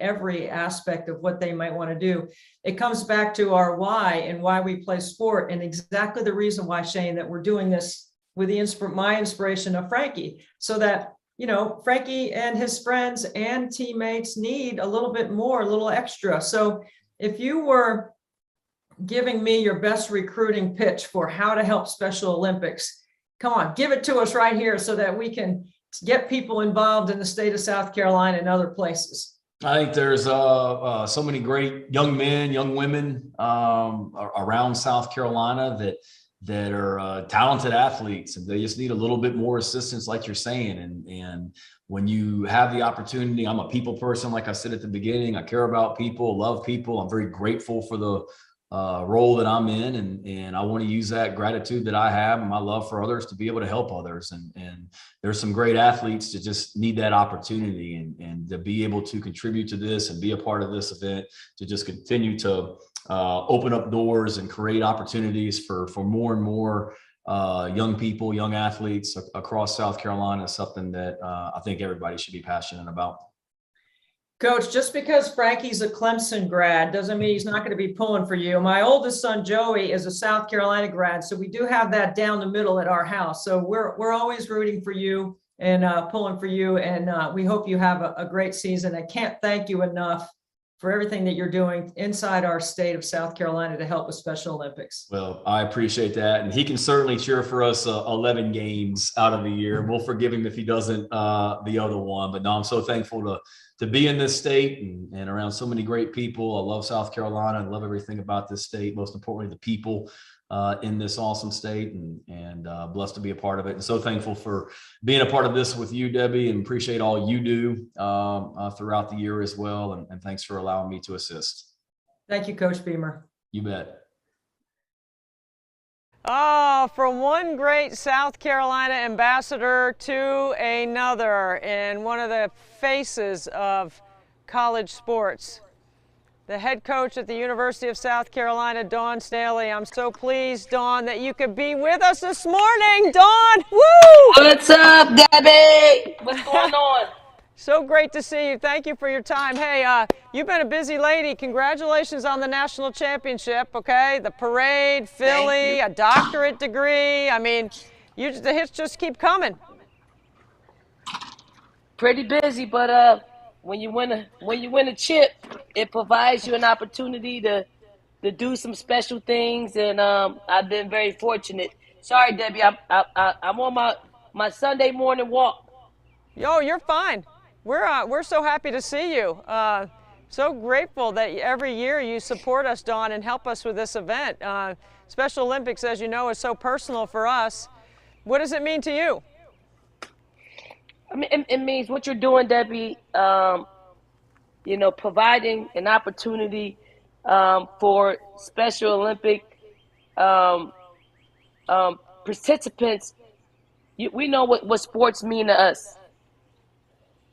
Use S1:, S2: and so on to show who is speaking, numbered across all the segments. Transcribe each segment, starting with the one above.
S1: every aspect of what they might want to do. It comes back to our why and why we play sport, and exactly the reason why, Shane, that we're doing this with my inspiration of Frankie, so that, you know, Frankie and his friends and teammates need a little bit more, a little extra. So if you were giving me your best recruiting pitch for how to help Special Olympics, come on, give it to us right here so that we can get people involved in the state of South Carolina and other places.
S2: I think there's so many great young men, young women around South Carolina that are talented athletes, and they just need a little bit more assistance, like you're saying. And when you have the opportunity, I'm a people person, like I said at the beginning. I care about people, love people. I'm very grateful for the role that I'm in, and I want to use that gratitude that I have and my love for others to be able to help others. And there's some great athletes that just need that opportunity, and to be able to contribute to this and be a part of this event, to just continue to open up doors and create opportunities for more and more young people, young athletes across South Carolina is something that I think everybody should be passionate about.
S1: Coach, just because Frankie's a Clemson grad doesn't mean he's not going to be pulling for you. My oldest son, Joey, is a South Carolina grad, so we do have that down the middle at our house. So we're always rooting for you and pulling for you, and we hope you have a great season. I can't thank you enough for everything that you're doing inside our state of South Carolina to help with Special Olympics.
S2: Well, I appreciate that. And he can certainly cheer for us 11 games out of the year. We'll forgive him if he doesn't the other one. But no, I'm so thankful to be in this state and around so many great people. I love South Carolina. I love everything about this state. Most importantly, the people in this awesome state, and blessed to be a part of it. And so thankful for being a part of this with you, Debbie, and appreciate all you do throughout the year as well. And thanks for allowing me to assist.
S1: Thank you, Coach Beamer.
S2: You bet.
S3: Oh, from one great South Carolina ambassador to another, and one of the faces of college sports, the head coach at the University of South Carolina, Dawn Staley. I'm so pleased, Dawn, that you could be with us this morning. Dawn, woo!
S4: What's up, Debbie? What's going on?
S3: So great to see you. Thank you for your time. Hey, you've been a busy lady. Congratulations on the national championship, okay? The parade, Philly, a doctorate degree. I mean, the hits just keep coming.
S4: Pretty busy, but when you win a chip, it provides you an opportunity to do some special things, and I've been very fortunate. Sorry, Debbie, I'm on my Sunday morning walk.
S3: Yo, you're fine. We're so happy to see you. So grateful that every year you support us, Dawn, and help us with this event. Special Olympics, as you know, is so personal for us. What does it mean to you?
S4: I mean, it means what you're doing, Debbie. You know, providing an opportunity for Special Olympic participants. We know what sports mean to us.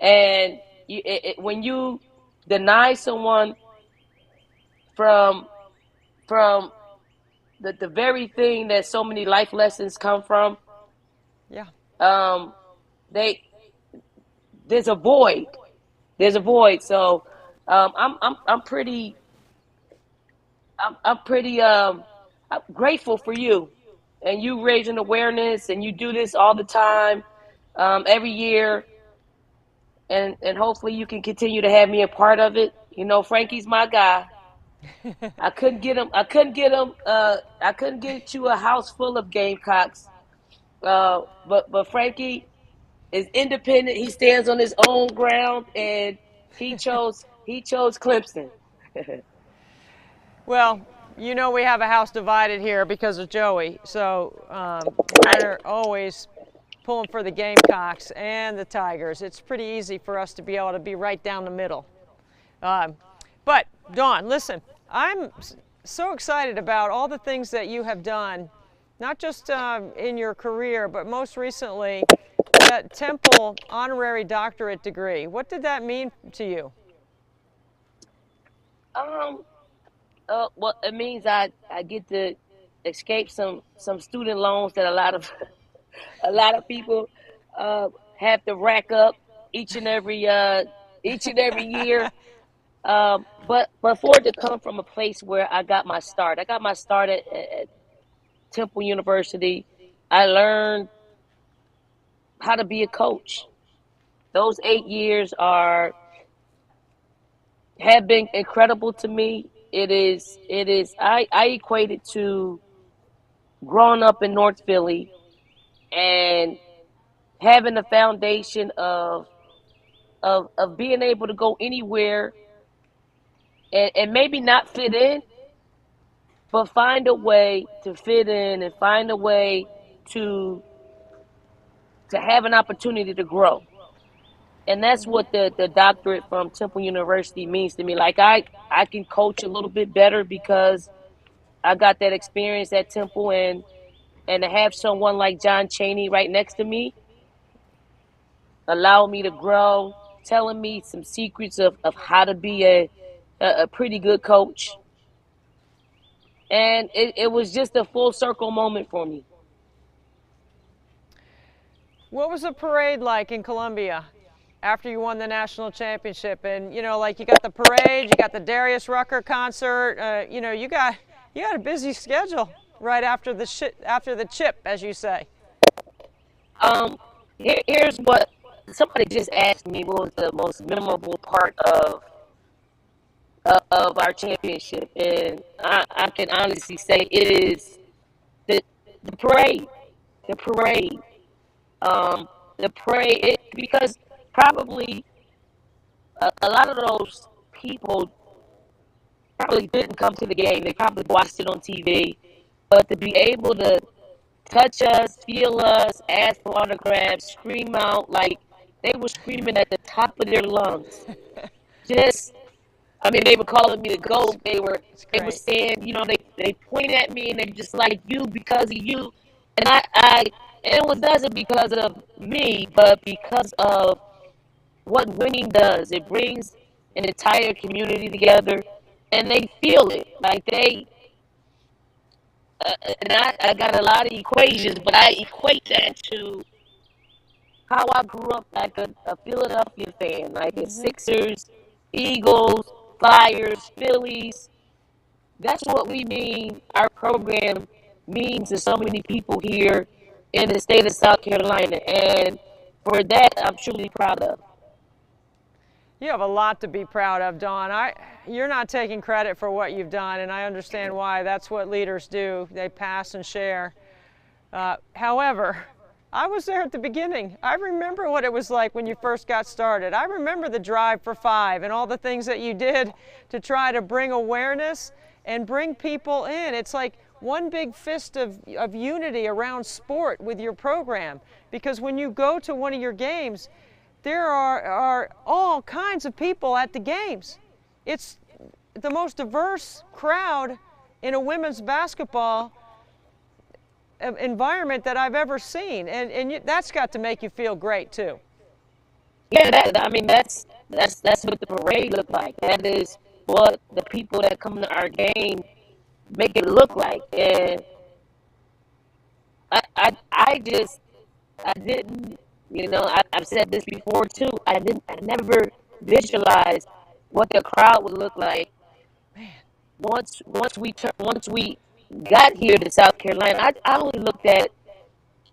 S4: And when you deny someone from the very thing that so many life lessons come from,
S3: yeah,
S4: there's a void. There's a void. So I'm pretty grateful for you, and you raising awareness, and you do this all the time, every year. And hopefully you can continue to have me a part of it. You know, Frankie's my guy. I couldn't get you a house full of Gamecocks. But Frankie is independent. He stands on his own ground, and he chose Clemson.
S3: Well, you know we have a house divided here because of Joey. So we're always pulling for the Gamecocks and the Tigers. It's pretty easy for us to be able to be right down the middle. But Dawn, listen, I'm so excited about all the things that you have done, not just in your career, but most recently that Temple honorary doctorate degree. What did that mean to you?
S4: Well, it means I get to escape some student loans that a lot of people have to rack up each and every year. But for it to come from a place where I got my start at Temple University. I learned how to be a coach. Those 8 years have been incredible to me. I equate it to growing up in North Philly and having the foundation of being able to go anywhere and maybe not fit in, but find a way to fit in and find a way to have an opportunity to grow. And that's what the doctorate from Temple University means to me. Like I can coach a little bit better because I got that experience at Temple, and to have someone like John Chaney right next to me, allow me to grow, telling me some secrets of how to be a pretty good coach. And it was just a full circle moment for me.
S3: What was the parade like in Columbia after you won the national championship? And you know, like you got the parade, you got the Darius Rucker concert. You know, you got a busy schedule right after the chip, as you say.
S4: Here's what somebody just asked me: what was the most memorable part of our championship? And I can honestly say it is the parade, the parade, the parade. Because probably a lot of those people probably didn't come to the game. They probably watched it on TV. But to be able to touch us, feel us, ask for autographs, scream out like they were screaming at the top of their lungs. Just, I mean, they were calling me the GOAT. They were saying, you know, they point at me and they just like you because of you. And it wasn't because of me, but because of what winning does. It brings an entire community together, and they feel it. Like and I got a lot of equations, but I equate that to how I grew up like a Philadelphia fan, like the Sixers, Eagles, Flyers, Phillies. That's what we mean. Our program means to so many people here in the state of South Carolina, and for that, I'm truly proud of.
S3: You have a lot to be proud of, Dawn. You're not taking credit for what you've done, and I understand why. That's what leaders do. They pass and share. However, I was there at the beginning. I remember what it was like when you first got started. I remember the Drive for Five and all the things that you did to try to bring awareness and bring people in. It's like one big fist of unity around sport with your program, because when you go to one of your games, there are all kinds of people at the games. It's the most diverse crowd in a women's basketball environment that I've ever seen, and that's got to make you feel great too.
S4: Yeah, that's what the parade looked like. That is what the people that come to our game make it look like. And I didn't, you know, I've said this before too. I never visualized what the crowd would look like.
S3: Man.
S4: Once we got here to South Carolina, I only looked at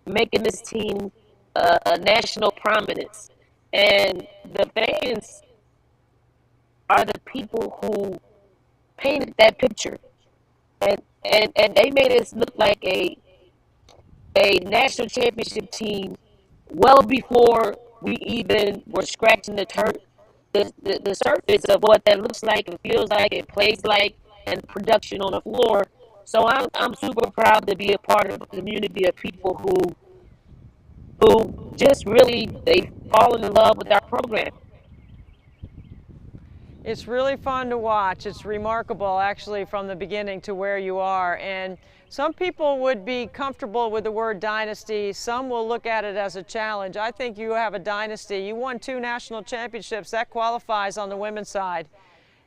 S4: making this team a national prominence, and the fans are the people who painted that picture, and they made us look like a national championship team well before we even were scratching the surface of what that looks like and feels like and plays like and production on the floor. So I'm super proud to be a part of a community of people who just really they've fallen in love with our program.
S3: It's really fun to watch. It's remarkable, actually, from the beginning to where you are. And some people would be comfortable with the word dynasty. Some will look at it as a challenge. I think you have a dynasty. You won 2 national championships. That qualifies on the women's side.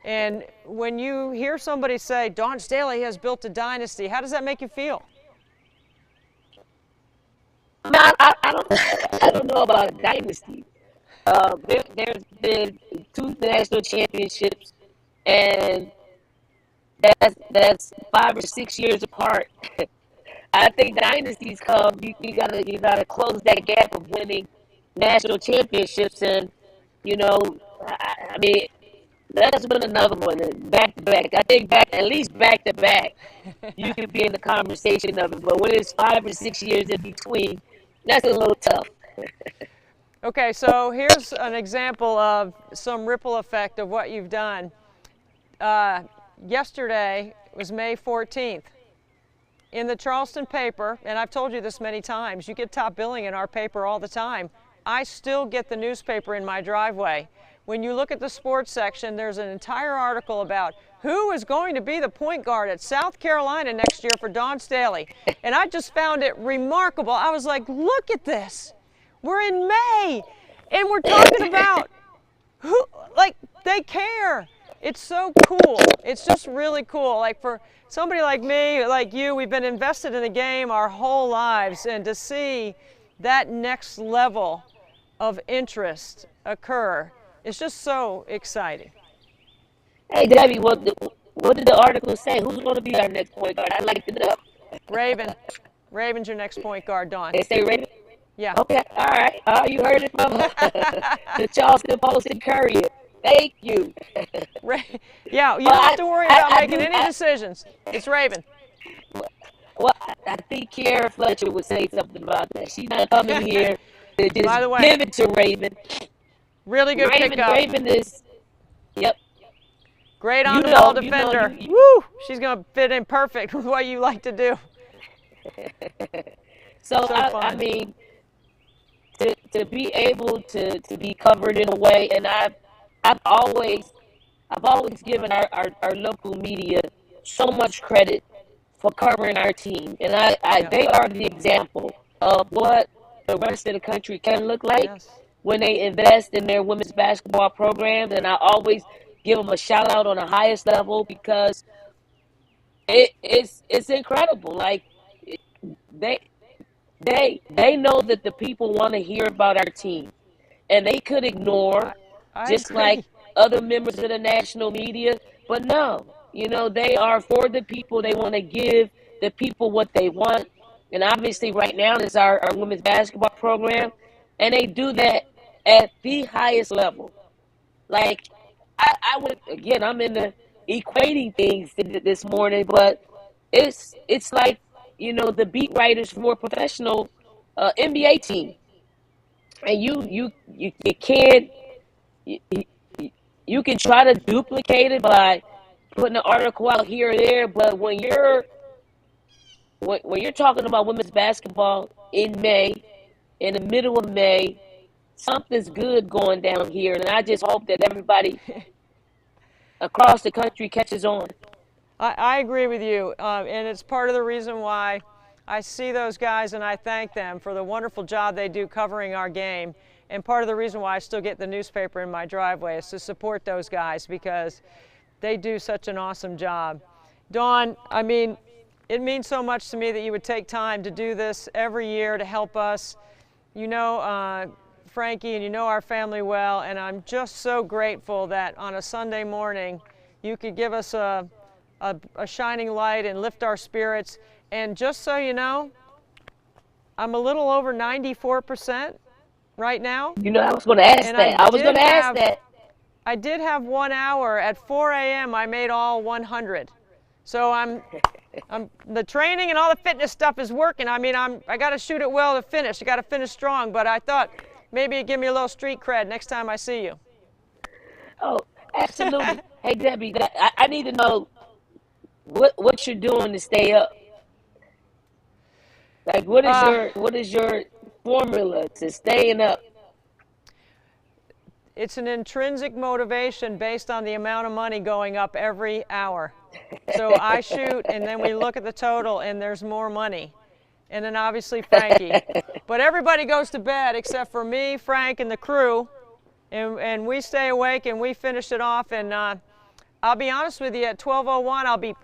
S3: And when you hear somebody say, Dawn Staley has built a dynasty, how does that make you feel?
S4: I don't know about a dynasty. There's been 2 national championships and that's 5 or 6 years apart. I think dynasties come. You gotta close that gap of winning national championships, and I mean, that's been another one back to back. I think at least back to back, you could be in the conversation of it. But when it's 5 or 6 years in between, that's a little tough.
S3: Okay, so here's an example of some ripple effect of what you've done. Yesterday was May 14th. In the Charleston paper, and I've told you this many times, you get top billing in our paper all the time. I still get the newspaper in my driveway. When you look at the sports section, there's an entire article about who is going to be the point guard at South Carolina next year for Dawn Staley. And I just found it remarkable. I was like, look at this. We're in May, and we're talking about who, like, they care. It's so cool. It's just really cool. Like, for somebody like me, like you, we've been invested in the game our whole lives, and to see that next level of interest occur, it's just so exciting.
S4: Hey, Debbie, what did the article say? Who's going to be our next point guard? I'd like to know.
S3: Raven. Raven's your next point guard, Dawn.
S4: They say Raven?
S3: Yeah.
S4: Okay, all right. You heard it from the Charleston Post and Courier. Thank you.
S3: Yeah, you don't have to worry about making any decisions. It's Raven.
S4: Well, I think Kiara Fletcher would say something about that. She's not coming here to just
S3: By the way,
S4: give it to Raven.
S3: Really good pickup.
S4: Raven is, yep.
S3: Great on-the-ball defender. Woo! She's going to fit in perfect with what you like to do.
S4: So I mean, to be able to be covered in a way, and I've always given our local media so much credit for covering our team, and they are the example of what the rest of the country can look like when they invest in their women's basketball programs. And I always give them a shout out on the highest level, because it's incredible. Like, they know that the people want to hear about our team, and they could ignore, just like other members of the national media. But no, they are for the people. They want to give the people what they want. And obviously right now is our women's basketball program, and they do that at the highest level. Like, I would, again, I'm in the equating things this morning, but it's like, the beat writers for a professional NBA team. And you can't, you can try to duplicate it by putting an article out here or there, but when you're talking about women's basketball in May, in the middle of May, something's good going down here, and I just hope that everybody across the country catches on.
S3: I agree with you, and it's part of the reason why I see those guys and I thank them for the wonderful job they do covering our game. And part of the reason why I still get the newspaper in my driveway is to support those guys, because they do such an awesome job. Dawn, I mean, it means so much to me that you would take time to do this every year to help us. Frankie, and our family well, and I'm just so grateful that on a Sunday morning you could give us a shining light and lift our spirits. And just so you know, I'm a little over 94% right now.
S4: I was going to ask that.
S3: I did have 1 hour at 4 a.m. I made all 100. So I'm the training and all the fitness stuff is working. I mean, I got to shoot it well to finish. I got to finish strong, but I thought maybe it'd give me a little street cred next time I see you.
S4: Oh, absolutely. Hey, Debbie, I need to know what you're doing to stay up. Like, what is your formula to staying up?
S3: It's an intrinsic motivation based on the amount of money going up every hour. So I shoot, and then we look at the total, and there's more money. And then obviously Frankie. But everybody goes to bed except for me, Frank, and the crew. And we stay awake, and we finish it off. And I'll be honest with you, at 12:01, I'll be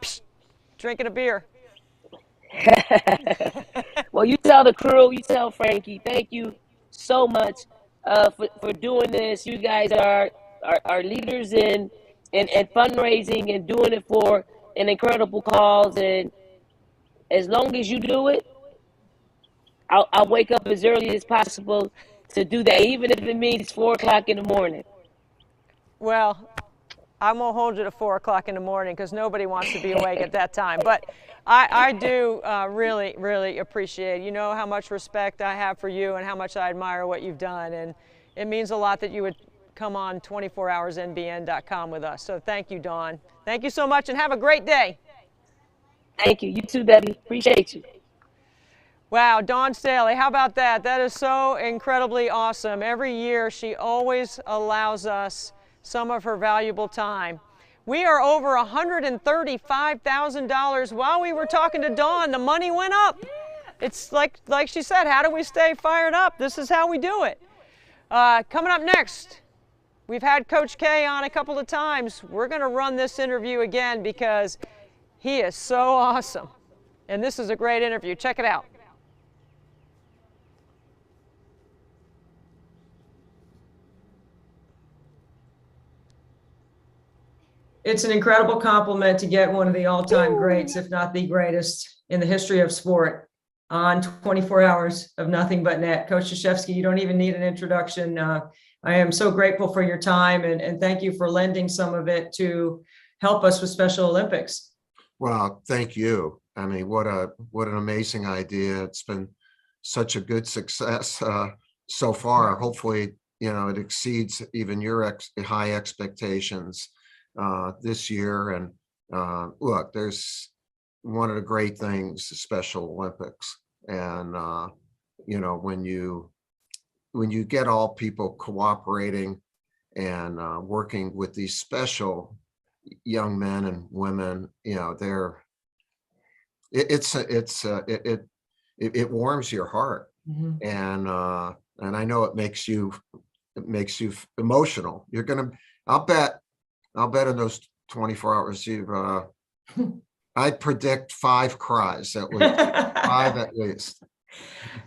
S3: drinking a beer.
S4: Well, you tell the crew, you tell Frankie, thank you so much for doing this. You guys are leaders in and fundraising and doing it for an incredible cause. And as long as you do it, I'll wake up as early as possible to do that, even if it means 4 o'clock in the morning.
S3: Well, I won't hold you to 4 o'clock in the morning because nobody wants to be awake at that time. But I do really, really appreciate, you know, how much respect I have for you and how much I admire what you've done. And it means a lot that you would come on 24hoursnbn.com with us. So thank you, Dawn. Thank you so much and have a great day.
S4: Thank you. You too, Debbie. Appreciate you.
S3: Wow, Dawn Staley, how about that? That is so incredibly awesome. Every year she always allows us some of her valuable time. We are over $135,000. While we were talking to Dawn, the money went up. It's like she said, how do we stay fired up? This is how we do it. Coming up next, we've had Coach K on a couple of times. We're going to run this interview again because he is so awesome. And this is a great interview. Check it out.
S1: It's an incredible compliment to get one of the all-time greats, if not the greatest in the history of sport, on 24 hours of nothing but net. Coach Krzyzewski, you don't even need an introduction. I am so grateful for your time and thank you for lending some of it to help us with Special Olympics.
S5: Well, thank you. I mean, what an amazing idea. It's been such a good success so far. Hopefully, you know, it exceeds even your high expectations this year. And look, there's one of the great things, the Special Olympics. And you know, when you get all people cooperating and working with these special young men and women, you know, it warms your heart. And I know it makes you emotional. I'll bet in those 24 hours I predict 5 cries at least. 5 at least.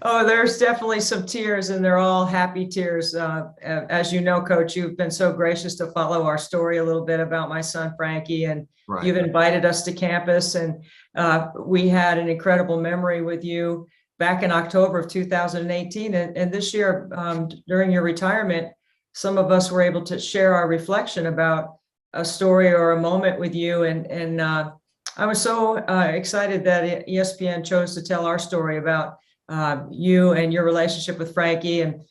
S1: Oh, there's definitely some tears, and they're all happy tears. As you know, Coach, you've been so gracious to follow our story a little bit about my son, Frankie, and
S5: Right.
S1: You've invited us to campus, and we had an incredible memory with you back in October of 2018. And this year, during your retirement, some of us were able to share our reflection about a story or a moment with you. And I was so excited that ESPN chose to tell our story about you and your relationship with Frankie and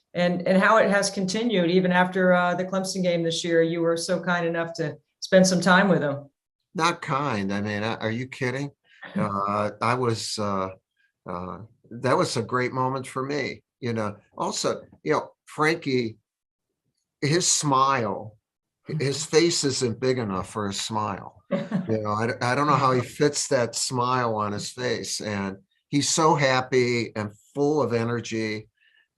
S1: how it has continued even after the Clemson game this year. You were so kind enough to spend some time with him.
S5: Not kind. I mean, are you kidding? That was a great moment for me. You know, also, you know, Frankie, his smile, his face isn't big enough for a smile. You know, I don't know how he fits that smile on his face, and he's so happy and full of energy.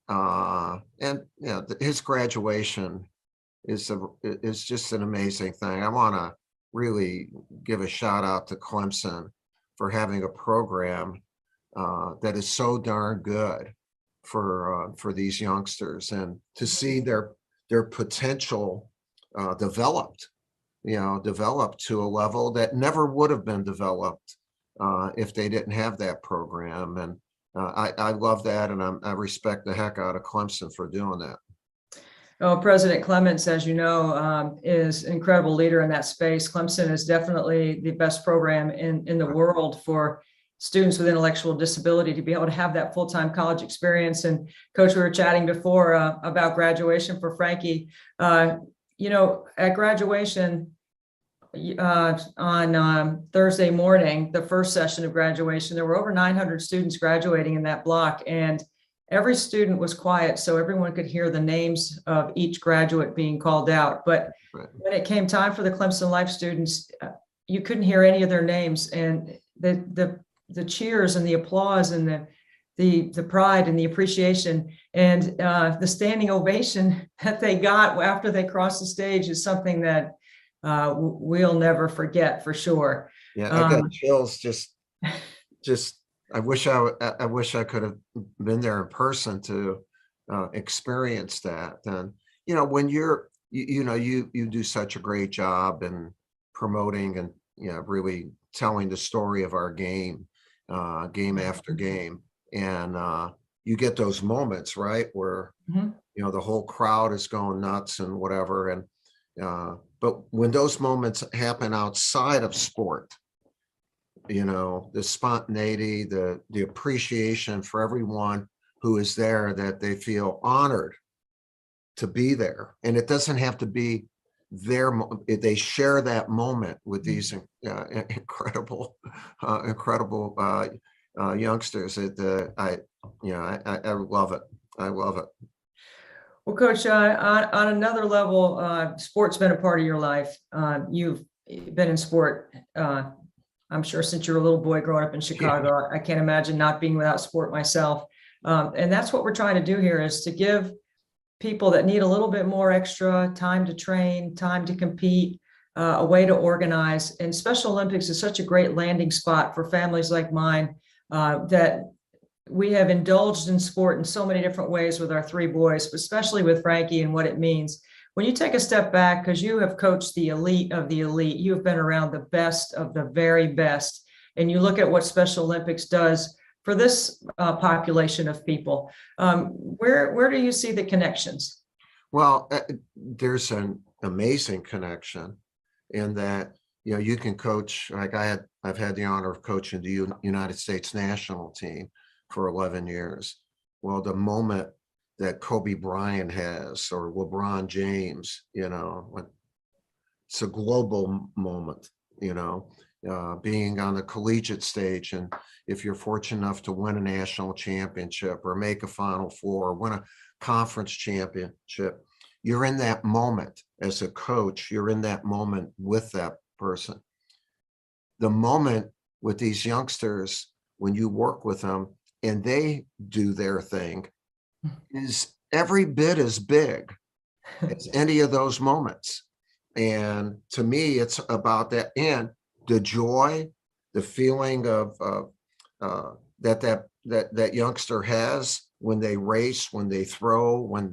S5: And you know, his graduation is just an amazing thing. I want to really give a shout out to Clemson for having a program that is so darn good for these youngsters, and to see their potential developed to a level that never would have been developed if they didn't have that program. And I love that, and I respect the heck out of Clemson for doing that.
S1: Oh, President Clements, as you know, is an incredible leader in that space. Clemson is definitely the best program in the world for students with intellectual disability to be able to have that full-time college experience. And Coach, we were chatting before about graduation for Frankie. You know, at graduation on Thursday morning, the first session of graduation, there were over 900 students graduating in that block, and every student was quiet so everyone could hear the names of each graduate being called out. But when it came time for the Clemson Life students, you couldn't hear any of their names, and the cheers and the applause and the pride and the appreciation and the standing ovation that they got after they crossed the stage is something that we'll never forget, for sure.
S5: Yeah, I got chills. Just I wish I could have been there in person to experience that. And you know, when you're you do such a great job in promoting and, really telling the story of our game, game after game. And you get those moments, right, where,
S1: Mhm.
S5: the whole crowd is going nuts and whatever. And but when those moments happen outside of sport, the spontaneity, the appreciation for everyone who is there, that they feel honored to be there. And it doesn't have to be they share that moment with these incredible youngsters. I love it. I love it.
S1: Well, Coach, on another level, sport's been a part of your life. You've been in sport, I'm sure, since you were a little boy growing up in Chicago. I can't imagine not being without sport myself. And that's what we're trying to do here, is to give people that need a little bit more extra time to train, time to compete, a way to organize. And Special Olympics is such a great landing spot for families like mine, that we have indulged in sport in so many different ways with our three boys, especially with Frankie and what it means. When you take a step back, because you have coached the elite of the elite, you have been around the best of the very best, and you look at what Special Olympics does for this population of people, where do you see the connections?
S5: Well, there's an amazing connection in that, you can coach, like I've had the honor of coaching the United States national team for 11 years. Well, the moment that Kobe Bryant has, or LeBron James, it's a global moment, being on the collegiate stage. And if you're fortunate enough to win a national championship or make a Final Four or win a conference championship, you're in that moment as a coach. You're in that moment with that person. The moment with these youngsters, when you work with them and they do their thing, is every bit as big as any of those moments. And to me, it's about that, and the joy, the feeling of that youngster has when they race, when they throw, when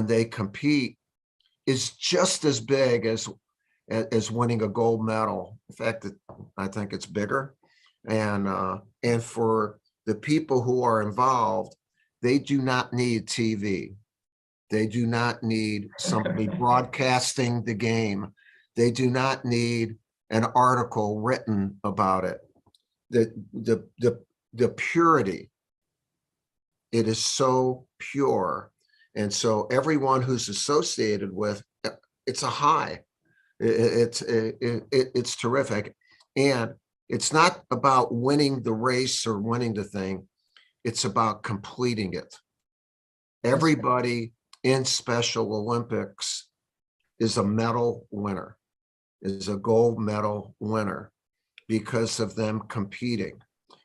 S5: they compete, is just as big as winning a gold medal. In fact, I think it's bigger. And for the people who are involved, they do not need TV. They do not need somebody broadcasting the game. They do not need an article written about it. The purity, it is so pure. And so everyone who's associated with it's a high. It's terrific. And it's not about winning the race or winning the thing. It's about completing it. Everybody in Special Olympics is a medal winner, is a gold medal winner, because of them competing.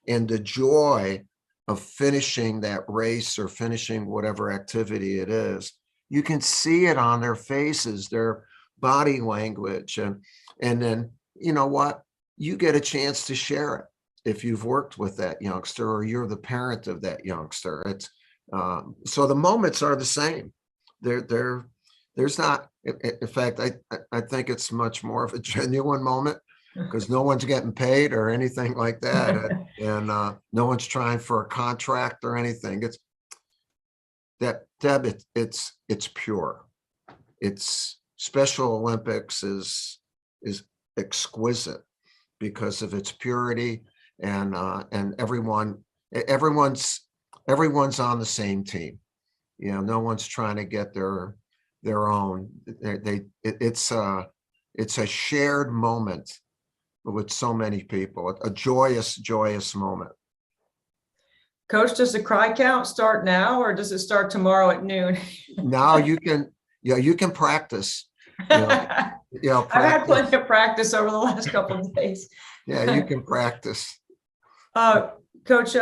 S5: And the joy of finishing that race or finishing whatever activity it is, you can see it on their faces, their body language. And then, you know what? You get a chance to share it if you've worked with that youngster or you're the parent of that youngster. It's so the moments are the same. There's not, in fact, I think it's much more of a genuine moment, because no one's getting paid or anything like that. And no one's trying for a contract or anything. It's that, Deb, it's pure. It's Special Olympics is exquisite because of its purity, and everyone's on the same team. No one's trying to get their own. It's a shared moment with so many people, a joyous moment.
S1: Coach, does the cry count start now, or does it start tomorrow at noon?
S5: Now you can practice.
S1: I've had plenty of practice over the last couple of days.
S5: Yeah, you can practice.
S1: Coach,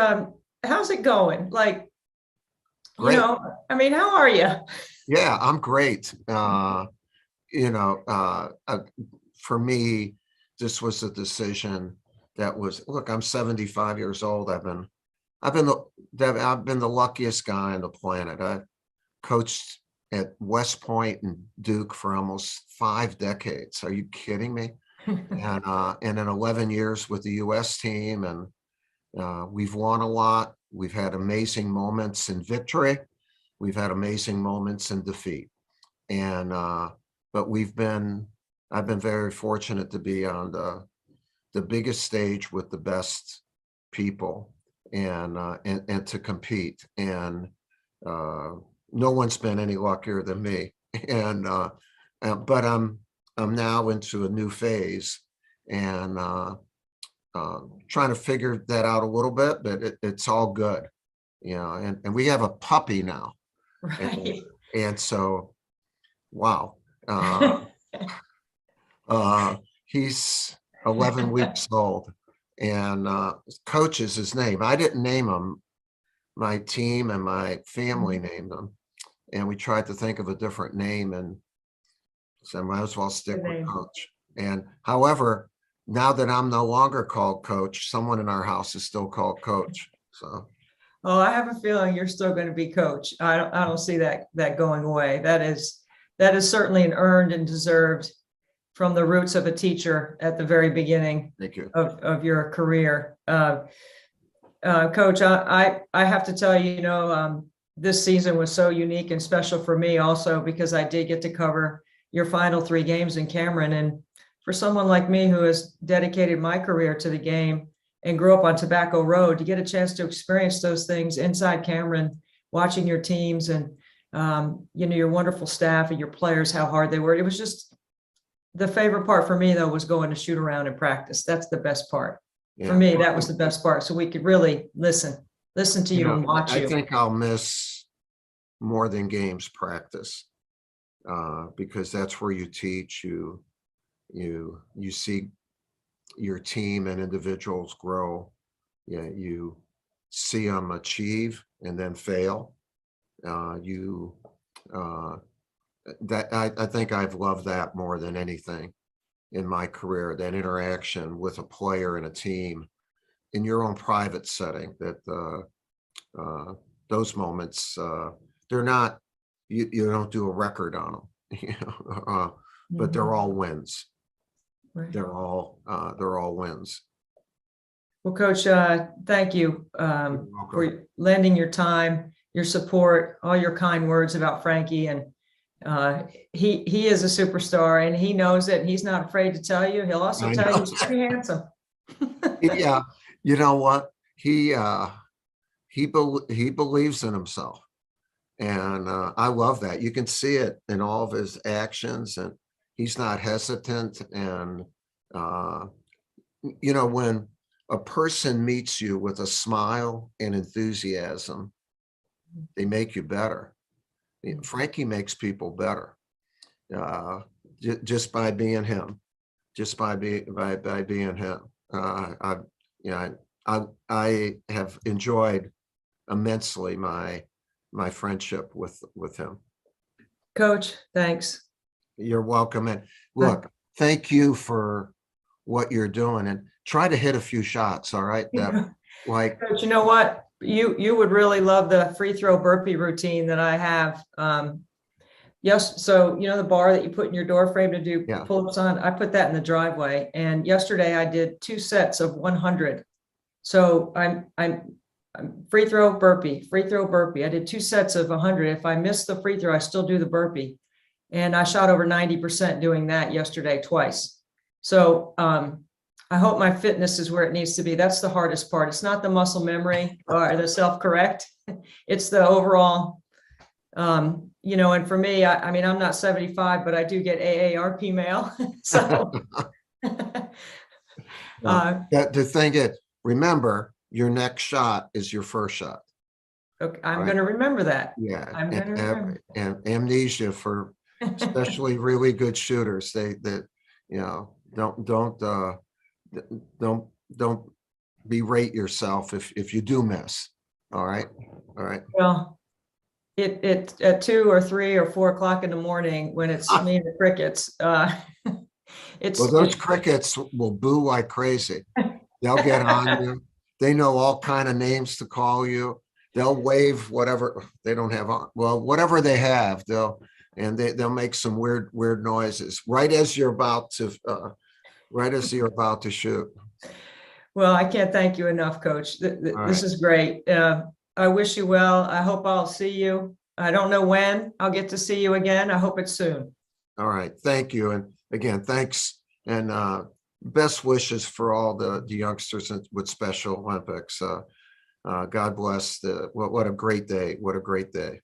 S1: how's it going? Like,
S5: Great.
S1: How are you?
S5: Yeah, I'm great. For me, this was a decision that was, look, I'm 75 years old. I've been the luckiest guy on the planet. I've coached at West Point and Duke for almost 5 decades. Are you kidding me? And in 11 years with the U.S. team, and we've won a lot. We've had amazing moments in victory. We've had amazing moments in defeat. And but I've been very fortunate to be on the biggest stage with the best people, and to compete. And no one's been any luckier than me. And but I'm now into a new phase, and trying to figure that out a little bit, but it's all good, and we have a puppy now.
S1: Right.
S5: And so, wow. He's 11 weeks old, and Coach is his name. I didn't name him. My team and my family named him, and we tried to think of a different name, and so I might as well stick
S1: Good
S5: with
S1: name.
S5: Coach. And however, now that I'm no longer called Coach, someone in our house is still called Coach. So
S1: Oh, I have a feeling you're still going to be coach. I don't see that going away. That is certainly an earned and deserved from the roots of a teacher at the very beginning
S5: thank you.
S1: of your career. Coach, I have to tell you, this season was so unique and special for me also because I did get to cover your final 3 games in Cameron. And for someone like me who has dedicated my career to the game and grew up on Tobacco Road, to get a chance to experience those things inside Cameron, watching your teams and, your wonderful staff and your players, how hard they worked. It was just the favorite part for me, though, was going to shoot around and practice. That's the best part. For me, that was the best part. So we could really listen to you and watch
S5: I
S1: you.
S5: think I'll miss more than games practice, because that's where you teach, you see your team and individuals grow. Yeah, you see them achieve and then fail. I think I've loved that more than anything in my career, that interaction with a player and a team in your own private setting, that those moments, they're not, you don't do a record on them, but they're all wins.
S1: Right.
S5: They're all wins.
S1: Well, Coach, thank you
S5: You're welcome.
S1: for lending your time, your support, all your kind words about Frankie. And he is a superstar, and he knows it. And he's not afraid to tell you. He'll also
S5: I
S1: tell
S5: know.
S1: you he's pretty handsome.
S5: Yeah, you know what? He believes in himself, and I love that. You can see it in all of his actions, and he's not hesitant. And when a person meets you with a smile and enthusiasm, they make you better. Frankie makes people better, just by being him, just by being him. I have enjoyed immensely my friendship with him.
S1: Coach, thanks.
S5: You're welcome. And look, thank you for what you're doing, and try to hit a few shots. All right.
S1: Coach, you know what? You would really love the free throw burpee routine that I have. Yes. So, the bar that you put in your door frame to do pull-ups on, I put that in the driveway. And yesterday I did 2 sets of 100. So I'm free throw burpee. I did 2 sets of 100. If I miss the free throw, I still do the burpee. And I shot over 90% doing that yesterday twice. So I hope my fitness is where it needs to be. That's the hardest part. It's not the muscle memory or the self-correct. It's the overall, and for me, I'm not 75, but I do get AARP mail. So
S5: the thing is, remember, your next shot is your first shot.
S1: Okay, I'm going to remember that.
S5: Yeah.
S1: I'm going to remember.
S5: And amnesia for especially really good shooters. Don't berate yourself if you do miss. All right.
S1: Well, it at 2 or 3 or 4 o'clock in the morning when it's me and the crickets.
S5: Those crickets will boo like crazy. They'll get on you. They know all kind of names to call you. they'll wave whatever they don't have on. Well, whatever they have, they'll make some weird noises right as you're about to shoot.
S1: Well, I can't thank you enough, Coach. This
S5: right.
S1: is great. I wish you well. I hope I'll see you. I don't know when I'll get to see you again. I hope it's soon.
S5: All right. Thank you. And again, thanks and best wishes for all the youngsters with Special Olympics. God bless. What a great day. What a great day.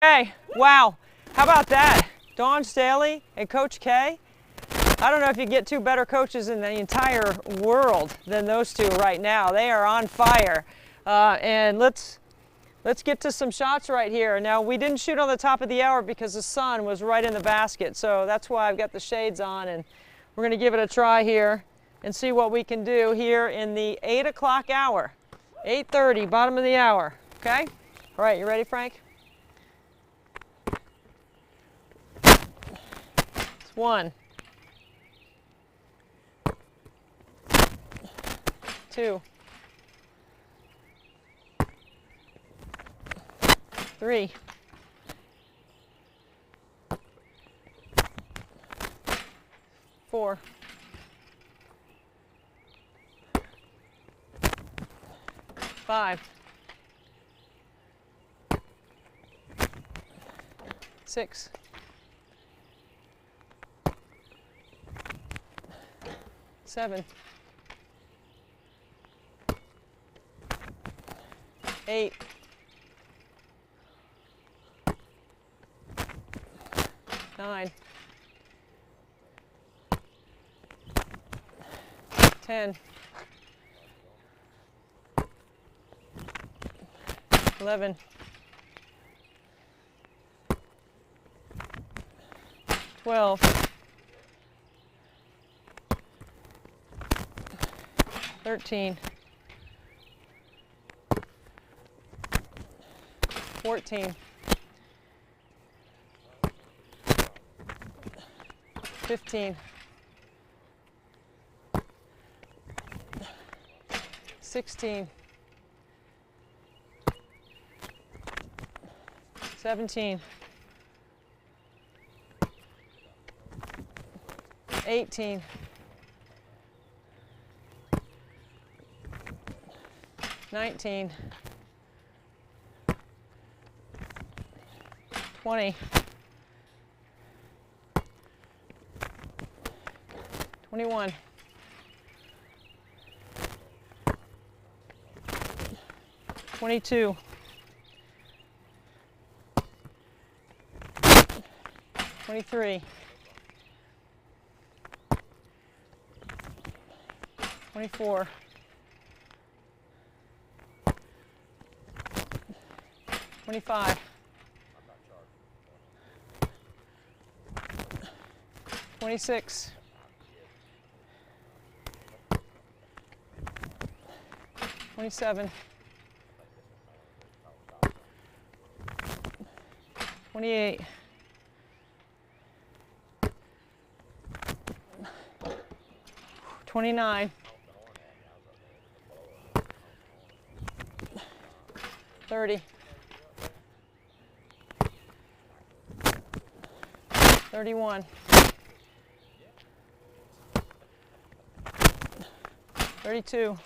S3: Hey, wow, how about that? Dawn Staley and Coach K. I don't know if you get two better coaches in the entire world than those two right now. They are on fire. And let's get to some shots right here. Now, we didn't shoot on the top of the hour because the sun was right in the basket, so that's why I've got the shades on, and we're gonna give it a try here and see what we can do here in the 8 o'clock hour. 8:30, bottom of the hour, okay? All right, you ready, Frank? It's 1, 2, 3, 4, 5, 6, 7, 8, 9, 10, 11, 12, 13, 14, 15, 16, 17, 18, 19, 20, 21, 22, 23, 24, 25, 26, 27, 28, 29, 30, 31, 32,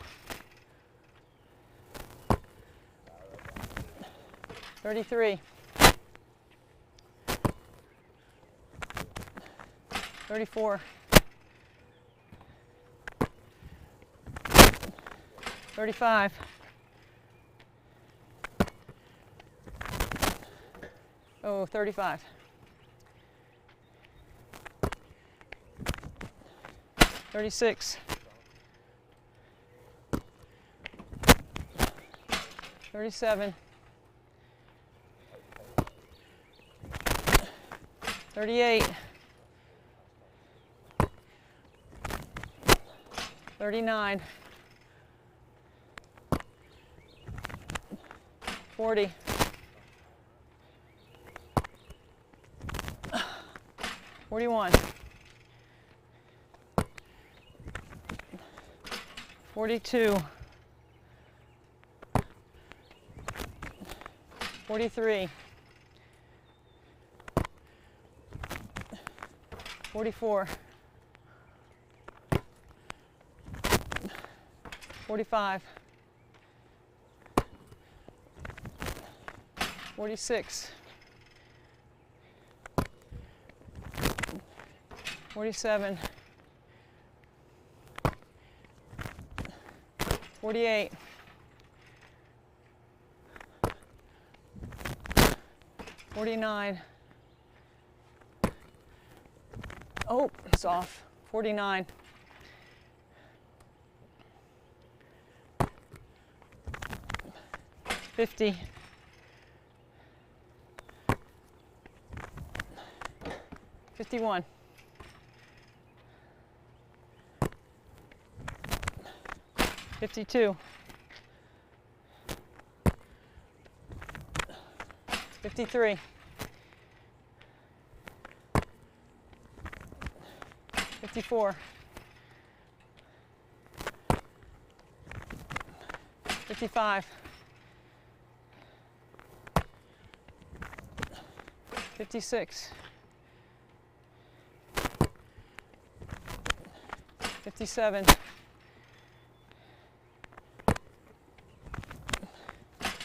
S3: 33, 34, 35, 35, 36, 37, 38, 39, 40, 41, 42, 43, 44, 45, 46, 47, 48, 49, oh, it's off, 49, 50, 51, 52, 53, 54, 55, 56, 57,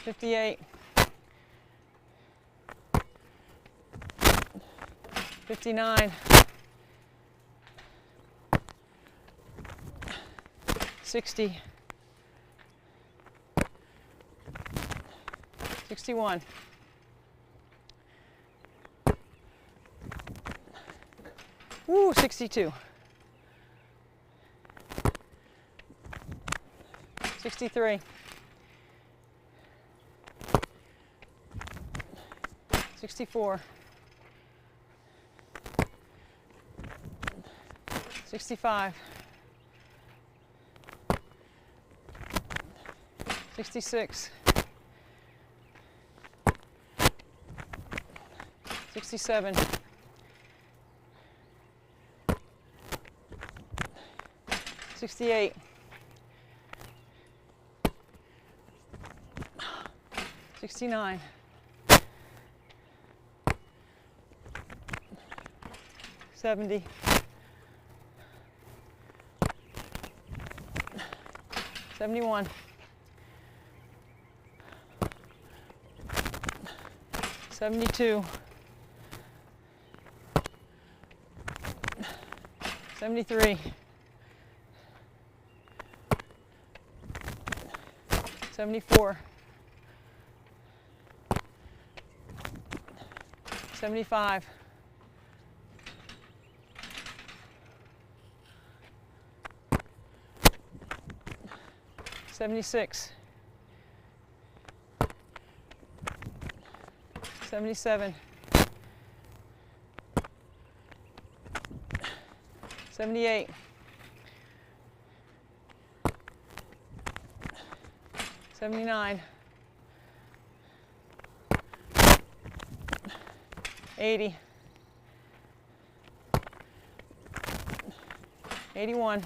S3: 58, 59, 60, 61, 62, 63, 64, 65, 66, 67, 68, 69, 70, 71, 72, 73, 74, 75, 76, 77, 78, 79, 80, 81,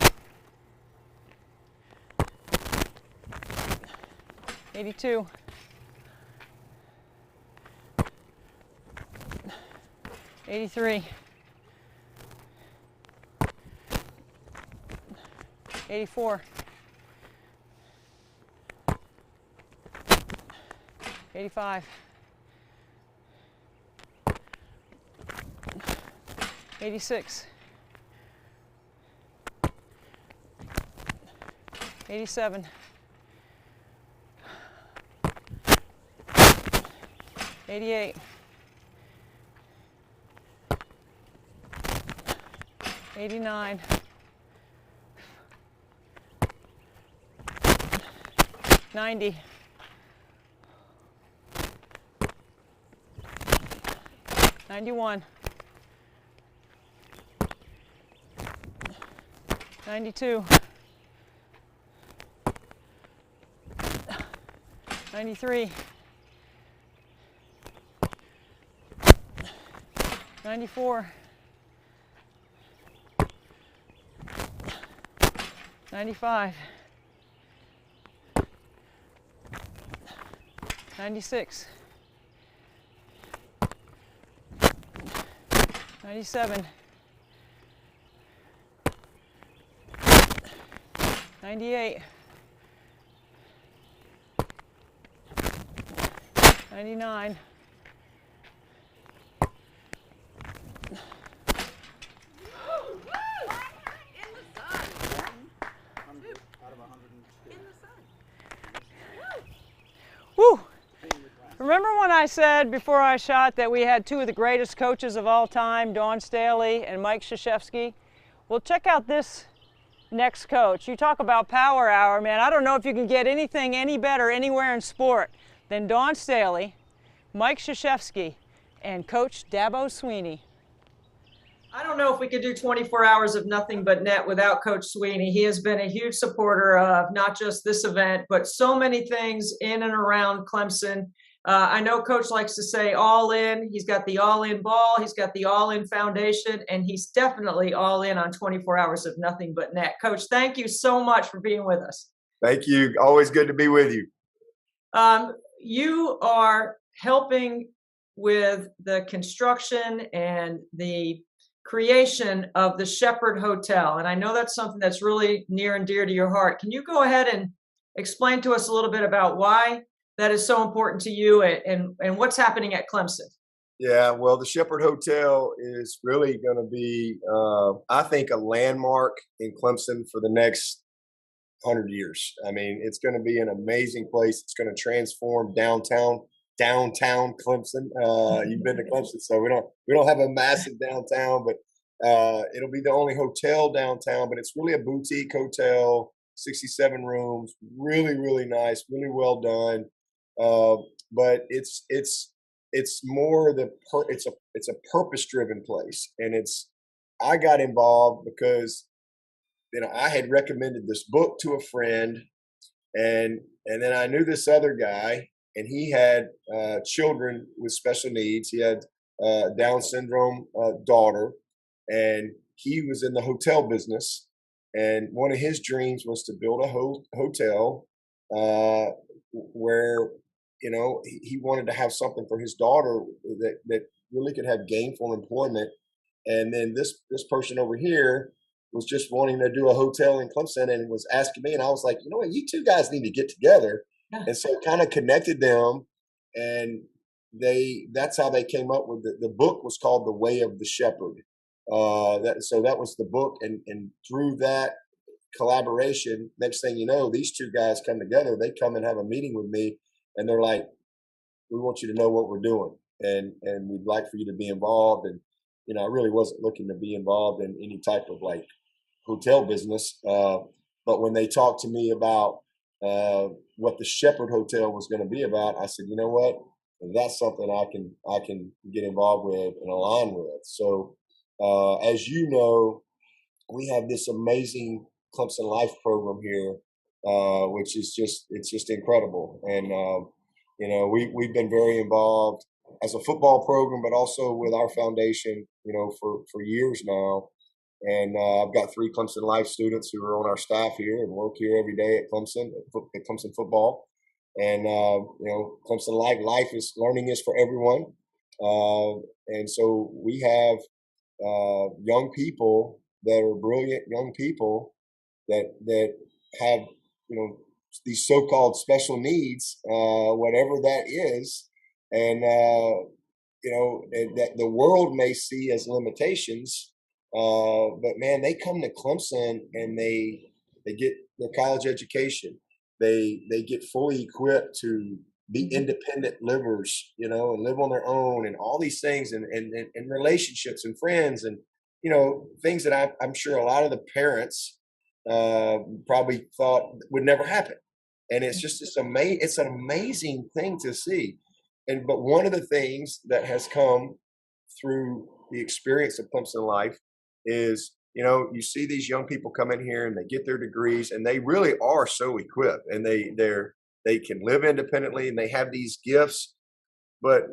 S3: 82, 83, 84, 85, 86, 87, 88, 89, 90, 91, 92, 93, 94, 95, 96, 97, 98, 99, 'Woo! Remember when I said before I shot that we had two of the greatest coaches of all time, Dawn Staley and Mike Krzyzewski? Well, check out this next coach. You talk about power hour, man. I don't know if you can get anything any better anywhere in sport than Dawn Staley, Mike Krzyzewski, and Coach Dabo Swinney.
S1: I don't know if we could do 24 hours of nothing but net without Coach Swinney. He has been a huge supporter of not just this event, but so many things in and around Clemson. I know Coach likes to say all in. He's got the all in ball. He's got the all in foundation, and he's definitely all in on 24 hours of nothing but net. Coach, thank you so much for being with us.
S6: Thank you. Always good to be with you.
S1: You are helping with the construction and the creation of the Shepherd Hotel. And I know that's something that's really near and dear to your heart. Can you go ahead and explain to us a little bit about why that is so important to you and what's happening at Clemson?
S6: Yeah, well, the Shepherd Hotel is really going to be, I think, a landmark in Clemson for the next 100 years. I mean, it's going to be an amazing place. It's going to transform downtown Clemson. You've been to Clemson, so we don't have a massive downtown, but it'll be the only hotel downtown. But it's really a boutique hotel, 67 rooms, really, really nice, really well done. But it's more it's a purpose driven place, and I got involved because I had recommended this book to a friend, and then I knew this other guy, and he had children with special needs. He had Down syndrome daughter, and he was in the hotel business. And one of his dreams was to build a hotel where he wanted to have something for his daughter that really could have gainful employment. And then this person over here was just wanting to do a hotel in Clemson and was asking me, and I was like, you know what, you two guys need to get together. Yeah. And so kind of connected them, and that's how they came up with the book. Was called The Way of the Shepherd. So that was the book, and through that collaboration, next thing you know, these two guys come together. They come and have a meeting with me, and they're like, we want you to know what we're doing, and we'd like for you to be involved. And I really wasn't looking to be involved in any type of like hotel business, but when they talked to me about what the Shepherd Hotel was going to be about, I said, you know what, that's something I can get involved with and align with. So as you know, we have this amazing Clemson Life program here, which is just incredible. And we've been very involved as a football program, but also with our foundation, for years now. And I've got 3 Clemson Life students who are on our staff here and work here every day at Clemson football. And Clemson Life is learning is for everyone. And so we have young people that are brilliant young people that have these so-called special needs, whatever that is, and that the world may see as limitations, but man, they come to Clemson and they They get their college education. They get fully equipped to be independent livers, you know, and live on their own and all these things and relationships and friends and, you know, things that I'm sure a lot of the parents probably thought would never happen. And it's just it's an amazing thing to see. But one of the things that has come through the experience of Clemson life is, you know, you see these young people come in here and they get their degrees and they really are so equipped and they can live independently and they have these gifts, but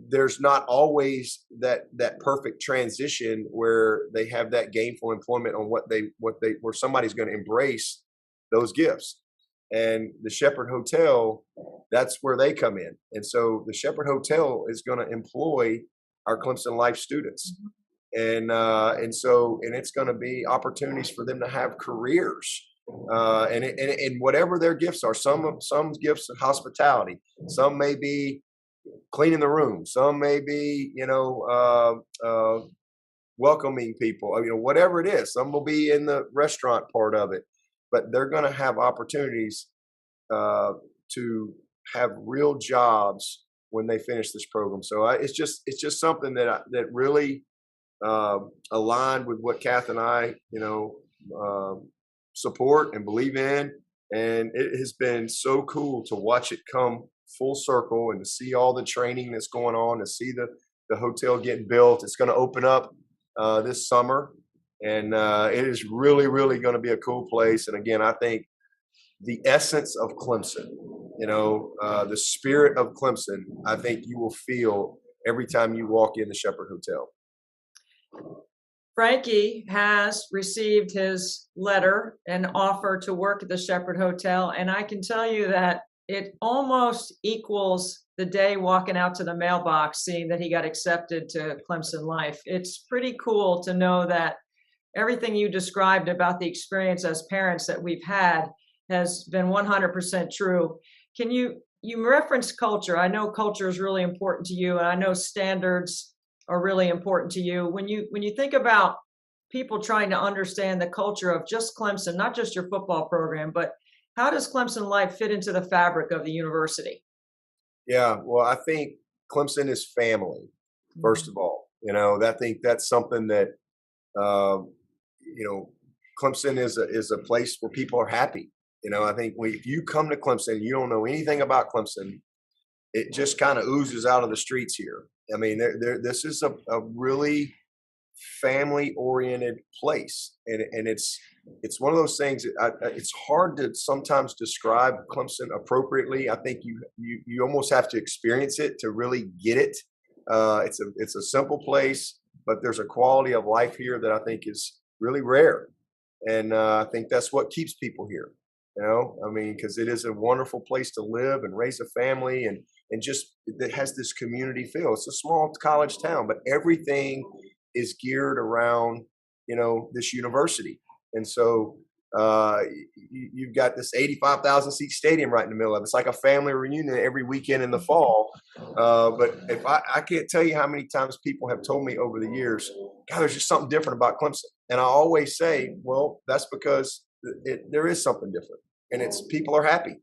S6: there's not always that perfect transition where they have that gainful employment on where somebody's going to embrace those gifts. And the Shepherd Hotel, that's where they come in. And so the Shepherd Hotel is going to employ our Clemson Life students. And it's going to be opportunities for them to have careers, and whatever their gifts are. Some gifts of hospitality, some may be cleaning the room, some may be, you know, welcoming people, you know, whatever it is. Some will be in the restaurant part of it, but they're going to have opportunities to have real jobs when they finish this program. So it's just something that really aligned with what Kath and I, you know, support and believe in. And it has been so cool to watch it come full circle and to see all the training that's going on, to see the hotel getting built. It's going to open up this summer, and it is really, really going to be a cool place. And again, I think the essence of Clemson, you know, the spirit of Clemson, I think you will feel every time you walk in the Shepherd Hotel.
S1: Frankie has received his letter and offer to work at the Shepherd Hotel. And I can tell you that it almost equals the day walking out to the mailbox, seeing that he got accepted to Clemson Life. It's pretty cool to know that everything you described about the experience as parents that we've had has been 100% true. Can you reference culture? I know culture is really important to you, and I know standards are really important to you. When you think about people trying to understand the culture of just Clemson, not just your football program, but how does Clemson Life fit into the fabric of the university?
S6: Yeah, well, I think Clemson is family, first of all. You know, I think that's something that, you know, Clemson is a place where people are happy. You know, I think if you come to Clemson, you don't know anything about Clemson, it just kind of oozes out of the streets here. I mean, this is a really family-oriented place, and it's one of those things. It's hard to sometimes describe Clemson appropriately. I think you almost have to experience it to really get it. It's a simple place, but there's a quality of life here that I think is really rare, and I think that's what keeps people here. You know, I mean, because it is a wonderful place to live and raise a family, and just it has this community feel. It's a small college town, but everything is geared around, you know, this university. And so you've got this 85,000 seat stadium right in the middle of it. It's like a family reunion every weekend in the fall. But if I can't tell you how many times people have told me over the years, God, there's just something different about Clemson. And I always say, well, that's because there is something different, and it's people are happy,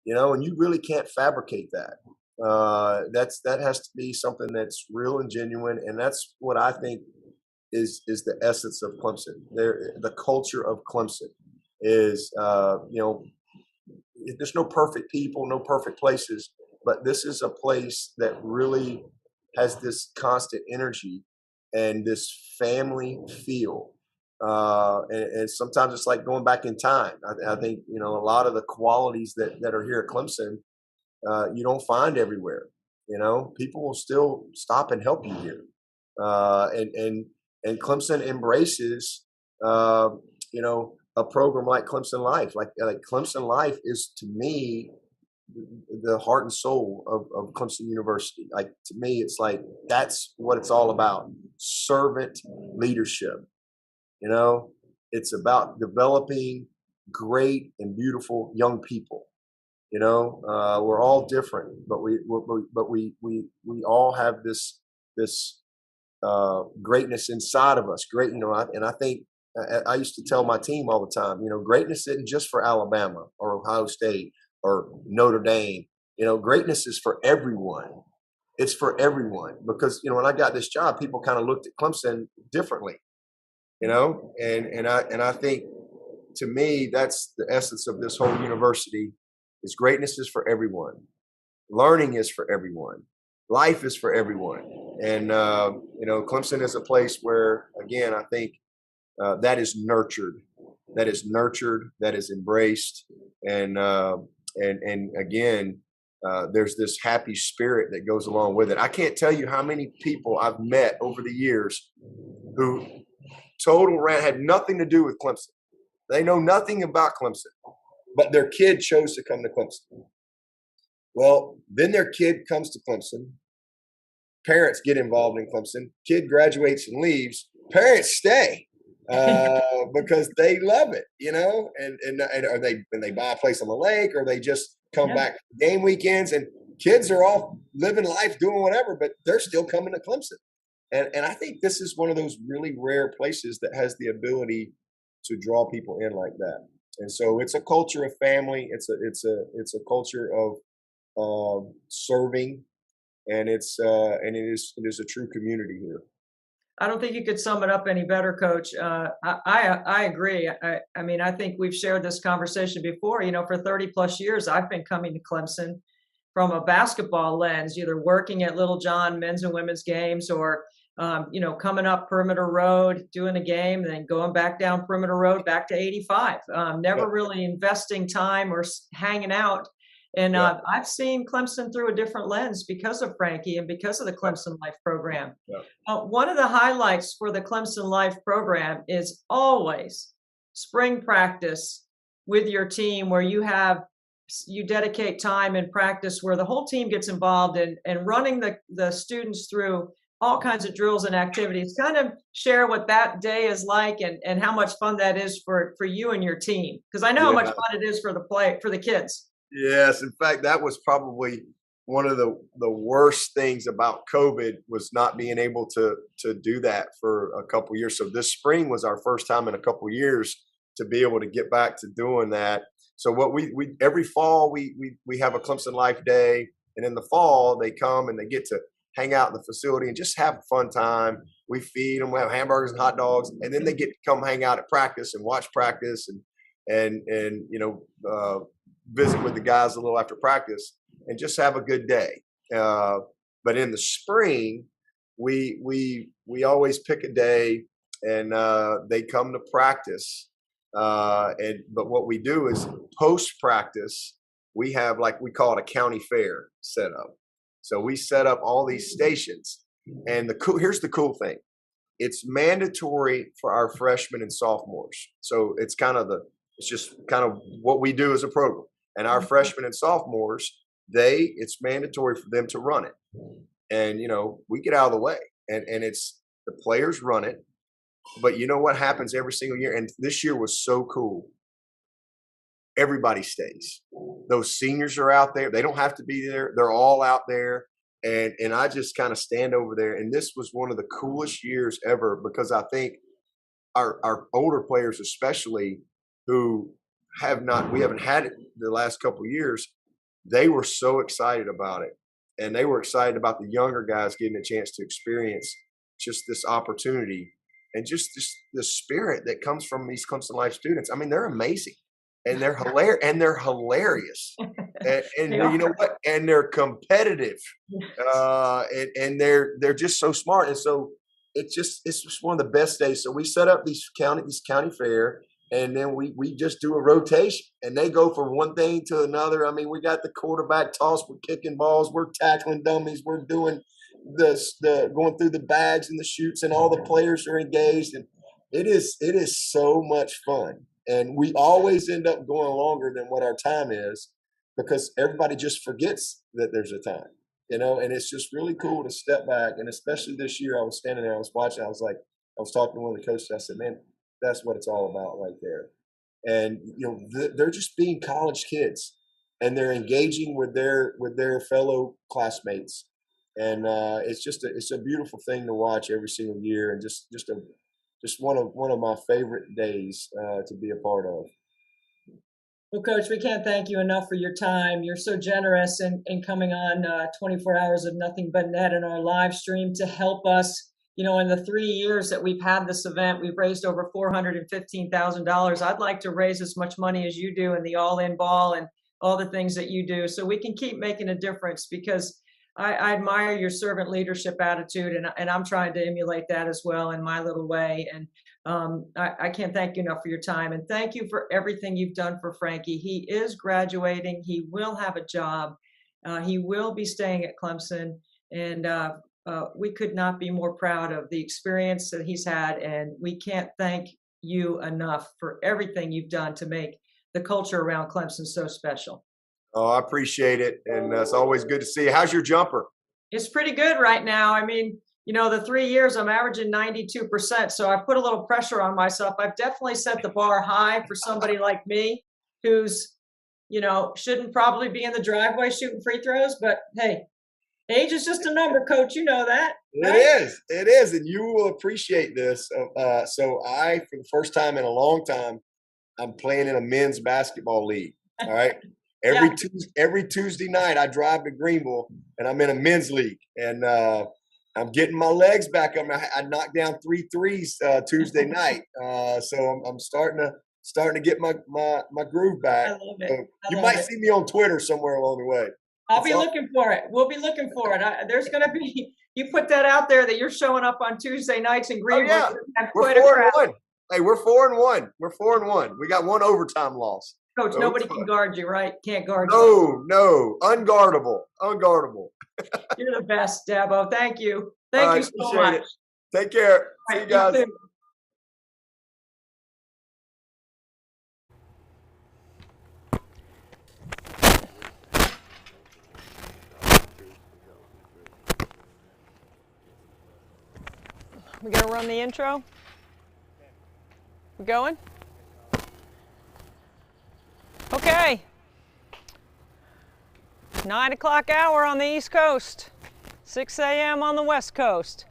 S6: you know, and you really can't fabricate that. That has to be something that's real and genuine, and that's what I think is the essence of Clemson. The culture of Clemson is, you know, there's no perfect people, no perfect places, but this is a place that really has this constant energy and this family feel. And sometimes it's like going back in time. I think, you know, a lot of the qualities that are here at Clemson, you don't find everywhere. You know, people will still stop and help you here. And Clemson embraces, you know, a program like Clemson Life. Like Clemson Life is, to me, the heart and soul of Clemson University. Like, to me, it's like, that's what it's all about. Servant leadership. You know, it's about developing great and beautiful young people. You know, we're all different, but we all have this greatness inside of us. Great, you know, and I think I used to tell my team all the time, greatness isn't just for Alabama or Ohio State or Notre Dame. Greatness is for everyone. It's for everyone because, when I got this job, people kind of looked at Clemson differently, and I think to me, that's the essence of this whole university is greatness is for everyone. Learning is for everyone. Life is for everyone. And, Clemson is a place where, again, I think that is nurtured, that is embraced. And again, there's this happy spirit that goes along with it. I can't tell you how many people I've met over the years who had nothing to do with Clemson. They know nothing about Clemson, but their kid chose to come to Clemson. Well, then their kid comes to Clemson. Parents get involved in Clemson. Kid graduates and leaves. Parents stay because they love it, or they buy a place on the lake, or they just come back for game weekends. And kids are off living life, doing whatever, but they're still coming to Clemson. And I think this is one of those really rare places that has the ability to draw people in like that. And so it's a culture of family. It's a culture of serving, and it is a true community here.
S1: I don't think you could sum it up any better, Coach. I agree. I mean, I think we've shared this conversation before. For 30 plus years, I've been coming to Clemson from a basketball lens, either working at Little John men's and women's games, or coming up Perimeter Road, doing a game, then going back down Perimeter Road, back to 85. Never really investing time or hanging out. And I've seen Clemson through a different lens because of Frankie and because of the Clemson Life program. One of the highlights for the Clemson Life program is always spring practice with your team, where you dedicate time in practice where the whole team gets involved in running the students through all kinds of drills and activities. Kind of share what that day is like and how much fun that is for you and your team. Because I know how much fun it is for the kids.
S6: Yes. In fact, that was probably one of the worst things about COVID, was not being able to do that for a couple of years. So this spring was our first time in a couple of years to be able to get back to doing that. So what we every fall we have a Clemson Life Day, and in the fall they come and they get to hang out in the facility and just have a fun time. We feed them, we have hamburgers and hot dogs, and then they get to come hang out at practice and watch practice and visit with the guys a little after practice and just have a good day. But in the spring, we always pick a day and they come to practice. But what we do is post practice, we have, like, we call it a county fair set up. So we set up all these stations, and here's the cool thing. It's mandatory for our freshmen and sophomores. So it's just kind of what we do as a program. And our freshmen and sophomores, it's mandatory for them to run it. And, we get out of the way, and it's the players run it. But you know what happens every single year? And this year was so cool. Everybody stays. Those seniors are out there. They don't have to be there. They're all out there. And I just kind of stand over there. And this was one of the coolest years ever, because I think our older players, especially, who we haven't had it the last couple of years, they were so excited about it. And they were excited about the younger guys getting a chance to experience just this opportunity and just the spirit that comes from these Clemson Life students. I mean, they're amazing. And they're hilarious. And you know what? And they're competitive. And they're just so smart. And so it's just one of the best days. So we set up this county fair, and then we just do a rotation, and they go from one thing to another. I mean, we got the quarterback toss, we're kicking balls, we're tackling dummies, we're doing the going through the bags and the chutes, and all the players are engaged, and it is so much fun. And we always end up going longer than what our time is, because everybody just forgets that there's a time, and it's just really cool to step back. And especially this year, I was standing there, I was watching, I was talking to one of the coaches, I said, man, that's what it's all about right there. And, they're just being college kids, and they're engaging with their fellow classmates. And it's a beautiful thing to watch every single year, and just just one of my favorite days to be a part of.
S1: Well, Coach, we can't thank you enough for your time. You're so generous in coming on 24 hours of Nothing But Net in our live stream to help us. You know, in the 3 years that we've had this event, we've raised over $415,000. I'd like to raise as much money as you do in the all-in ball and all the things that you do, so we can keep making a difference, because I admire your servant leadership attitude, and I'm trying to emulate that as well in my little way. And I can't thank you enough for your time, and thank you for everything you've done for Frankie. He is graduating. He will have a job. He will be staying at Clemson, and we could not be more proud of the experience that he's had. And we can't thank you enough for everything you've done to make the culture around Clemson so special.
S6: Oh, I appreciate it, and it's always good to see you. How's your jumper?
S1: It's pretty good right now. I mean, you know, the 3 years I'm averaging 92%. So I put a little pressure on myself. I've definitely set the bar high for somebody like me who's, you know, shouldn't probably be in the driveway shooting free throws. But hey, age is just a number, Coach. You know that. Right?
S6: It is, and you will appreciate this. So I, for the first time in a long time, I'm playing in a men's basketball league. All right. Every Tuesday night, I drive to Greenville, and I'm in a men's league, and I'm getting my legs back up. I knocked down 3 threes Tuesday night, so I'm starting to get my groove back.
S1: I love it.
S6: You might see me on Twitter somewhere along the way.
S1: I'll be looking for it. We'll be looking for it. There's going to be, you put that out there that you're showing up on Tuesday nights in Greenville.
S6: Oh, yeah. We're 4-1. Hey, we're 4-1. We're 4-1. We got one overtime loss.
S1: Coach, nobody can guard you, right? Can't guard you.
S6: No. Unguardable.
S1: You're the best, Dabo. Thank you. Thank you so much.
S6: Take care. See you guys.
S3: We gonna run the intro? We going? Okay. 9 o'clock hour on the East Coast, 6 a.m. on the West Coast.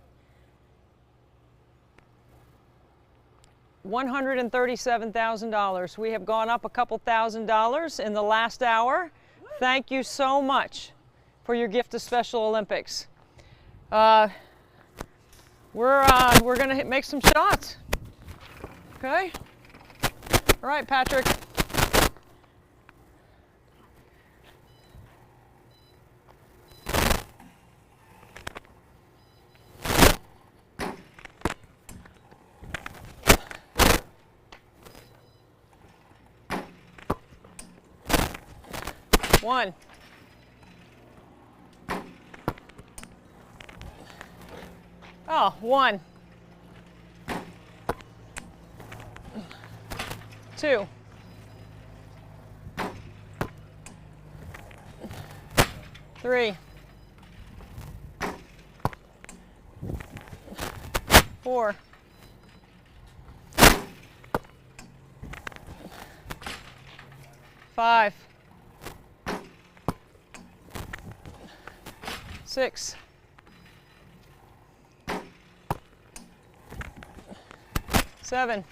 S3: $137,000. We have gone up a couple $1,000s in the last hour. Thank you so much for your gift to Special Olympics. We're gonna make some shots. Okay. All right, Patrick. One. Oh, one. Two. Three. Four. Five. Six. Seven.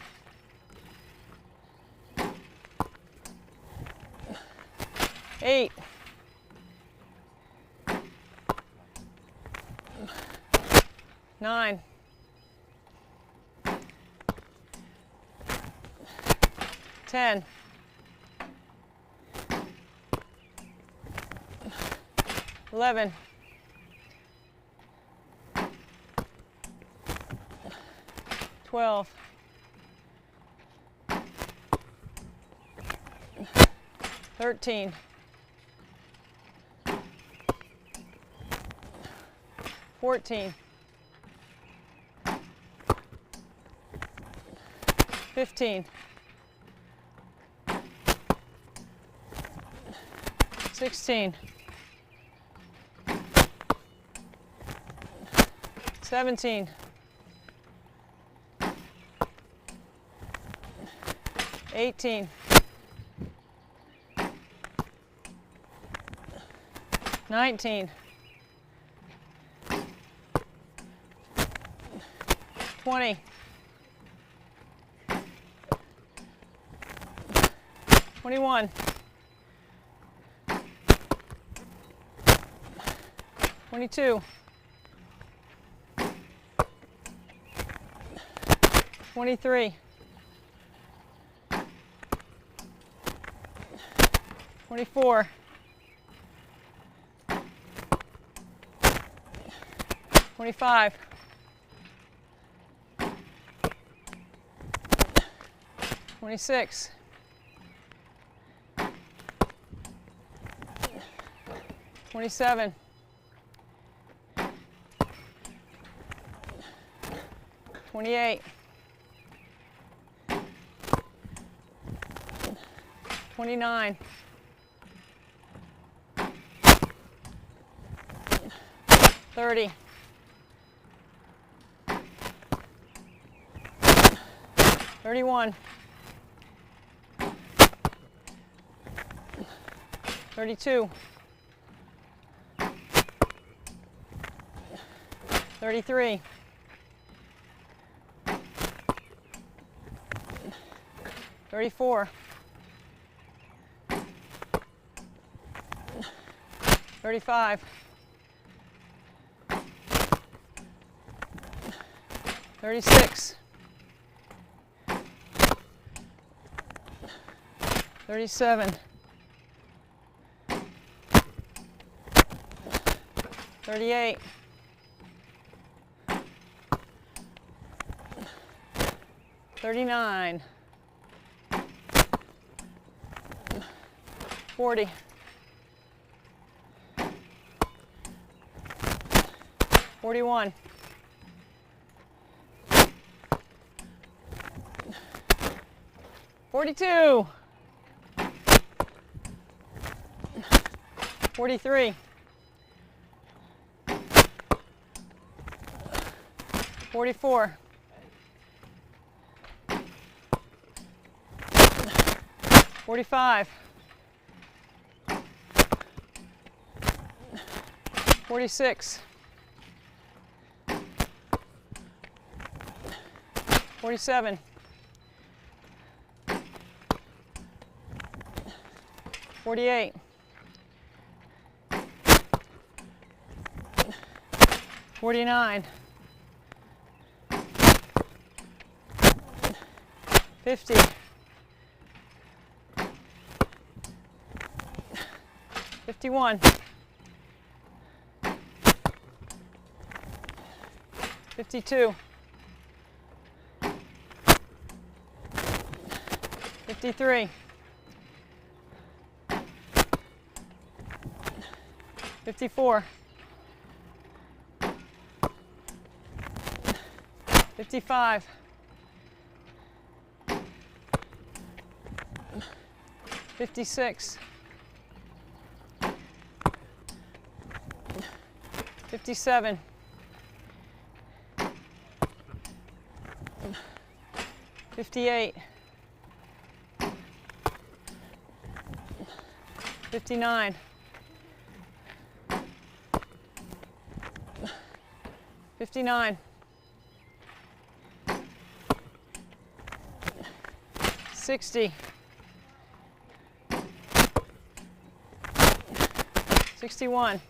S3: 8. 9. 10. 11. 12. 13. 14. 15. 16. 17. 18. 19. 20. 21, 22, 23, 24, 25, 26, 27, 28, 29, 30, 31, 32, 33, 34, 35, 36, 37, 38, 39, 40, 41, 42, 43, 44, 45, 46, 47, 48, 49, 50, 51, 52, 53, 54, 55, 56, 57, 58, 59, 59, 60, 61,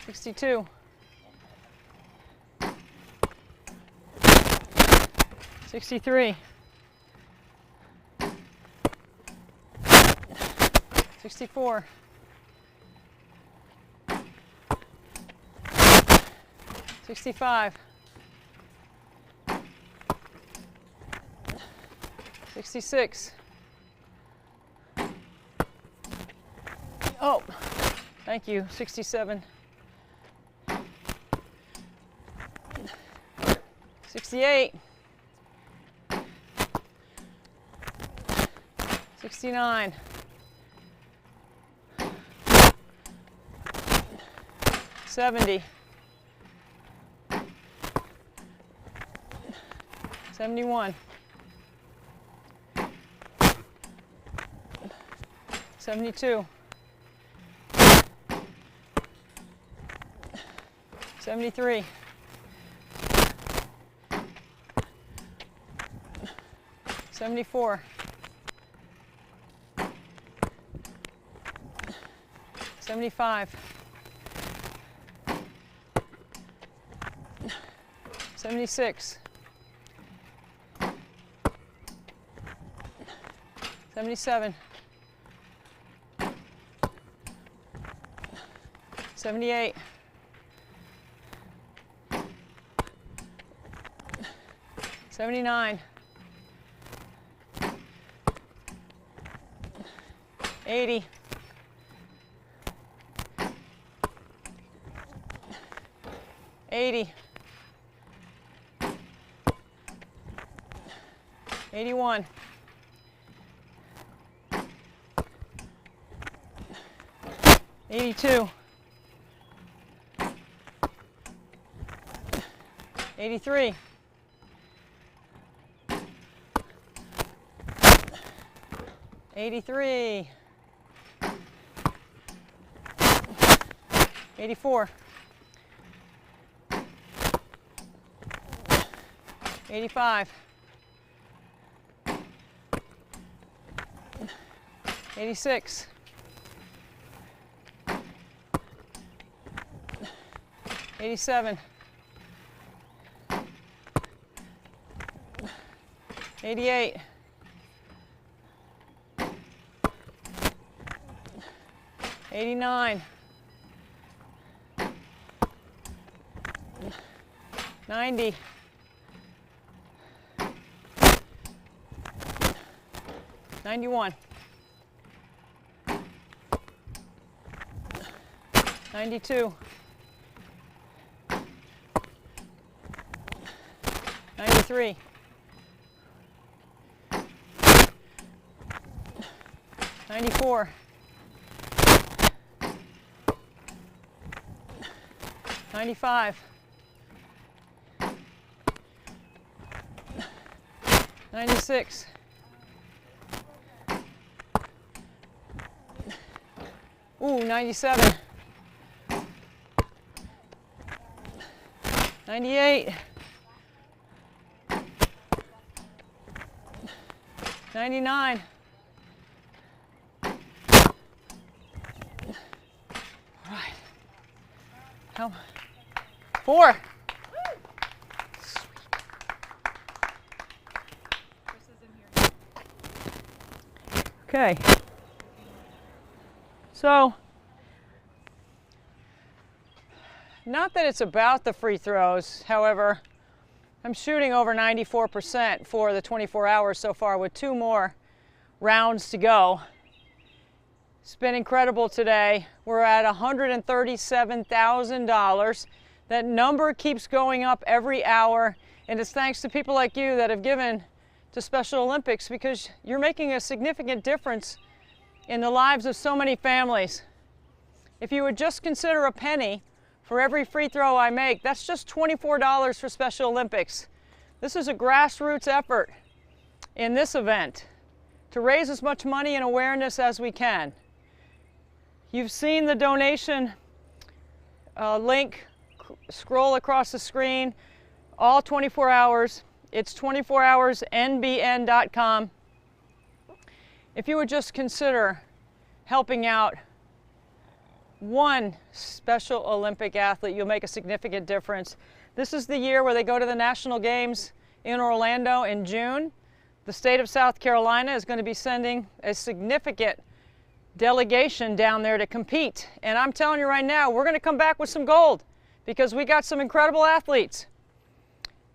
S3: 62, 63, 64, 65, 66. Oh, thank you. 67, 68, 69, 70, 71, 72, 73, 74. 75. 76. 77. 78. 79. 80. 80. 81. 82. 83. 83. 84. 85. 86. 87. 88. 89. 90. 91. 92. 93. 94. 95. 96. 97. 98. 99. All right. Come. 4. Okay. So, not that it's about the free throws, however, I'm shooting over 94% for the 24 hours so far with 2 more rounds to go. It's been incredible today. We're at $137,000. That number keeps going up every hour, and it's thanks to people like you that have given to Special Olympics, because you're making a significant difference in the lives of so many families. If you would just consider a penny for every free throw I make, that's just $24 for Special Olympics. This is a grassroots effort in this event to raise as much money and awareness as we can. You've seen the donation link scroll across the screen, all 24 hours. It's 24hoursnbn.com. If you would just consider helping out one Special Olympic athlete, you'll make a significant difference. This is the year where they go to the National Games in Orlando in June. The state of South Carolina is going to be sending a significant delegation down there to compete. And I'm telling you right now, we're going to come back with some gold because we got some incredible athletes.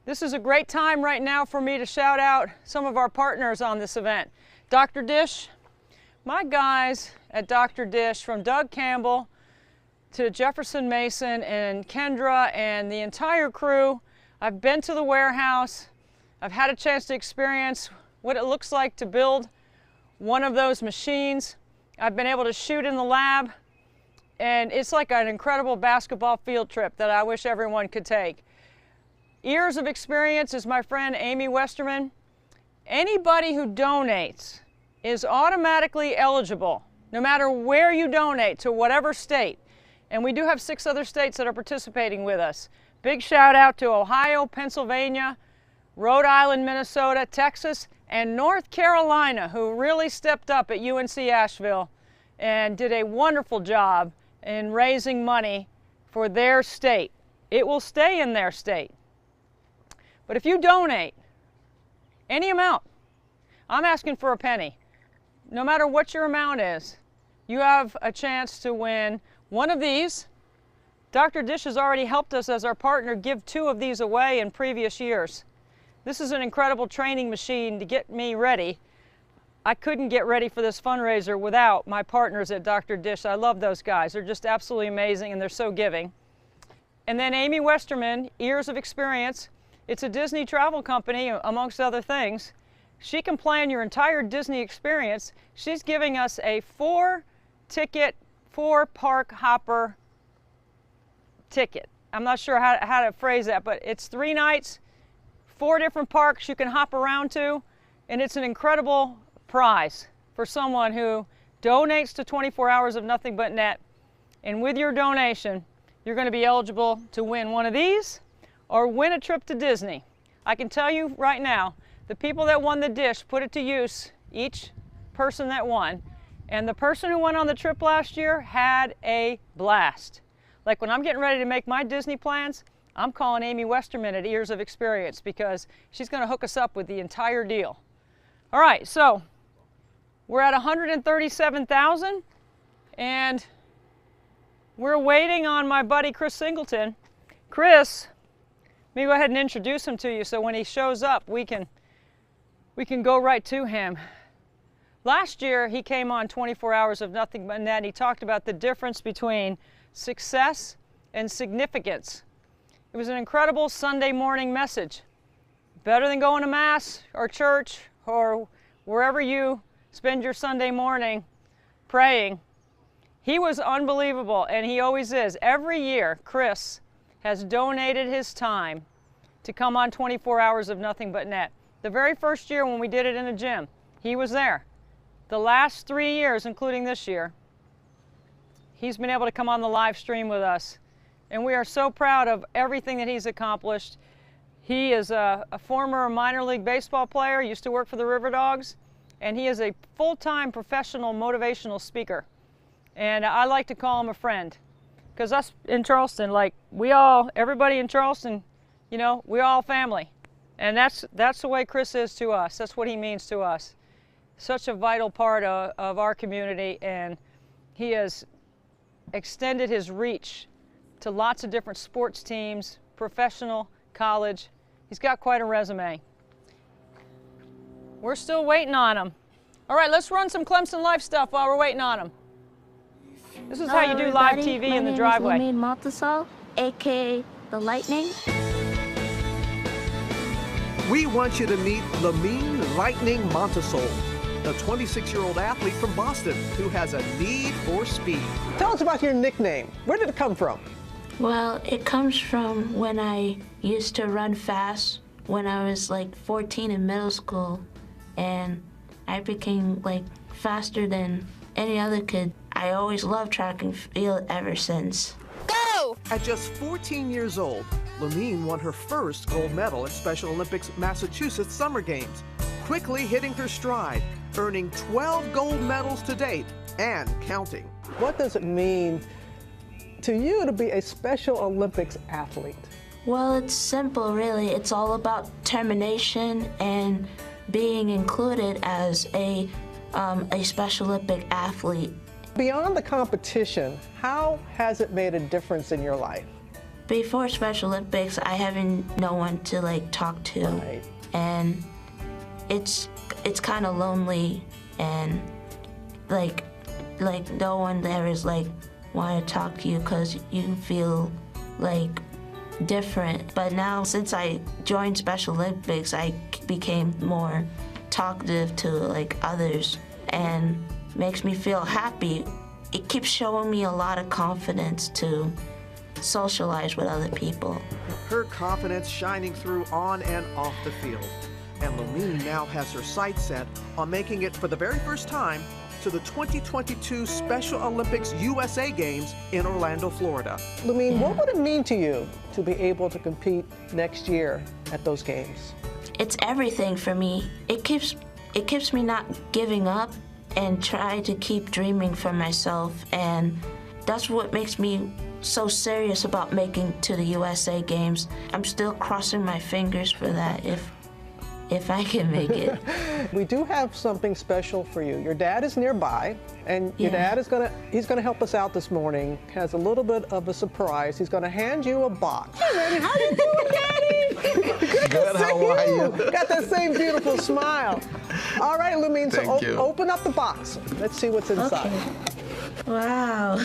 S3: This is a great time right now for me to shout out some of our partners on this event. Dr. Dish, my guys at Dr. Dish, from Doug Campbell to Jefferson Mason and Kendra and the entire crew. I've been to the warehouse. I've had a chance to experience what it looks like to build one of those machines. I've been able to shoot in the lab, and it's like an incredible basketball field trip that I wish everyone could take. Years of experience is my friend Amy Westerman. Anybody who donates is automatically eligible, no matter where you donate, to whatever state. And we do have 6 other states that are participating with us. Big shout out to Ohio, Pennsylvania, Rhode Island, Minnesota, Texas, and North Carolina, who really stepped up at UNC Asheville and did a wonderful job in raising money for their state. It will stay in their state. But if you donate any amount, I'm asking for a penny. No matter what your amount is, you have a chance to win one of these. Dr. Dish has already helped us as our partner give 2 of these away in previous years. This is an incredible training machine to get me ready. I couldn't get ready for this fundraiser without my partners at Dr. Dish. I love those guys. They're just absolutely amazing and they're so giving. And then Amy Westerman, Years of Experience. It's a Disney travel company, amongst other things. She can plan your entire Disney experience. She's giving us a 4-ticket, 4-park hopper ticket. I'm not sure how to phrase that, but it's 3 nights, 4 different parks you can hop around to, and it's an incredible prize for someone who donates to 24 Hours of Nothing But Net. And with your donation, you're going to be eligible to win one of these or win a trip to Disney. I can tell you right now, the people that won the dish put it to use, each person that won. And the person who went on the trip last year had a blast. Like when I'm getting ready to make my Disney plans, I'm calling Amy Westerman at Years of Experience because she's going to hook us up with the entire deal. All right, so we're at 137,000 and we're waiting on my buddy Chris Singleton. Chris, let me go ahead and introduce him to you so when he shows up we can go right to him. Last year he came on 24 Hours of Nothing But Net and he talked about the difference between success and significance. It was an incredible Sunday morning message. Better than going to Mass or church or wherever you spend your Sunday morning praying. He was unbelievable, and he always is. Every year, Chris has donated his time to come on 24 Hours of Nothing But Net. The very first year when we did it in a gym, he was there. The last 3 years, including this year, he's been able to come on the live stream with us. And we are so proud of everything that he's accomplished. He is a former minor league baseball player, used to work for the River Dogs, and he is a full-time professional motivational speaker. And I like to call him a friend. Because us in Charleston, like everybody in Charleston, you know, we're all family. And that's the way Chris is to us. That's what he means to us. Such a vital part of our community, and he has extended his reach to lots of different sports teams, professional, college. He's got quite a resume. We're still waiting on him. All right, let's run some Clemson Life stuff while we're waiting on him. This is how you do live TV in the driveway.
S7: My name is Lamine Montasol, aka The Lightning.
S8: We want you to meet Lamine Lightning Montasol, a 26-year-old athlete from Boston who has a need for speed. Tell us about your nickname. Where did it come from?
S7: Well, it comes from when I used to run fast when I was like 14 in middle school, and I became like faster than any other kid. I always loved track and field ever since.
S8: Go! At just 14 years old, Lamine won her first gold medal at Special Olympics Massachusetts Summer Games, quickly hitting her stride, earning 12 gold medals to date and counting. What does it mean to you to be a Special Olympics athlete?
S7: Well, it's simple, really. It's all about determination and being included as a Special Olympic athlete.
S8: Beyond the competition, how has it made a difference in your life?
S7: Before Special Olympics, I haven't no one to like talk to,
S8: Right.
S7: and it's kind of lonely, and like no one there is like want to talk to you because you feel like different. But now since I joined Special Olympics, I became more talkative to like others, and makes me feel happy. It keeps showing me a lot of confidence to socialize with other people.
S8: Her confidence shining through on and off the field. And Lamine now has her sights set on making it for the very first time to the 2022 Special Olympics USA Games in Orlando, Florida. Lumine, what would it mean to you to be able to compete next year at those games?
S7: It's everything for me. It keeps me not giving up and try to keep dreaming for myself, and that's what makes me so serious about making to the USA Games. I'm still crossing my fingers for that if I can make it.
S8: We do have something special for you. Your dad is nearby, and your dad is he's gonna help us out this morning. Has a little bit of a surprise. He's gonna hand you a box. Hey, man, how you doing, Daddy? Good, how are you? Got that same beautiful smile. All right, Lumine, so open up the box. Let's see what's inside.
S7: Okay. Wow.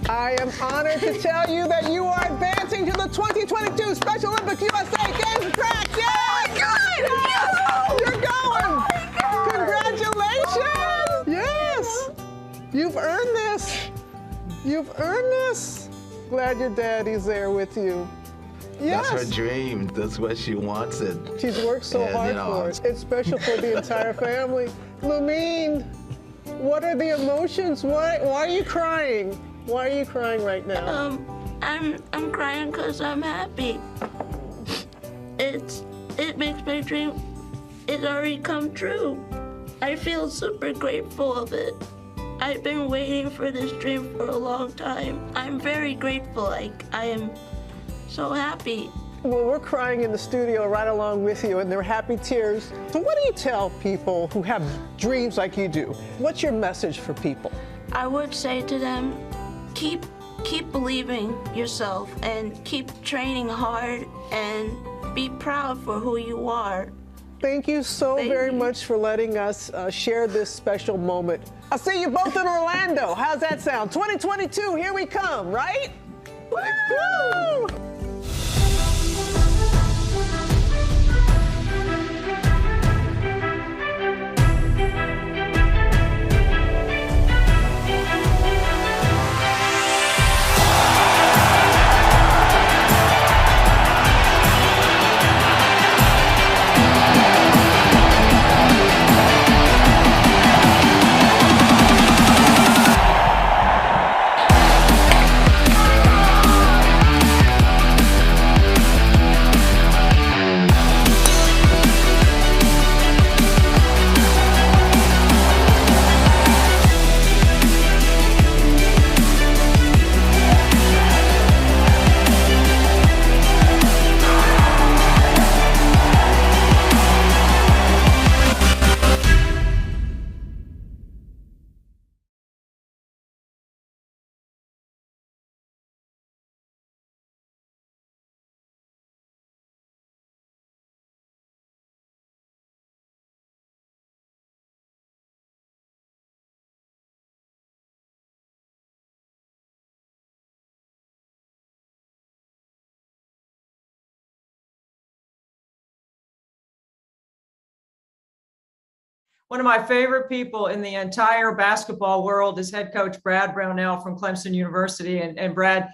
S8: I am honored to tell you that you are advancing to the 2022 Special Olympics USA Games track. Yes! Oh my God! You're going! Oh, congratulations! Yes! You've earned this. You've earned this. Glad your daddy's there with you. Yes.
S9: That's her dream. That's what she wants it.
S8: She's worked so hard for it. It's special for the entire family. Lumine, what are the emotions? Why are you crying? Why are you crying right now?
S7: I'm crying because I'm happy. It makes my dream, it's already come true. I feel super grateful of it. I've been waiting for this dream for a long time. I'm very grateful. I am so happy.
S8: Well, we're crying in the studio right along with you, and they're happy tears. So what do you tell people who have dreams like you do? What's your message for people?
S7: I would say to them, keep believing yourself and keep training hard and be proud for who you are.
S8: Thank you so very much for letting us share this special moment. I'll see you both in Orlando. How's that sound? 2022, here we come, right? Woo!
S1: One of my favorite people in the entire basketball world is head coach Brad Brownell from Clemson University. And Brad,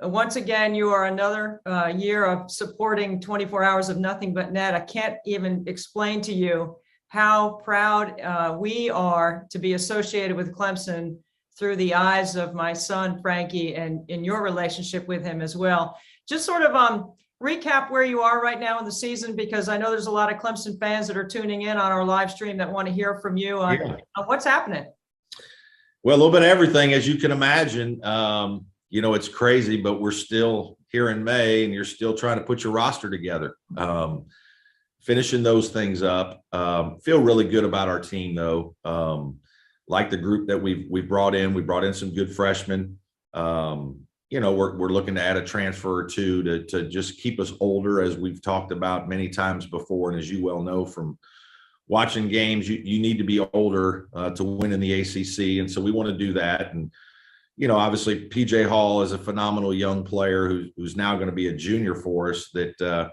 S1: once again, you are another year of supporting 24 Hours of Nothing But Net. I can't even explain to you how proud we are to be associated with Clemson through the eyes of my son, Frankie, and in your relationship with him as well. Just sort of recap where you are right now in the season, because I know there's a lot of Clemson fans that are tuning in on our live stream that want to hear from you on what's happening.
S10: Well, a little bit of everything, as you can imagine. It's crazy, but we're still here in May, and you're still trying to put your roster together. Finishing those things up. Feel really good about our team, though. Like the group that we brought in. We brought in some good freshmen. We're looking to add a transfer or two to just keep us older, as we've talked about many times before. And as you well know from watching games, you need to be older to win in the ACC. And so we want to do that. And, obviously PJ Hall is a phenomenal young player who's now going to be a junior for us that,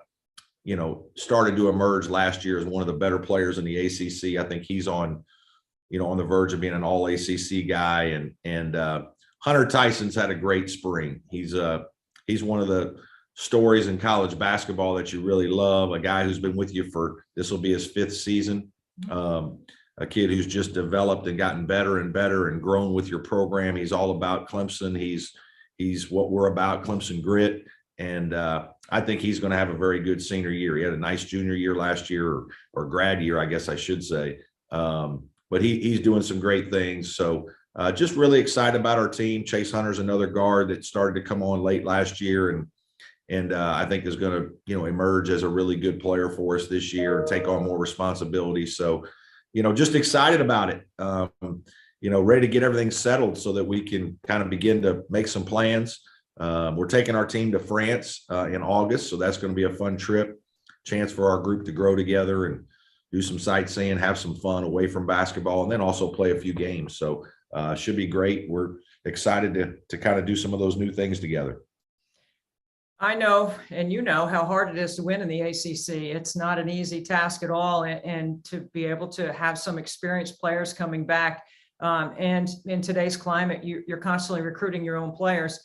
S10: started to emerge last year as one of the better players in the ACC. I think he's on the verge of being an all ACC guy. And Hunter Tyson's had a great spring. He's one of the stories in college basketball that you really love, a guy who's been with you this will be his 5th season. a kid who's just developed and gotten better and better and grown with your program. He's all about Clemson. He's what we're about, Clemson grit. And I think he's going to have a very good senior year. He had a nice junior year last year, or grad year, I guess I should say. But he's doing some great things. So just really excited about our team. Chase Hunter's another guard that started to come on late last year, and I think is going to, you know, emerge as a really good player for us this year and take on more responsibility. So, you know, just excited about it. You know, ready to get everything settled so that we can kind of begin to make some plans. We're taking our team to France in August, so that's going to be a fun trip, chance for our group to grow together and do some sightseeing, have some fun away from basketball, and then also play a few games. So should be great. We're excited to kind of do some of those new things together.
S1: I know, and you know how hard it is to win in the ACC. It's not an easy task at all, and to be able to have some experienced players coming back. And in today's climate, you're constantly recruiting your own players.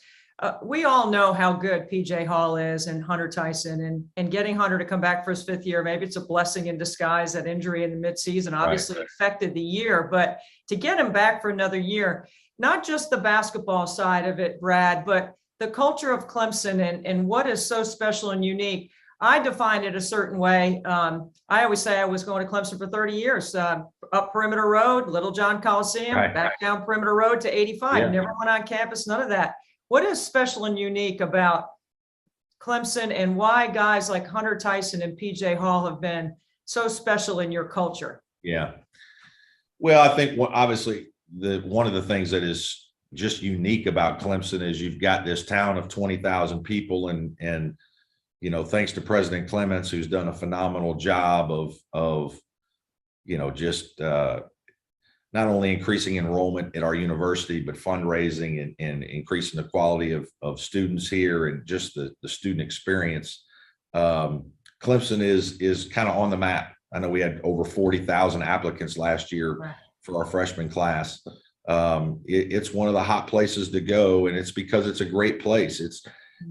S1: We all know how good PJ Hall is and Hunter Tyson, and getting Hunter to come back for his 5th year, maybe it's a blessing in disguise. That injury in the midseason obviously affected the year, but to get him back for another year, not just the basketball side of it, Brad, but the culture of Clemson and what is so special and unique. I define it a certain way. I always say I was going to Clemson for 30 years, up Perimeter Road, Little John Coliseum, back down Perimeter Road to 85, never went on campus, none of that. What is special and unique about Clemson, and why guys like Hunter Tyson and PJ Hall have been so special in your culture? Yeah.
S10: Well, I think obviously one of the things that is just unique about Clemson is you've got this town of 20,000 people, and you know, thanks to President Clements, who's done a phenomenal job of you know, just not only increasing enrollment at our university, but fundraising and increasing the quality of students here and just the student experience. Clemson is kind of on the map. I know we had over 40,000 applicants last year for our freshman class. It's one of the hot places to go, and it's because it's a great place. It's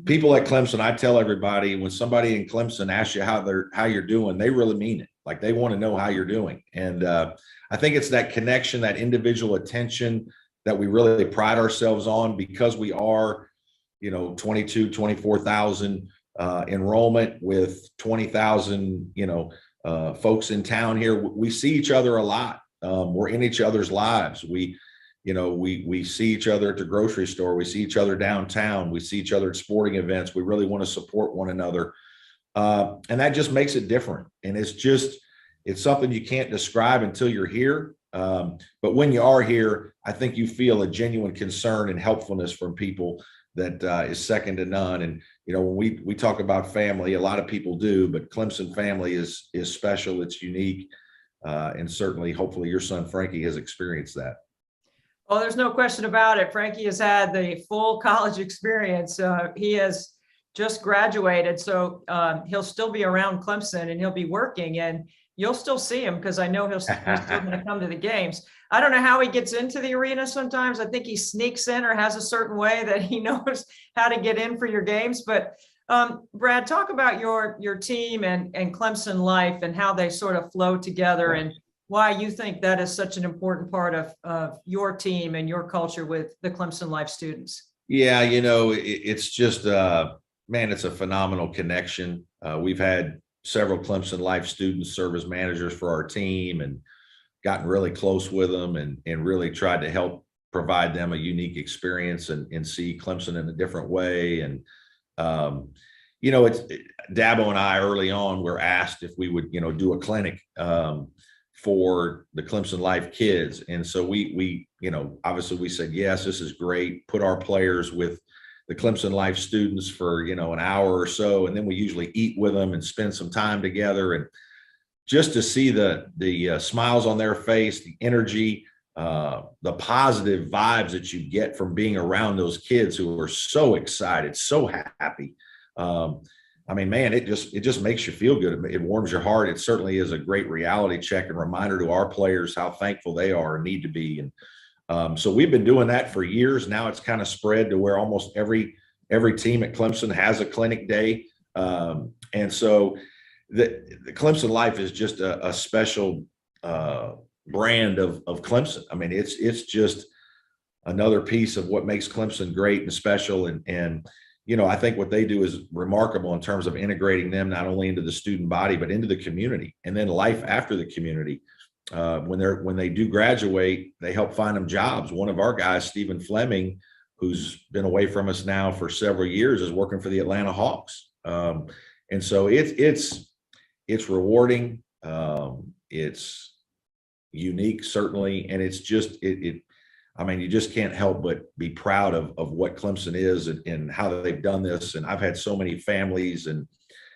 S10: people at Clemson. I tell everybody, when somebody in Clemson asks you how you're doing, they really mean it. Like, they want to know how you're doing. And I think it's that connection, that individual attention that we really pride ourselves on, because we are, you know, 24,000 enrollment with 20,000, you know, folks in town here. We see each other a lot. We're in each other's lives. We see each other at the grocery store. We see each other downtown. We see each other at sporting events. We really want to support one another. And that just makes it different. And it's something you can't describe until you're here. But when you are here, I think you feel a genuine concern and helpfulness from people that is second to none. And, you know, when we talk about family, a lot of people do, but Clemson family is special. It's unique. And certainly, hopefully your son, Frankie, has experienced that.
S1: Oh, there's no question about it. Frankie has had the full college experience. He has just graduated, so he'll still be around Clemson and he'll be working, and you'll still see him because I know he's still going to come to the games. I don't know how he gets into the arena sometimes. I think he sneaks in or has a certain way that he knows how to get in for your games. But Brad, talk about your team and Clemson life and how they sort of flow together, and why you think that is such an important part of your team and your culture with the Clemson Life students.
S10: Yeah, you know, it's just, man, it's a phenomenal connection. We've had several Clemson Life students serve as managers for our team and gotten really close with them and really tried to help provide them a unique experience and see Clemson in a different way. And, you know, Dabo and I early on were asked if we would, you know, do a clinic for the Clemson Life kids. And so we, you know, obviously we said, yes, this is great. Put our players with the Clemson Life students for, you know, an hour or so. And then we usually eat with them and spend some time together. And just to see the smiles on their face, the energy, the positive vibes that you get from being around those kids who are so excited, so happy. I mean, man, it just makes you feel good. It warms your heart. It certainly is a great reality check and reminder to our players how thankful they are and need to be. And so we've been doing that for years. Now it's kind of spread to where almost every team at Clemson has a clinic day. And so the Clemson Life is just a special brand of Clemson. I mean, it's just another piece of what makes Clemson great and special. And you know, I think what they do is remarkable in terms of integrating them not only into the student body, but into the community, and then life after the community. When they do graduate, they help find them jobs. One of our guys, Stephen Fleming, who's been away from us now for several years, is working for the Atlanta Hawks. And so it's rewarding. It's unique, certainly. And it's just, I mean, you just can't help but be proud of what Clemson is and how they've done this. And I've had so many families, and,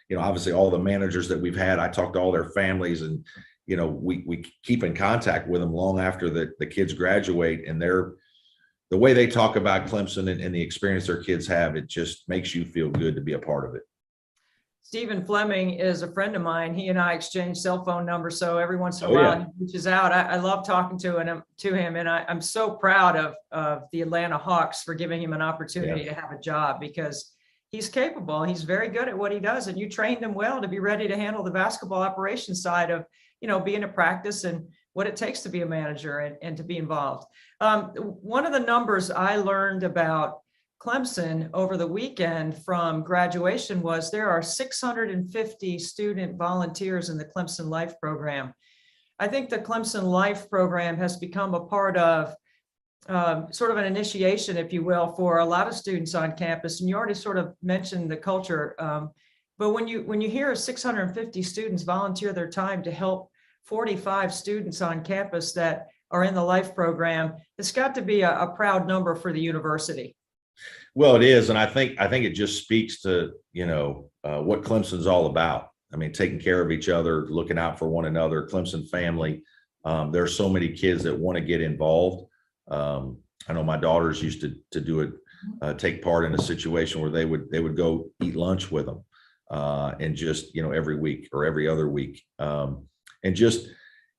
S10: you know, obviously all the managers that we've had, I talked to all their families, and, you know, we keep in contact with them long after the kids graduate, and the way they talk about Clemson and the experience their kids have, it just makes you feel good to be a part of it.
S1: Stephen Fleming is a friend of mine. He and I exchange cell phone numbers. So every once in a
S10: Oh,
S1: while
S10: yeah.
S1: he reaches out. I love talking to him. And I'm so proud of the Atlanta Hawks for giving him an opportunity to have a job, because he's capable. He's very good at what he does. And you trained him well to be ready to handle the basketball operations side of, you know, being a practice and what it takes to be a manager and to be involved. One of the numbers I learned about Clemson over the weekend from graduation was there are 650 student volunteers in the Clemson Life program. I think the Clemson Life program has become a part of sort of an initiation, if you will, for a lot of students on campus. And you already sort of mentioned the culture. But when you hear 650 students volunteer their time to help 45 students on campus that are in the Life program, it's got to be a proud number for the university.
S10: Well, it is. And I think it just speaks to, you know, what Clemson's all about. I mean, taking care of each other, looking out for one another, Clemson family. There are so many kids that want to get involved. I know my daughters used to do it, take part in a situation where they would go eat lunch with them, and just, you know, every week or every other week. And just,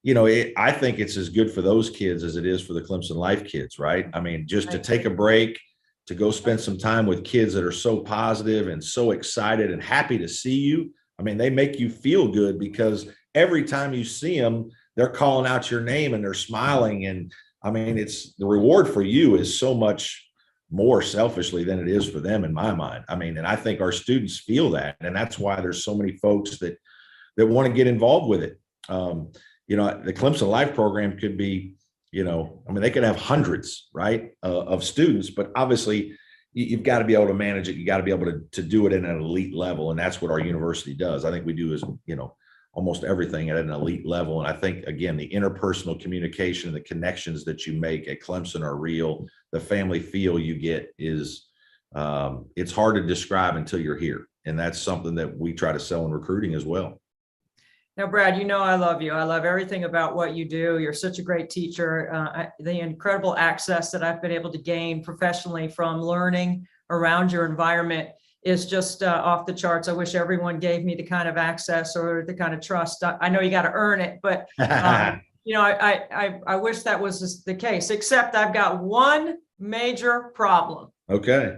S10: you know, I think it's as good for those kids as it is for the Clemson Life kids, right? I mean, just to take a break, to go spend some time with kids that are so positive and so excited and happy to see you. I mean, they make you feel good, because every time you see them, they're calling out your name and they're smiling. And I mean, it's the reward for you is so much more selfishly than it is for them, in my mind. I mean, and I think our students feel that. And that's why there's so many folks that want to get involved with it. You know, the Clemson Life program could be, you know, I mean, they could have hundreds, right, of students, but obviously you've got to be able to manage it. You got to be able to do it at an elite level. And that's what our university does. I think we do is, you know, almost everything at an elite level. And I think, again, the interpersonal communication, the connections that you make at Clemson are real. The family feel you get is, it's hard to describe until you're here. And that's something that we try to sell in recruiting as well.
S1: Now, Brad, you know I love you. I love everything about what you do. You're such a great teacher. The incredible access that I've been able to gain professionally from learning around your environment is just off the charts. I wish everyone gave me the kind of access or the kind of trust. I know you got to earn it, but you know, I wish that was the case, except I've got one major problem.
S10: Okay.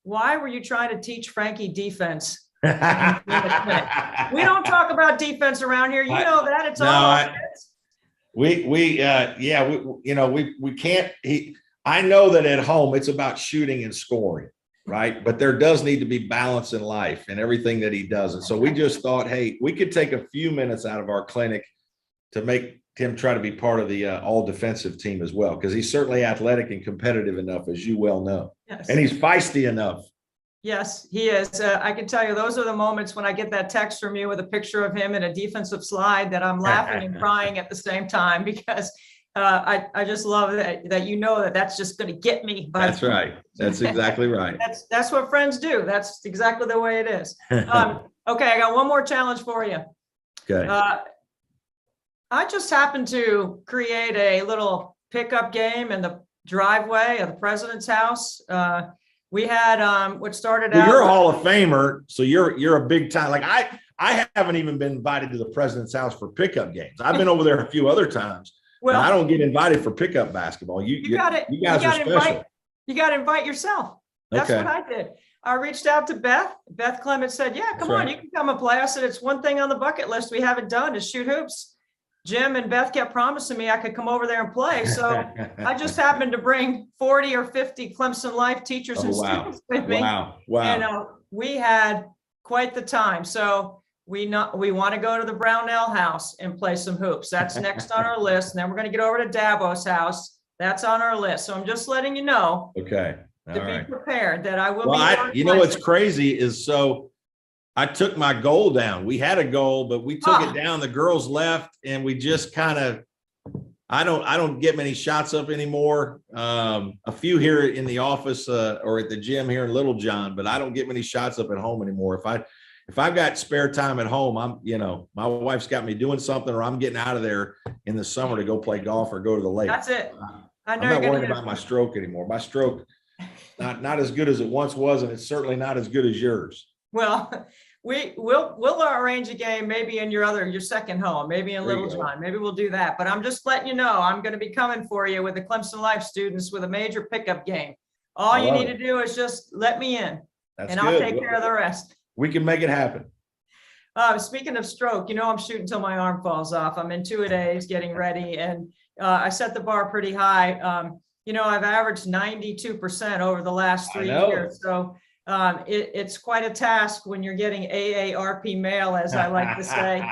S1: Why were you trying to teach Frankie defense? We don't talk about defense around here. You know that it's all offense.
S10: We can't. I know that at home it's about shooting and scoring, right? But there does need to be balance in life and everything that he does. And so we just thought, hey, we could take a few minutes out of our clinic to make him try to be part of the all defensive team as well, because he's certainly athletic and competitive enough, as you well know.
S1: Yes.
S10: And he's feisty enough.
S1: Yes, he is. I can tell you those are the moments when I get that text from you with a picture of him in a defensive slide that I'm laughing and crying at the same time, because I just love that you know that's just going to get me.
S10: That's right. That's exactly right.
S1: That's what friends do. That's exactly the way it is. Okay, I got one more challenge for you.
S10: Okay.
S1: I just happened to create a little pickup game in the driveway of the president's house. We had what started out.
S10: You're a Hall of Famer, so you're a big time. Like I haven't even been invited to the president's house for pickup games. I've been over there a few other times. Well, I don't get invited for pickup basketball. You guys are special.
S1: You got to invite yourself. That's
S10: okay.
S1: What I did. I reached out to Beth. Beth Clement said, "Yeah, come on, you can come and play." I said, "It's one thing on the bucket list we haven't done is shoot hoops." Jim and Beth kept promising me I could come over there and play. So I just happened to bring 40 or 50 Clemson Life teachers and students with me.
S10: Wow.
S1: And we had quite the time. So we want to go to the Brownell house and play some hoops. That's next on our list. And then we're going to get over to Dabo's house. That's on our list. So I'm just letting you know.
S10: Okay. All
S1: to
S10: right.
S1: be prepared that I will
S10: Well,
S1: be.
S10: you know what's crazy is, so I took my goal down. We had a goal, but we took it down. The girls left, and we just kind of. I don't get many shots up anymore. A few here in the office or at the gym here in Little John, but I don't get many shots up at home anymore. If I've got spare time at home, my wife's got me doing something, or I'm getting out of there in the summer to go play golf or go to the lake.
S1: That's it.
S10: I'm not worried about my stroke anymore. My stroke, not as good as it once was, and it's certainly not as good as yours.
S1: Well, we'll arrange a game maybe in your second home, maybe in Little John. Maybe we'll do that. But I'm just letting you know I'm going to be coming for you with the Clemson Life students with a major pickup game. All you need to do is just let me in, and I'll take care of the rest.
S10: We can make it happen.
S1: Speaking of stroke, I'm shooting until my arm falls off. I'm in 2-a-days getting ready, and I set the bar pretty high. I've averaged 92% over the last 3 years. So it's quite a task when you're getting AARP mail, as I like to say.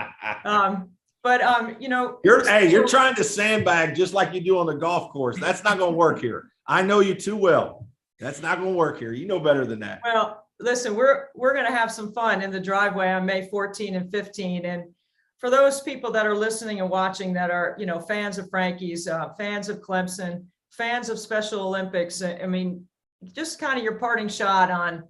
S10: You're trying to sandbag just like you do on the golf course. That's not going to work here. I know you too well. That's not going to work here. You know better than that.
S1: Well, listen, we're going to have some fun in the driveway on May 14 and 15. And for those people that are listening and watching that are, fans of Frankie's, fans of Clemson, fans of Special Olympics, I mean, just kind of your parting shot on,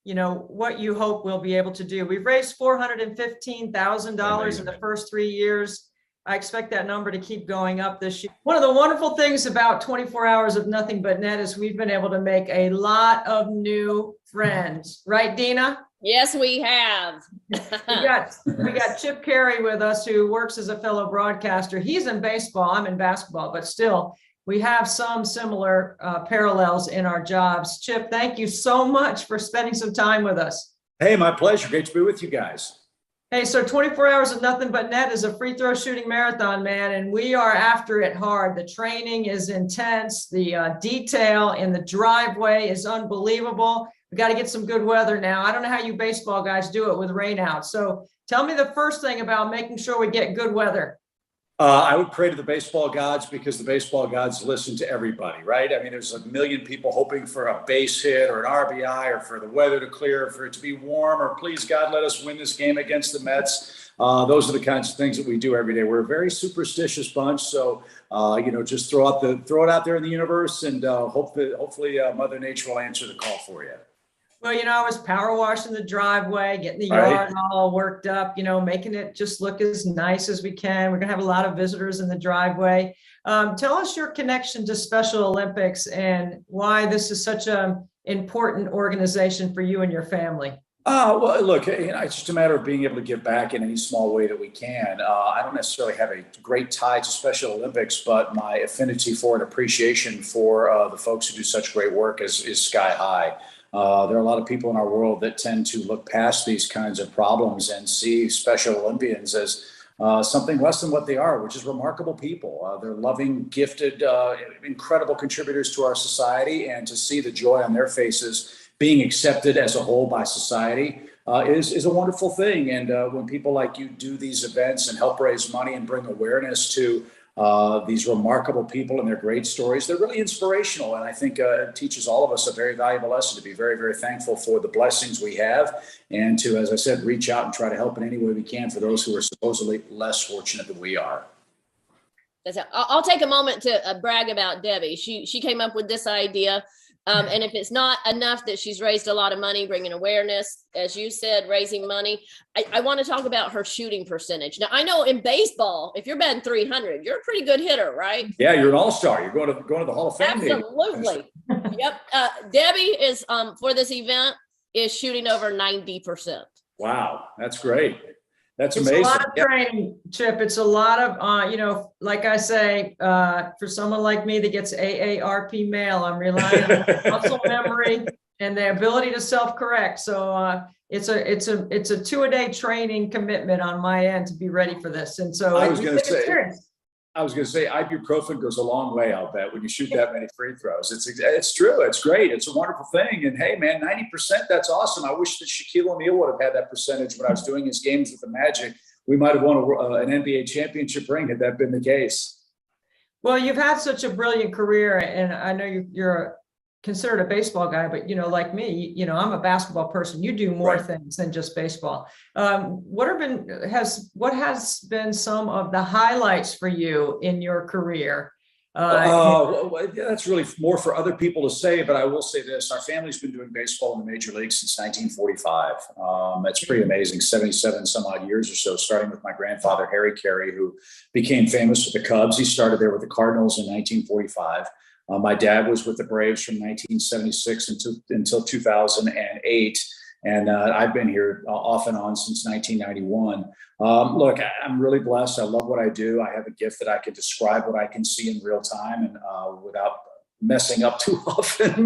S1: what you hope we'll be able to do. We've raised $415,000 in the first 3 years. I expect that number to keep going up this year. One of the wonderful things about 24 hours of nothing but net is we've been able to make a lot of new friends. Right, Dina?
S11: Yes, we have.
S1: we got Chip Carey with us, who works as a fellow broadcaster. He's in baseball, I'm in basketball, but still we have some similar parallels in our jobs. Chip, thank you so much for spending some time with us.
S12: Hey, my pleasure. Great to be with you guys.
S1: Hey, so 24 hours of nothing but net is a free throw shooting marathon, man, and we are after it hard. The training is intense. The detail in the driveway is unbelievable. We got to get some good weather now. I don't know how you baseball guys do it with rain out. So tell me the first thing about making sure we get good weather.
S12: I would pray to the baseball gods, because the baseball gods listen to everybody, right? I mean, there's a million people hoping for a base hit or an RBI, or for the weather to clear, for it to be warm, or please God, let us win this game against the Mets. Those are the kinds of things that we do every day. We're a very superstitious bunch. So, just throw it out there in the universe, and hopefully Mother Nature will answer the call for you.
S1: Well, I was power washing the driveway, getting the yard all worked up, making it just look as nice as we can. We're going to have a lot of visitors in the driveway. Tell us your connection to Special Olympics and why this is such an important organization for you and your family.
S12: Well, look, it's just a matter of being able to give back in any small way that we can. I don't necessarily have a great tie to Special Olympics, but my affinity for and appreciation for the folks who do such great work is sky high. There are a lot of people in our world that tend to look past these kinds of problems and see Special Olympians as something less than what they are, which is remarkable people. They're loving, gifted, incredible contributors to our society, and to see the joy on their faces being accepted as a whole by society is a wonderful thing. And when people like you do these events and help raise money and bring awareness to these remarkable people and their great stories, they're really inspirational. And I think it teaches all of us a very valuable lesson to be very, very thankful for the blessings we have, and to, as I said, reach out and try to help in any way we can for those who are supposedly less fortunate than we are.
S11: I'll take a moment to brag about Debbie. She came up with this idea. And if it's not enough that she's raised a lot of money, bringing awareness, as you said, raising money, I want to talk about her shooting percentage. Now, I know in baseball, if you're batting 300, you're a pretty good hitter, right?
S12: Yeah, you're an all-star. You're going to the Hall of Fame.
S11: Absolutely. Yep. Debbie is, for this event, is shooting over 90%.
S12: Wow, that's great. That's
S1: It's
S12: amazing.
S1: a lot of
S12: Yeah.
S1: training, Chip. It's a lot of, like I say, for someone like me that gets AARP mail, I'm relying on muscle memory and the ability to self-correct. So it's a 2-a-day training commitment on my end to be ready for this. And so
S12: I was
S1: we
S12: going to
S1: take it
S12: say,
S1: serious.
S12: ibuprofen goes a long way, I'll bet, when you shoot that many free throws. It's true. It's great. It's a wonderful thing. And hey, man, 90%, that's awesome. I wish that Shaquille O'Neal would have had that percentage when I was doing his games with the Magic. We might have won an NBA championship ring had that been the case.
S1: Well, you've had such a brilliant career, and I know you're considered a baseball guy, but like me, I'm a basketball person. You do more
S12: Right.
S1: things than just baseball. What has been some of the highlights for you in your career?
S12: That's really more for other people to say, but I will say this. Our family's been doing baseball in the major leagues since 1945. That's pretty amazing, 77 some odd years or so, starting with my grandfather, Harry Carey, who became famous with the Cubs. He started there with the Cardinals in 1945. My dad was with the Braves from 1976 until 2008. And I've been here off and on since 1991. Look, I'm really blessed. I love what I do. I have a gift that I can describe what I can see in real time and without messing up too often.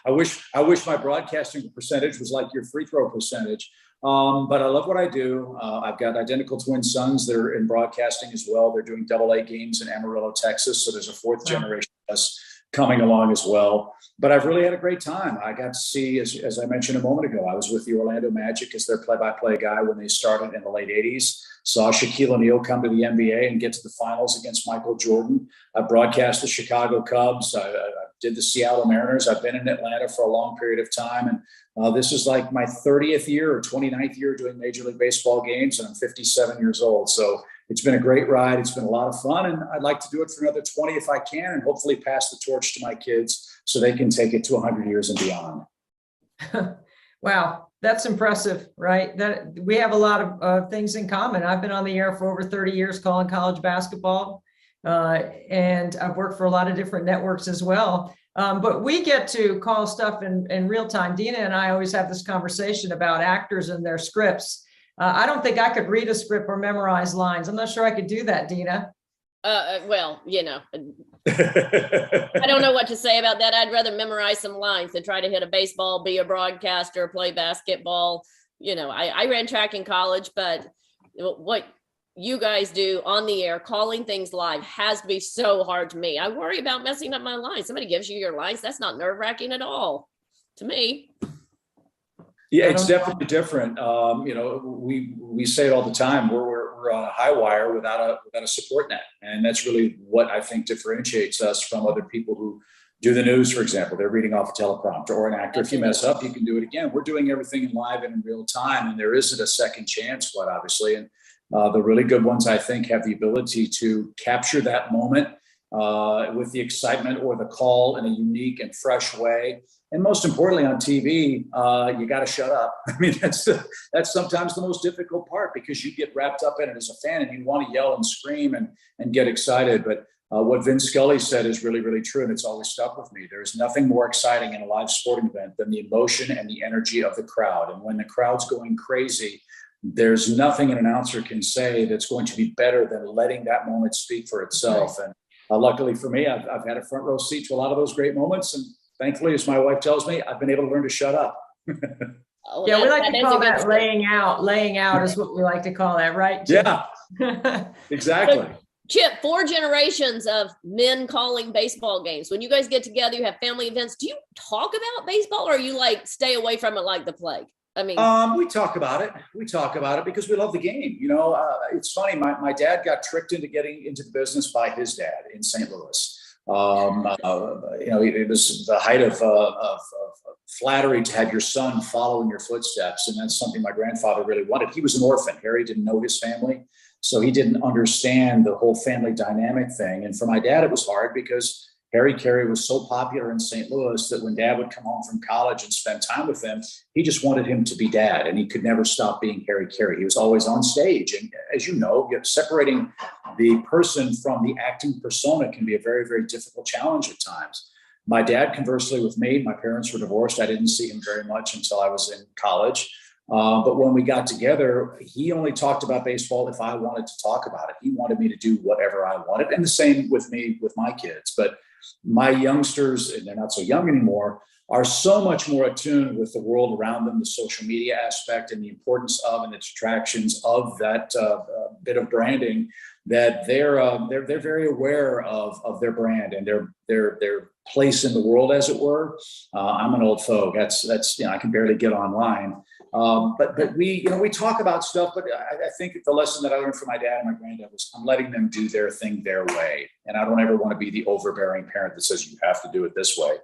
S12: I wish my broadcasting percentage was like your free throw percentage. But I love what I do. I've got identical twin sons that are in broadcasting as well. They're doing AA games in Amarillo, Texas. So there's a fourth generation of us coming along as well. But I've really had a great time. I got to see, as I mentioned a moment ago, I was with the Orlando Magic as their play-by-play guy when they started in the late 80s. Saw Shaquille O'Neal come to the NBA and get to the finals against Michael Jordan. I broadcast the Chicago Cubs. I did the Seattle Mariners. I've been in Atlanta for a long period of time. And this is like my 30th year or 29th year doing Major League Baseball games, and I'm 57 years old. So it's been a great ride. It's been a lot of fun, and I'd like to do it for another 20 if I can, and hopefully pass the torch to my kids so they can take it to 100 years and beyond.
S1: Wow, that's impressive, right? That we have a lot of things in common. I've been on the air for over 30 years calling college basketball, and I've worked for a lot of different networks as well. But we get to call stuff in real time. Dina and I always have this conversation about actors and their scripts. I don't think I could read a script or memorize lines. I'm not sure I could do that, Dina.
S11: Well, I don't know what to say about that. I'd rather memorize some lines than try to hit a baseball, be a broadcaster, play basketball. I ran track in college, but what you guys do on the air, calling things live, has to be so hard to me. I worry about messing up my lines. Somebody gives you your lines. That's not nerve-wracking at all to me.
S12: Yeah, it's definitely different. We say it all the time. We're on a high wire without a support net, and that's really what I think differentiates us from other people who do the news. For example, they're reading off a teleprompter, or an actor. If you mess up, you can do it again. We're doing everything in live and in real time, and there isn't a second chance, quite obviously. And the really good ones, I think, have the ability to capture that moment with the excitement or the call in a unique and fresh way. And most importantly, on TV, you got to shut up. I mean, that's sometimes the most difficult part, because you get wrapped up in it as a fan and you want to yell and scream and get excited. But what Vin Scully said is really, really true, and it's always stuck with me. There's nothing more exciting in a live sporting event than the emotion and the energy of the crowd. And when the crowd's going crazy, there's nothing an announcer can say that's going to be better than letting that moment speak for itself. And luckily for me, I've had a front row seat to a lot of those great moments. And thankfully, as my wife tells me, I've been able to learn to shut up.
S1: Yeah, we like to call that laying out. Laying out is what we like to call that, right?
S12: Yeah, exactly.
S11: So, Chip, 4 generations of men calling baseball games. When you guys get together, you have family events. Do you talk about baseball, or you stay away from it like the plague? I mean,
S12: we talk about it. We talk about it because we love the game. It's funny. My dad got tricked into getting into the business by his dad in St. Louis. It was the height of flattery to have your son follow in your footsteps. And that's something my grandfather really wanted. He was an orphan. Harry didn't know his family, so he didn't understand the whole family dynamic thing. And for my dad, it was hard because Harry Carey was so popular in St. Louis that when Dad would come home from college and spend time with him, he just wanted him to be Dad, and he could never stop being Harry Carey. He was always on stage. And as you know, separating the person from the acting persona can be a very, very difficult challenge at times. My dad, conversely with me, my parents were divorced. I didn't see him very much until I was in college. But when we got together, he only talked about baseball if I wanted to talk about it. He wanted me to do whatever I wanted. And the same with me, with my kids. But my youngsters, and they're not so young anymore, are so much more attuned with the world around them, the social media aspect and the importance of and the distractions of that bit of branding, that they're very aware of their brand and their place in the world, as it were. I'm an old folk. That's I can barely get online. But we talk about stuff, but I think the lesson that I learned from my dad and my granddad was I'm letting them do their thing their way. And I don't ever want to be the overbearing parent that says you have to do it this way.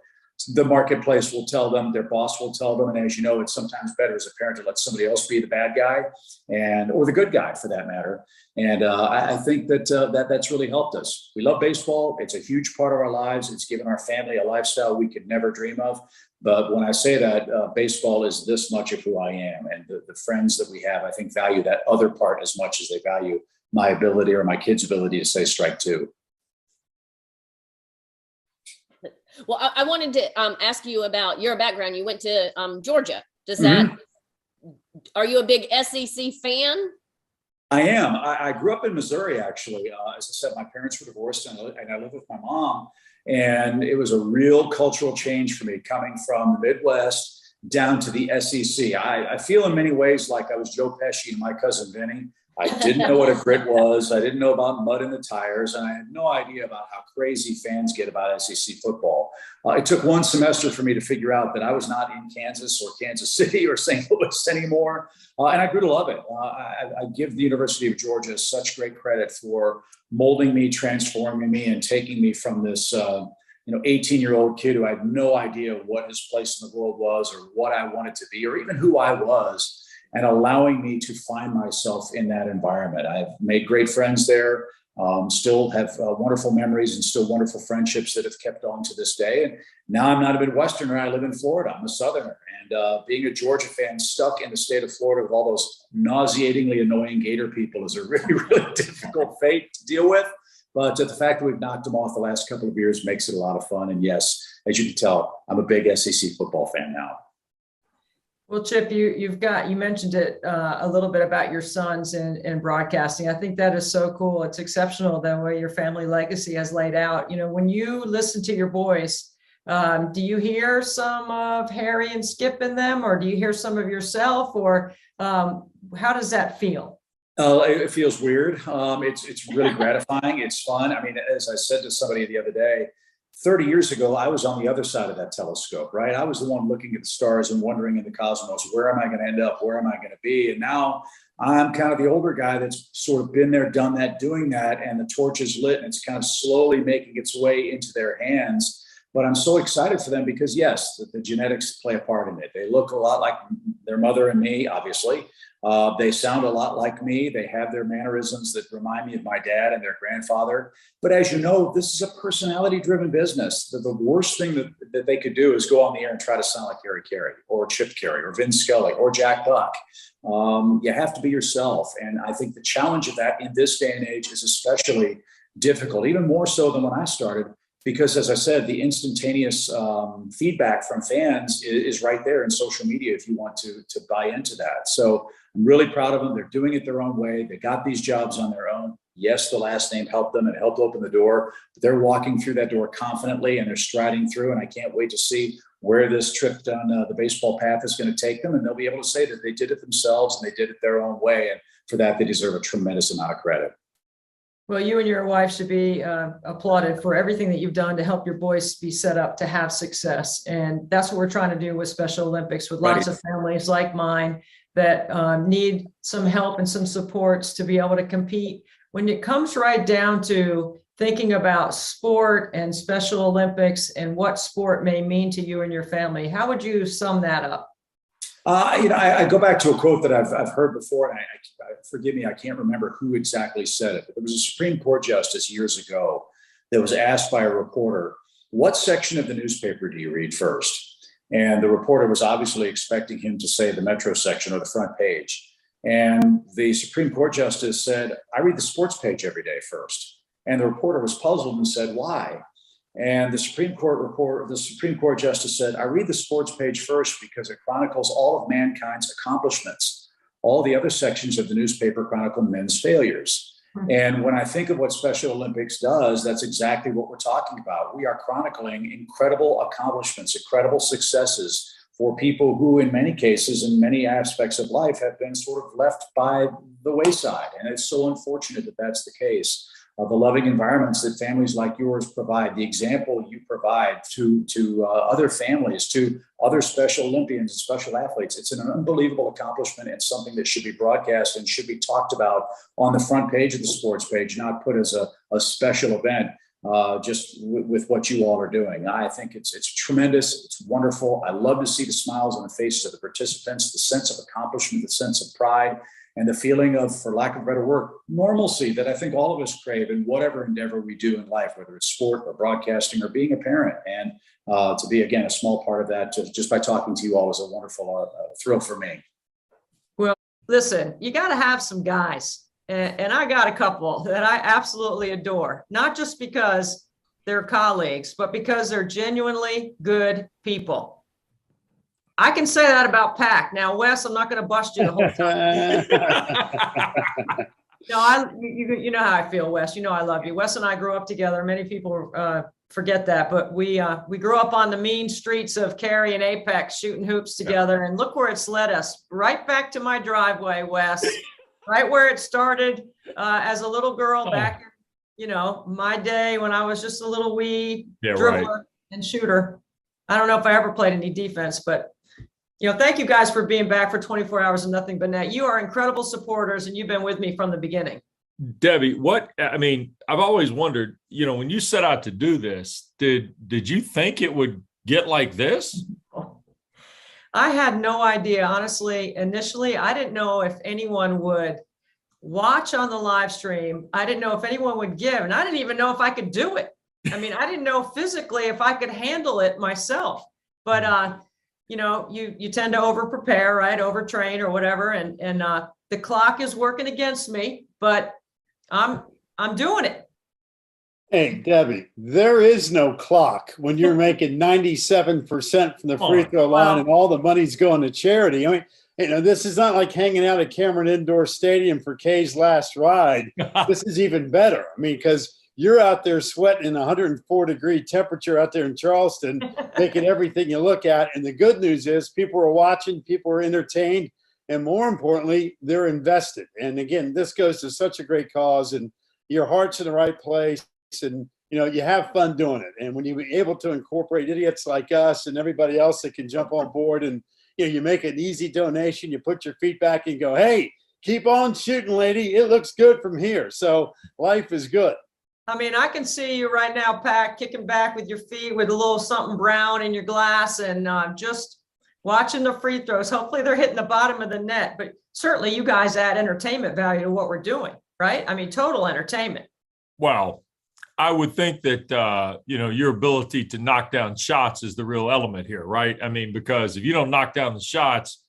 S12: The marketplace will tell them, their boss will tell them. And as you know, it's sometimes better as a parent to let somebody else be the bad guy or the good guy for that matter. And I think that's really helped us. We love baseball. It's a huge part of our lives. It's given our family a lifestyle we could never dream of. But when I say that, baseball is this much of who I am. And the friends that we have, I think, value that other part as much as they value my ability or my kids' ability to say strike two.
S11: Well, I wanted to ask you about your background. You went to Georgia. Does that, are you a big SEC fan?
S12: I am. I grew up in Missouri, actually. As I said, my parents were divorced and I lived with my mom. And it was a real cultural change for me coming from the Midwest down to the SEC. I feel in many ways like I was Joe Pesci and My Cousin Vinny. I didn't know what a grit was. I didn't know about mud in the tires. And I had no idea about how crazy fans get about SEC football. It took one semester for me to figure out that I was not in Kansas or Kansas City or St. Louis anymore. And I grew to love it. I give the University of Georgia such great credit for molding me, transforming me, and taking me from this 18-year-old kid who had no idea what his place in the world was or what I wanted to be or even who I was, and allowing me to find myself in that environment. I've made great friends there, still have wonderful memories and still wonderful friendships that have kept on to this day. And now I'm not a Midwesterner, I live in Florida, I'm a Southerner. And being a Georgia fan stuck in the state of Florida with all those nauseatingly annoying Gator people is a really, really difficult fate to deal with. But the fact that we've knocked them off the last couple of years makes it a lot of fun. And yes, as you can tell, I'm a big SEC football fan now.
S1: Well, Chip, you mentioned it a little bit about your sons in broadcasting. I think that is so cool. It's exceptional the way your family legacy has laid out. You know, when you listen to your boys, do you hear some of Harry and Skip in them, or do you hear some of yourself, or how does that feel?
S12: It feels weird. It's really gratifying. It's fun. I mean, as I said to somebody the other day, 30 years ago, I was on the other side of that telescope, right? I was the one looking at the stars and wondering in the cosmos, where am I going to end up? Where am I going to be? And now I'm kind of the older guy that's sort of been there, done that, doing that, and the torch is lit and it's kind of slowly making its way into their hands. But I'm so excited for them because, yes, the genetics play a part in it. They look a lot like their mother and me, obviously. They sound a lot like me. They have their mannerisms that remind me of my dad and their grandfather. But as you know, this is a personality-driven business. The worst thing that they could do is go on the air and try to sound like Harry Carey or Chip Carey or Vin Scully or Jack Buck. You have to be yourself. And I think the challenge of that in this day and age is especially difficult, even more so than when I started. Because as I said, the instantaneous feedback from fans is right there in social media if you want to buy into that. So I'm really proud of them. They're doing it their own way. They got these jobs on their own. Yes, the last name helped them and helped open the door. But they're walking through that door confidently and they're striding through. And I can't wait to see where this trip down the baseball path is going to take them. And they'll be able to say that they did it themselves and they did it their own way. And for that, they deserve a tremendous amount of credit.
S1: Well, you and your wife should be applauded for everything that you've done to help your boys be set up to have success. And that's what we're trying to do with Special Olympics, with lots of families like mine that need some help and some supports to be able to compete. When it comes right down to thinking about sport and Special Olympics and what sport may mean to you and your family, how would you sum that up?
S12: I go back to a quote that I've heard before, and forgive me, I can't remember who exactly said it, but there was a Supreme Court justice years ago that was asked by a reporter, what section of the newspaper do you read first? And the reporter was obviously expecting him to say the Metro section or the front page. And the Supreme Court justice said, I read the sports page every day first. And the reporter was puzzled and said, why? And the Supreme Court justice said, I read the sports page first because it chronicles all of mankind's accomplishments. All the other sections of the newspaper chronicle men's failures. And when I think of what Special Olympics does, that's exactly what we're talking about. We are chronicling incredible accomplishments, incredible successes for people who, in many cases, in many aspects of life, have been sort of left by the wayside. And it's so unfortunate that that's the case. The loving environments that families like yours provide, the example you provide to other families, to other Special Olympians and special athletes. It's an unbelievable accomplishment and something that should be broadcast and should be talked about on the front page of the sports page, not put as a special event just with what you all are doing. I think it's tremendous. It's wonderful. I love to see the smiles on the faces of the participants, the sense of accomplishment, the sense of pride, and the feeling of, for lack of a better word, normalcy that I think all of us crave in whatever endeavor we do in life, whether it's sport or broadcasting or being a parent. And to be, again, a small part of that, just by talking to you all, is a wonderful thrill for me.
S1: Well, listen, you got to have some guys. And I got a couple that I absolutely adore, not just because they're colleagues, but because they're genuinely good people. I can say that about Pac. Now, Wes, I'm not going to bust you the whole time. No, you know how I feel, Wes. You know I love you. Wes and I grew up together. Many people forget that, but we grew up on the mean streets of Cary and Apex shooting hoops together. And look where it's led us, right back to my driveway, Wes, right where it started as a little girl back in, you know, my day when I was just a little wee dribbler and shooter. I don't know if I ever played any defense, but you know, thank you guys for being back for 24 hours and nothing but net. You are incredible supporters and you've been with me from the beginning.
S13: Debbie, I've always wondered, you know, when you set out to do this, did you think it would get like this?
S1: I had no idea, honestly. Initially, I didn't know if anyone would watch on the live stream. I didn't know if anyone would give, and I didn't even know if I could do it. I mean, I didn't know physically if I could handle it myself, but, you know, you tend to over prepare, right? Overtrain or whatever. And the clock is working against me, but I'm doing it.
S14: Hey, Debbie, there is no clock when you're making 97% from the free throw line and all the money's going to charity. I mean, you know, this is not like hanging out at Cameron Indoor Stadium for Kay's last ride. This is even better. I mean, because you're out there sweating in 104-degree temperature out there in Charleston, taking everything you look at. And the good news is people are watching, people are entertained, and more importantly, they're invested. And again, this goes to such a great cause, and your heart's in the right place, and you know, you have fun doing it. And when you're able to incorporate idiots like us and everybody else that can jump on board, and you know, you make an easy donation, you put your feet back and go, hey, keep on shooting, lady. It looks good from here. So life is good.
S1: I mean, I can see you right now, Pac, kicking back with your feet with a little something brown in your glass and just watching the free throws. Hopefully they're hitting the bottom of the net, but certainly you guys add entertainment value to what we're doing, right? I mean, total entertainment.
S13: Well, I would think that, you know, your ability to knock down shots is the real element here, right? I mean, because if you don't knock down the shots,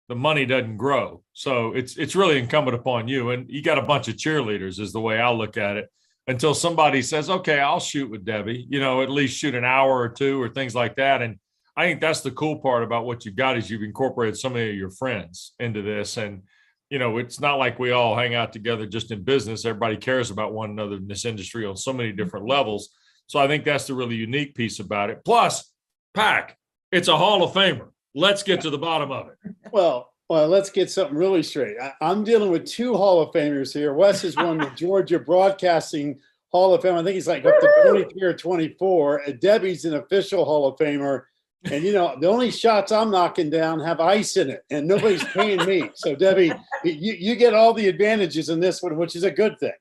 S13: the money doesn't grow. So it's really incumbent upon you. And you got a bunch of cheerleaders is the way I look at it. Until somebody says, okay, I'll shoot with Debbie, you know, at least shoot an hour or two or things like that. And I think that's the cool part about what you've got is you've incorporated so many of your friends into this. And, you know, it's not like we all hang out together just in business. Everybody cares about one another in this industry on so many different levels. So I think that's the really unique piece about it. Plus, Pac, it's a Hall of Famer. Let's get to the bottom of it.
S14: Well, let's get something really straight. I'm dealing with two Hall of Famers here. Wes has won the Georgia Broadcasting Hall of Fame. I think he's like up to 23 or 24. And Debbie's an official Hall of Famer. And, you know, the only shots I'm knocking down have ice in it, and nobody's paying me. So, Debbie, you get all the advantages in this one, which is a good thing.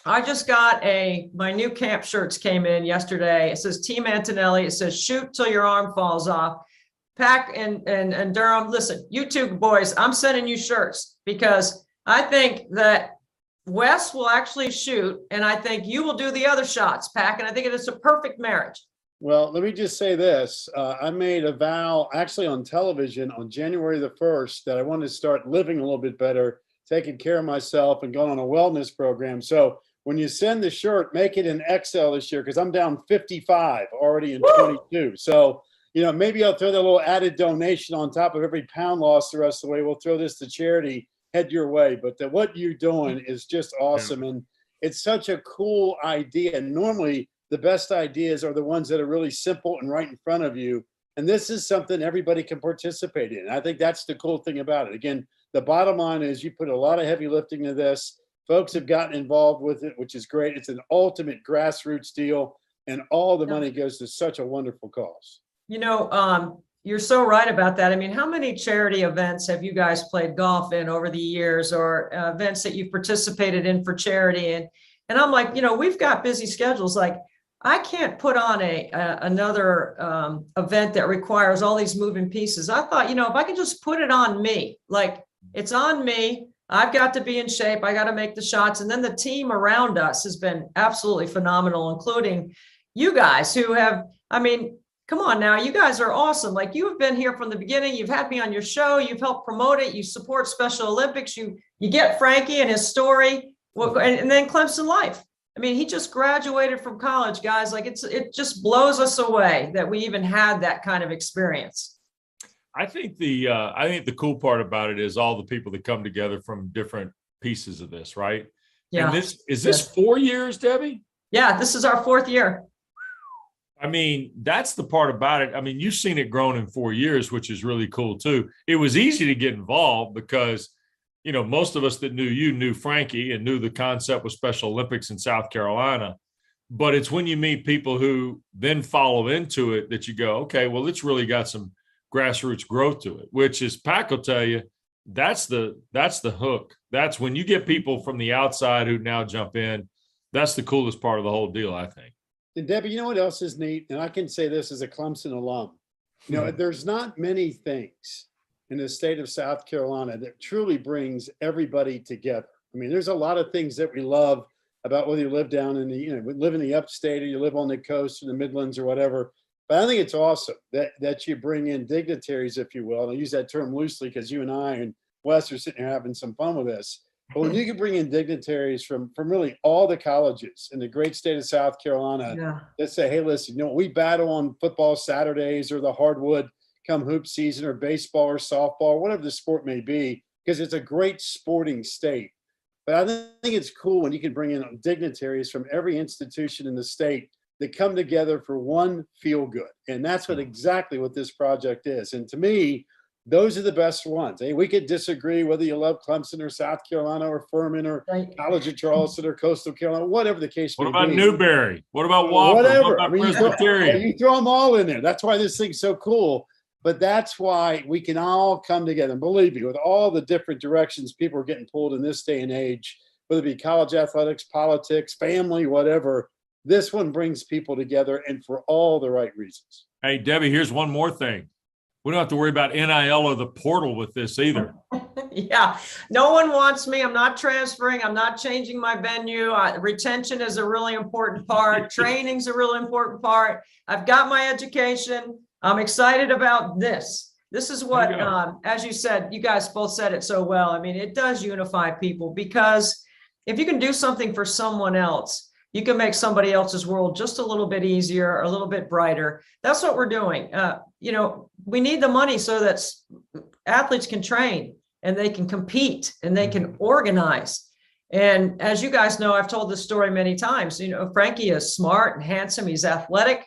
S1: I just got my new camp shirts came in yesterday. It says Team Antonelli. It says shoot till your arm falls off. Pac and Durham, listen, you two boys, I'm sending you shirts because I think that Wes will actually shoot, and I think you will do the other shots, Pac, and I think it is a perfect marriage.
S14: Well, let me just say this. I made a vow actually on television on January the 1st that I wanted to start living a little bit better, taking care of myself and going on a wellness program. So when you send the shirt, make it in XL this year because I'm down 55 already in 22. So, maybe I'll throw that little added donation on top of every pound loss the rest of the way. We'll throw this to charity, head your way. But what you're doing is just awesome. And it's such a cool idea. And normally the best ideas are the ones that are really simple and right in front of you. And this is something everybody can participate in. I think that's the cool thing about it. Again, the bottom line is you put a lot of heavy lifting into this. Folks have gotten involved with it, which is great. It's an ultimate grassroots deal, and all the money goes to such a wonderful cause.
S1: You're so right about that. I mean, how many charity events have you guys played golf in over the years, or events that you've participated in for charity? And I'm like, we've got busy schedules. Like, I can't put on another event that requires all these moving pieces. I thought, if I could just put it on me, like it's on me. I've got to be in shape. I got to make the shots. And then the team around us has been absolutely phenomenal, including you guys who have, come on now, you guys are awesome. Like, you have been here from the beginning. You've had me on your show. You've helped promote it. You support Special Olympics. You get Frankie and his story. And then Clemson Life. He just graduated from college, guys. Like, it just blows us away that we even had that kind of experience.
S13: I think the cool part about it is all the people that come together from different pieces of this, right?
S1: Yeah.
S13: And this 4 years, Debbie?
S1: Yeah, this is our 4th year.
S13: That's the part about it. You've seen it grown in 4 years, which is really cool too. It was easy to get involved because, most of us that knew you knew Frankie and knew the concept with Special Olympics in South Carolina. But it's when you meet people who then follow into it that you go, okay, well, it's really got some grassroots growth to it, which is, Pac will tell you, that's the hook. That's when you get people from the outside who now jump in. That's the coolest part of the whole deal, I think.
S14: And Debbie, you know what else is neat? And I can say this as a Clemson alum. There's not many things in the state of South Carolina that truly brings everybody together. There's a lot of things that we love about whether you live down in live in the upstate, or you live on the coast or the Midlands or whatever. But I think it's awesome that you bring in dignitaries, if you will. And I use that term loosely because you and I and Wes are sitting here having some fun with this. But when you can bring in dignitaries from really all the colleges in the great state of South Carolina that say, hey, listen, we battle on football Saturdays or the hardwood come hoop season, or baseball or softball, whatever the sport may be, because it's a great sporting state. But I think it's cool when you can bring in dignitaries from every institution in the state that come together for one feel good. And that's exactly what this project is. And to me, those are the best ones. Hey, we could disagree whether you love Clemson or South Carolina or Furman or College of Charleston or Coastal Carolina, whatever the case may be.
S13: What about Newberry? What about Wofford?
S14: Whatever.
S13: What about
S14: you throw them all in there. That's why this thing's so cool. But that's why we can all come together. And believe me, with all the different directions people are getting pulled in this day and age, whether it be college athletics, politics, family, whatever, this one brings people together, and for all the right reasons.
S13: Hey, Debbie, here's one more thing. We don't have to worry about NIL or the portal with this either.
S1: Yeah, no one wants me. I'm not transferring. I'm not changing my venue. Retention is a really important part. Training's a really important part. I've got my education. I'm excited about this. This is what, as you said, you guys both said it so well. It does unify people, because if you can do something for someone else, you can make somebody else's world just a little bit easier, a little bit brighter. That's what we're doing. We need the money so that athletes can train and they can compete and they can organize. And as you guys know, I've told this story many times. Frankie is smart and handsome. He's athletic.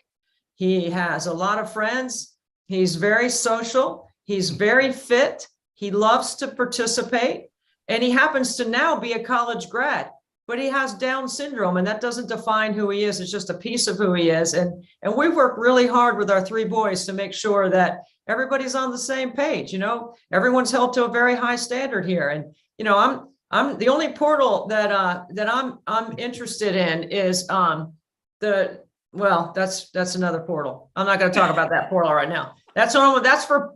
S1: He has a lot of friends. He's very social. He's very fit. He loves to participate. And he happens to now be a college grad. But he has Down syndrome, and that doesn't define who he is. It's just a piece of who he is. And we work really hard with our 3 boys to make sure that everybody's on the same page. Everyone's held to a very high standard here. And I'm the only portal that I'm interested in is that's another portal. I'm not going to talk about that portal right now. That's for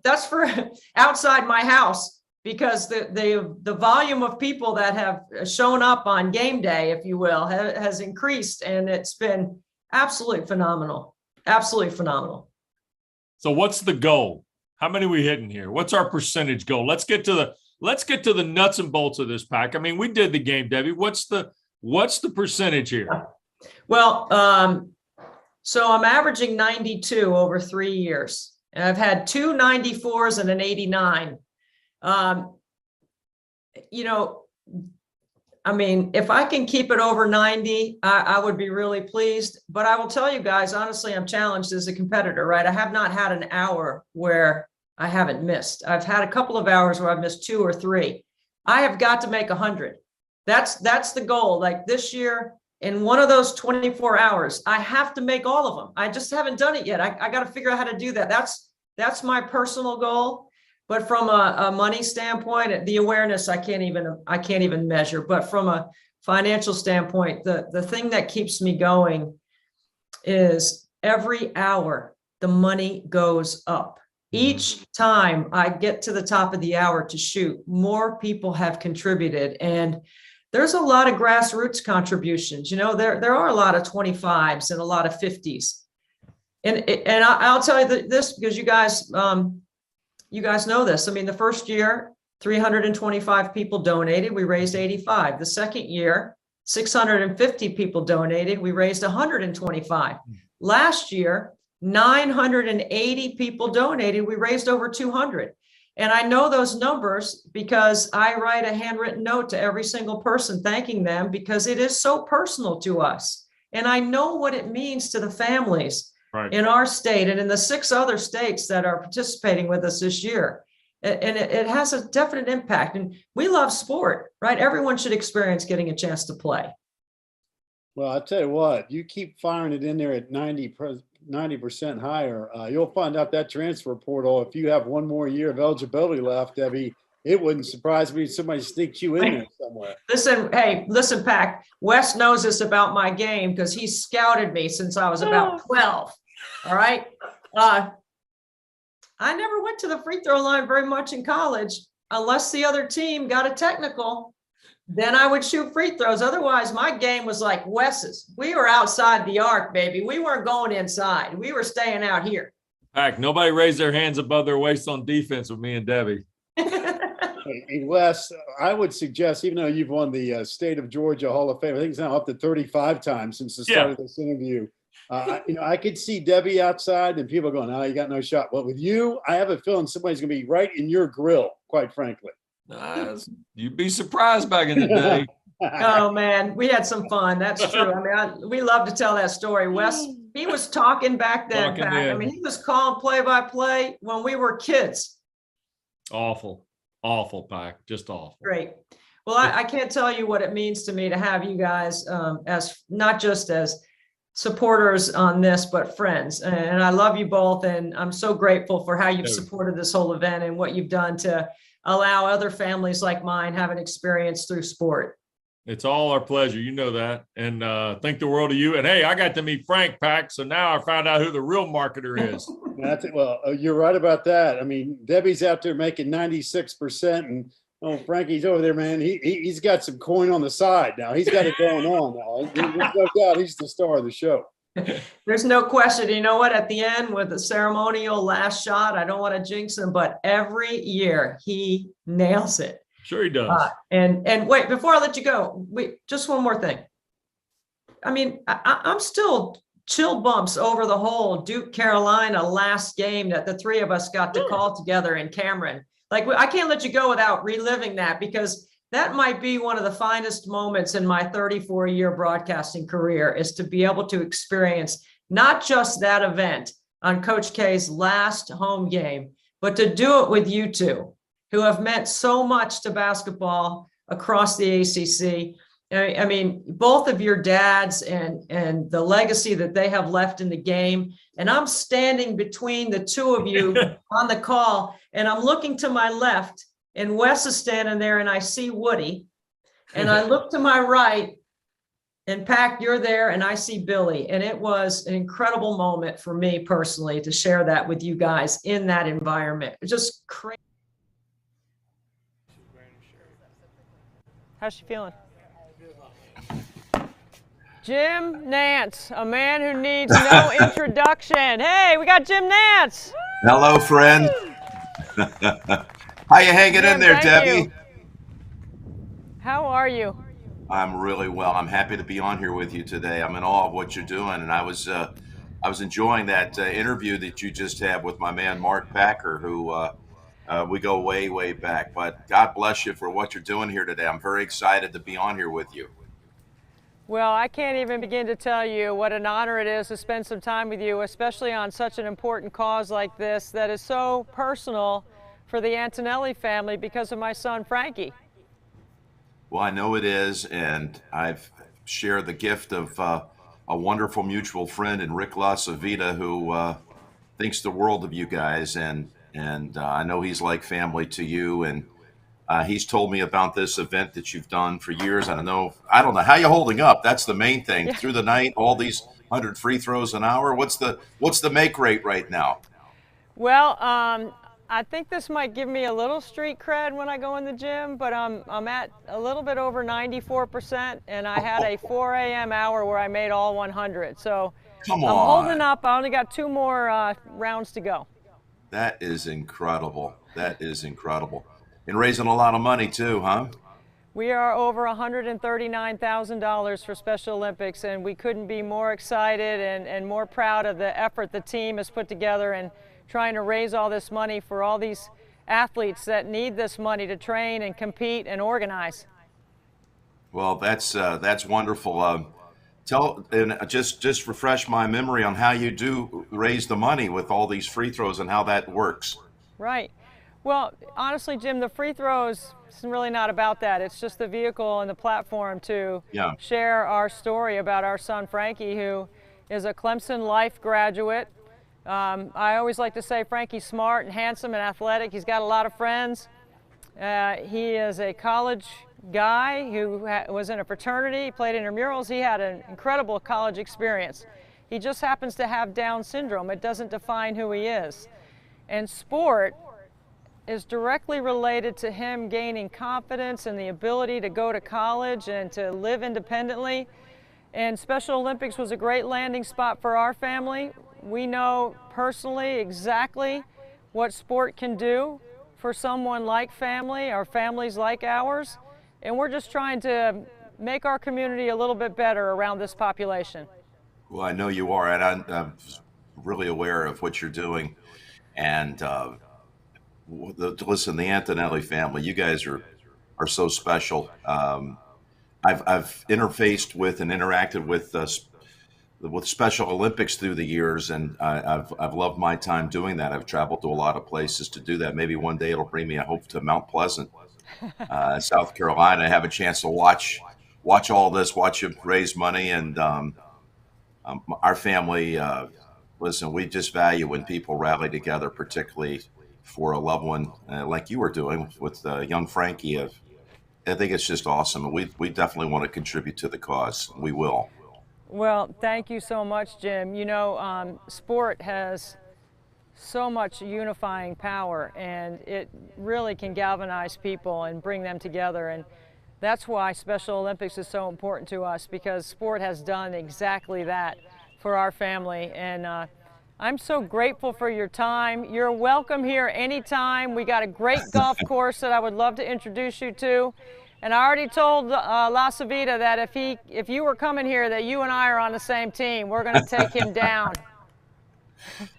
S1: outside my house. Because the volume of people that have shown up on game day, if you will, has increased, and it's been absolutely phenomenal. Absolutely phenomenal.
S13: So what's the goal? How many are we hitting here? What's our percentage goal? Let's get to the nuts and bolts of this, Pac. We did the game, Debbie. What's the What's the percentage here?
S1: Well, so I'm averaging 92 over 3 years, and I've had 2 94s and an 89. You know, I mean, if I can keep it over 90, I would be really pleased. But I will tell you guys, honestly, I'm challenged as a competitor, right? I have not had an hour where I haven't missed. I've had a couple of hours where I've missed 2 or 3. I have got to make 100. That's the goal. Like this year, in one of those 24 hours, I have to make all of them. I just haven't done it yet. I got to figure out how to do that. That's my personal goal. But from a money standpoint, the awareness I can't even measure. But from a financial standpoint, the thing that keeps me going is every hour the money goes up. Each time I get to the top of the hour to shoot, more people have contributed, and there's a lot of grassroots contributions. You know, there are a lot of 25s and a lot of 50s, and I'll tell you this because you guys know this. I mean, the first year, 325 people donated. We raised 85. The second year, 650 people donated. We raised 125. Last year, 980 people donated. We raised over 200. And I know those numbers because I write a handwritten note to every single person thanking them because it is so personal to us. And I know what it means to the families in our state and in the 6 other states that are participating with us this year. And it has a definite impact. And we love sport, right? Everyone should experience getting a chance to play.
S14: Well, I'll tell you what, you keep firing it in there at 90% higher. You'll find out that transfer portal, if you have one more year of eligibility left, Debbie, it wouldn't surprise me if somebody sneaks you in there somewhere.
S1: Listen, Pac, Wes knows this about my game because he scouted me since I was about 12. All right. I never went to the free throw line very much in college unless the other team got a technical. Then I would shoot free throws. Otherwise, my game was like Wes's. We were outside the arc, baby. We weren't going inside. We were staying out here.
S13: Heck, nobody raised their hands above their waist on defense with me and Debbie.
S14: Hey, Wes, I would suggest, even though you've won the State of Georgia Hall of Fame, I think it's now up to 35 times since the start of this interview. I could see Debbie outside and people going, "Oh, you got no shot." Well, with you, I have a feeling somebody's going to be right in your grill, quite frankly.
S13: You'd be surprised back in the day.
S1: Oh man, we had some fun. That's true. I mean, we love to tell that story. Wes, he was talking back then. I mean, he was calling play-by-play when we were kids.
S13: Awful, Pac, just awful.
S1: Great. Well, I can't tell you what it means to me to have you guys as not just as supporters on this, but friends. And I love you both. And I'm so grateful for how you've supported this whole event and what you've done to allow other families like mine have an experience through sport.
S13: It's all our pleasure. You know that. And think the world of you. And hey, I got to meet Frank, Pac. So now I found out who the real marketer is.
S14: Well, you're right about that. I mean, Debbie's out there making 96%, and Frankie's over there, man. He's got some coin on the side now. He's got it going on now. There's no doubt he's the star of the show.
S1: There's no question. You know what? At the end with the ceremonial last shot, I don't want to jinx him, but every year he nails it.
S13: Sure he does.
S1: And wait, before I let you go, just one more thing. I mean, I'm still chill bumps over the whole Duke Carolina last game that the 3 of us got to call together in Cameron. Like, I can't let you go without reliving that, because that might be one of the finest moments in my 34-year broadcasting career, is to be able to experience not just that event on Coach K's last home game, but to do it with you two, who have meant so much to basketball across the ACC. I mean, both of your dads and the legacy that they have left in the game. And I'm standing between the two of you on the call, and I'm looking to my left, and Wes is standing there, and I see Woody. And I look to my right, and Pac, you're there, and I see Billy. And it was an incredible moment for me personally to share that with you guys in that environment. It's just crazy.
S3: How's she feeling? Jim Nance, a man who needs no introduction. Hey, we got Jim Nance.
S15: Hello, friend. How you hanging in there, Debbie?
S3: How are you?
S15: I'm really well. I'm happy to be on here with you today. I'm in awe of what you're doing, and I was enjoying that interview that you just had with my man Mark Packer, who we go way, way back. But God bless you for what you're doing here today. I'm very excited to be on here with you.
S3: Well, I can't even begin to tell you what an honor it is to spend some time with you, especially on such an important cause like this that is so personal for the Antonelli family because of my son, Frankie.
S15: Well, I know it is, and I've shared the gift of a wonderful mutual friend in Rick LaCivita, who thinks the world of you guys, and I know he's like family to you, and he's told me about this event that you've done for years. I don't know how you're holding up. That's the main thing.
S3: Yeah.
S15: Through the night, all these 100 free throws an hour. What's the make rate right now?
S3: Well, I think this might give me a little street cred when I go in the gym, but I'm at a little bit over 94%, and I had a 4 a.m. hour where I made all 100. So
S15: Come
S3: I'm
S15: on.
S3: holding up. I only got 2 more rounds to go.
S15: That is incredible. That is incredible. And raising a lot of money too, huh?
S3: We are over $139,000 for Special Olympics, and we couldn't be more excited and more proud of the effort the team has put together and trying to raise all this money for all these athletes that need this money to train and compete and organize.
S15: Well, that's wonderful. Just refresh my memory on how you do raise the money with all these free throws and how that works.
S3: Right. Well, honestly, Jim, the free throws is really not about that. It's just the vehicle and the platform to share our story about our son, Frankie, who is a Clemson Life graduate. I always like to say Frankie's smart and handsome and athletic. He's got a lot of friends. He is a college guy who was in a fraternity. He played intramurals. He had an incredible college experience. He just happens to have Down syndrome. It doesn't define who he is. And sport is directly related to him gaining confidence and the ability to go to college and to live independently. And Special Olympics was a great landing spot for our family. We know personally exactly what sport can do for someone like family or families like ours. And we're just trying to make our community a little bit better around this population.
S15: Well, I know you are, and I'm really aware of what you're doing. And listen, the Antonelli family, you guys are so special. I've interfaced with and interacted with Special Olympics through the years, and I've loved my time doing that. I've traveled to a lot of places to do that. Maybe one day it'll bring me, I hope, to Mount Pleasant, South Carolina. I have a chance to watch all this, watch you raise money, and our family. Listen, we just value when people rally together, particularly for a loved one like you were doing with young Frankie. I think it's just awesome, and we definitely want to contribute to the cause. We will.
S3: Well, thank you so much, Jim. You know, sport has so much unifying power, and it really can galvanize people and bring them together. And that's why Special Olympics is so important to us, because sport has done exactly that for our family. And I'm so grateful for your time. You're welcome here anytime. We got a great golf course that I would love to introduce you to. And I already told LaCivita that if you were coming here, that you and I are on the same team. We're going to take him down.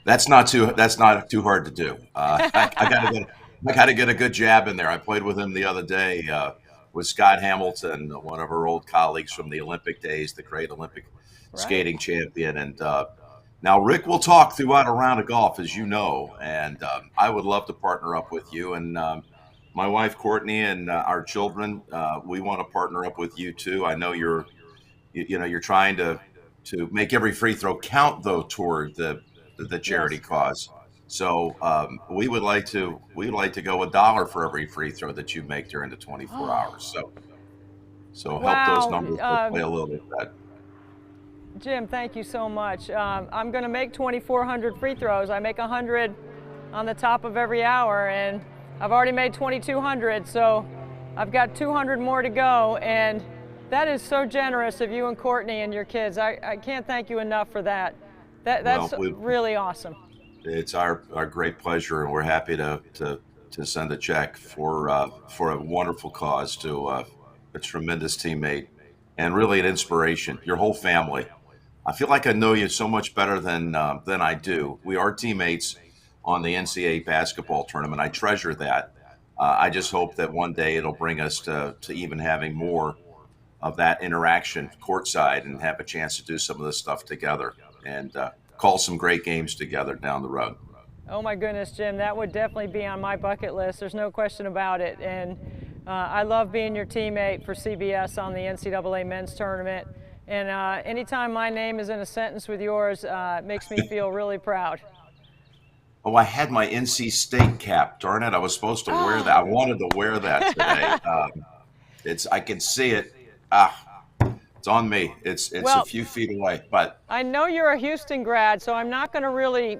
S15: That's not too hard to do. I got to get a good jab in there. I played with him the other day with Scott Hamilton, one of our old colleagues from the Olympic days, the great Olympic skating champion. And now Rick will talk throughout a round of golf, as you know, and I would love to partner up with you. And my wife Courtney and our children, we want to partner up with you too. I know you're trying to make every free throw count, though, toward the charity cause. So we would like to go $1 for every free throw that you make during the 24 hours. So help those numbers play a little bit of that.
S3: Jim, thank you so much. I'm going to make 2,400 free throws. I make 100 on the top of every hour, and I've already made 2,200, so I've got 200 more to go, and that is so generous of you and Courtney and your kids. I can't thank you enough for that. That's really awesome.
S15: It's our great pleasure, and we're happy to send a check for a wonderful cause to a tremendous teammate and really an inspiration. Your whole family. I feel like I know you so much better than I do. We are teammates on the NCAA basketball tournament. I treasure that. I just hope that one day it'll bring us to even having more of that interaction courtside and have a chance to do some of this stuff together and call some great games together down the road.
S3: Oh my goodness, Jim, that would definitely be on my bucket list. There's no question about it. And I love being your teammate for CBS on the NCAA men's tournament. And anytime my name is in a sentence with yours, it makes me feel really proud.
S15: Oh, I had my NC State cap. Darn it, I was supposed to wear that. I wanted to wear that today. I can see it. It's on me. It's
S3: Well,
S15: a few feet away, but
S3: I know you're a Houston grad, so I'm not going to really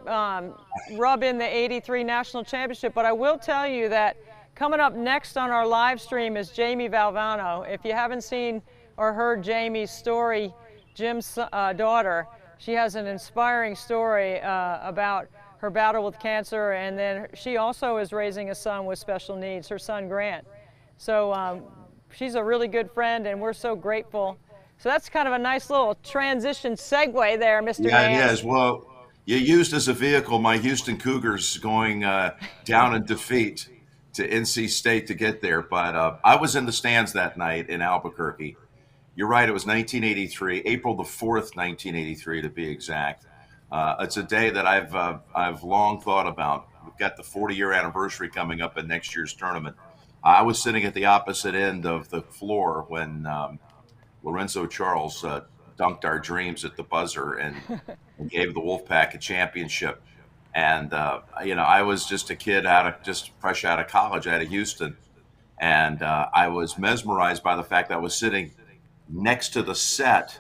S3: rub in the '83 national championship, but I will tell you that coming up next on our live stream is Jamie Valvano. If you haven't seen or heard Jamie's story, Jim's daughter, she has an inspiring story about her battle with cancer, and then she also is raising a son with special needs, her son Grant. So she's a really good friend, and we're so grateful. So that's kind of a nice little transition segue there, Mr.
S15: yeah,
S3: Nance.
S15: it is. Well, you used as a vehicle my Houston Cougars going down in defeat to NC State to get there, but I was in the stands that night in Albuquerque. You're right, it was 1983, April the 4th, 1983 to be exact. It's a day that I've long thought about. We've got the 40-year anniversary coming up in next year's tournament. I was sitting at the opposite end of the floor when Lorenzo Charles dunked our dreams at the buzzer and gave the Wolfpack a championship. And I was just a kid fresh out of college, out of Houston, and I was mesmerized by the fact that I was sitting next to the set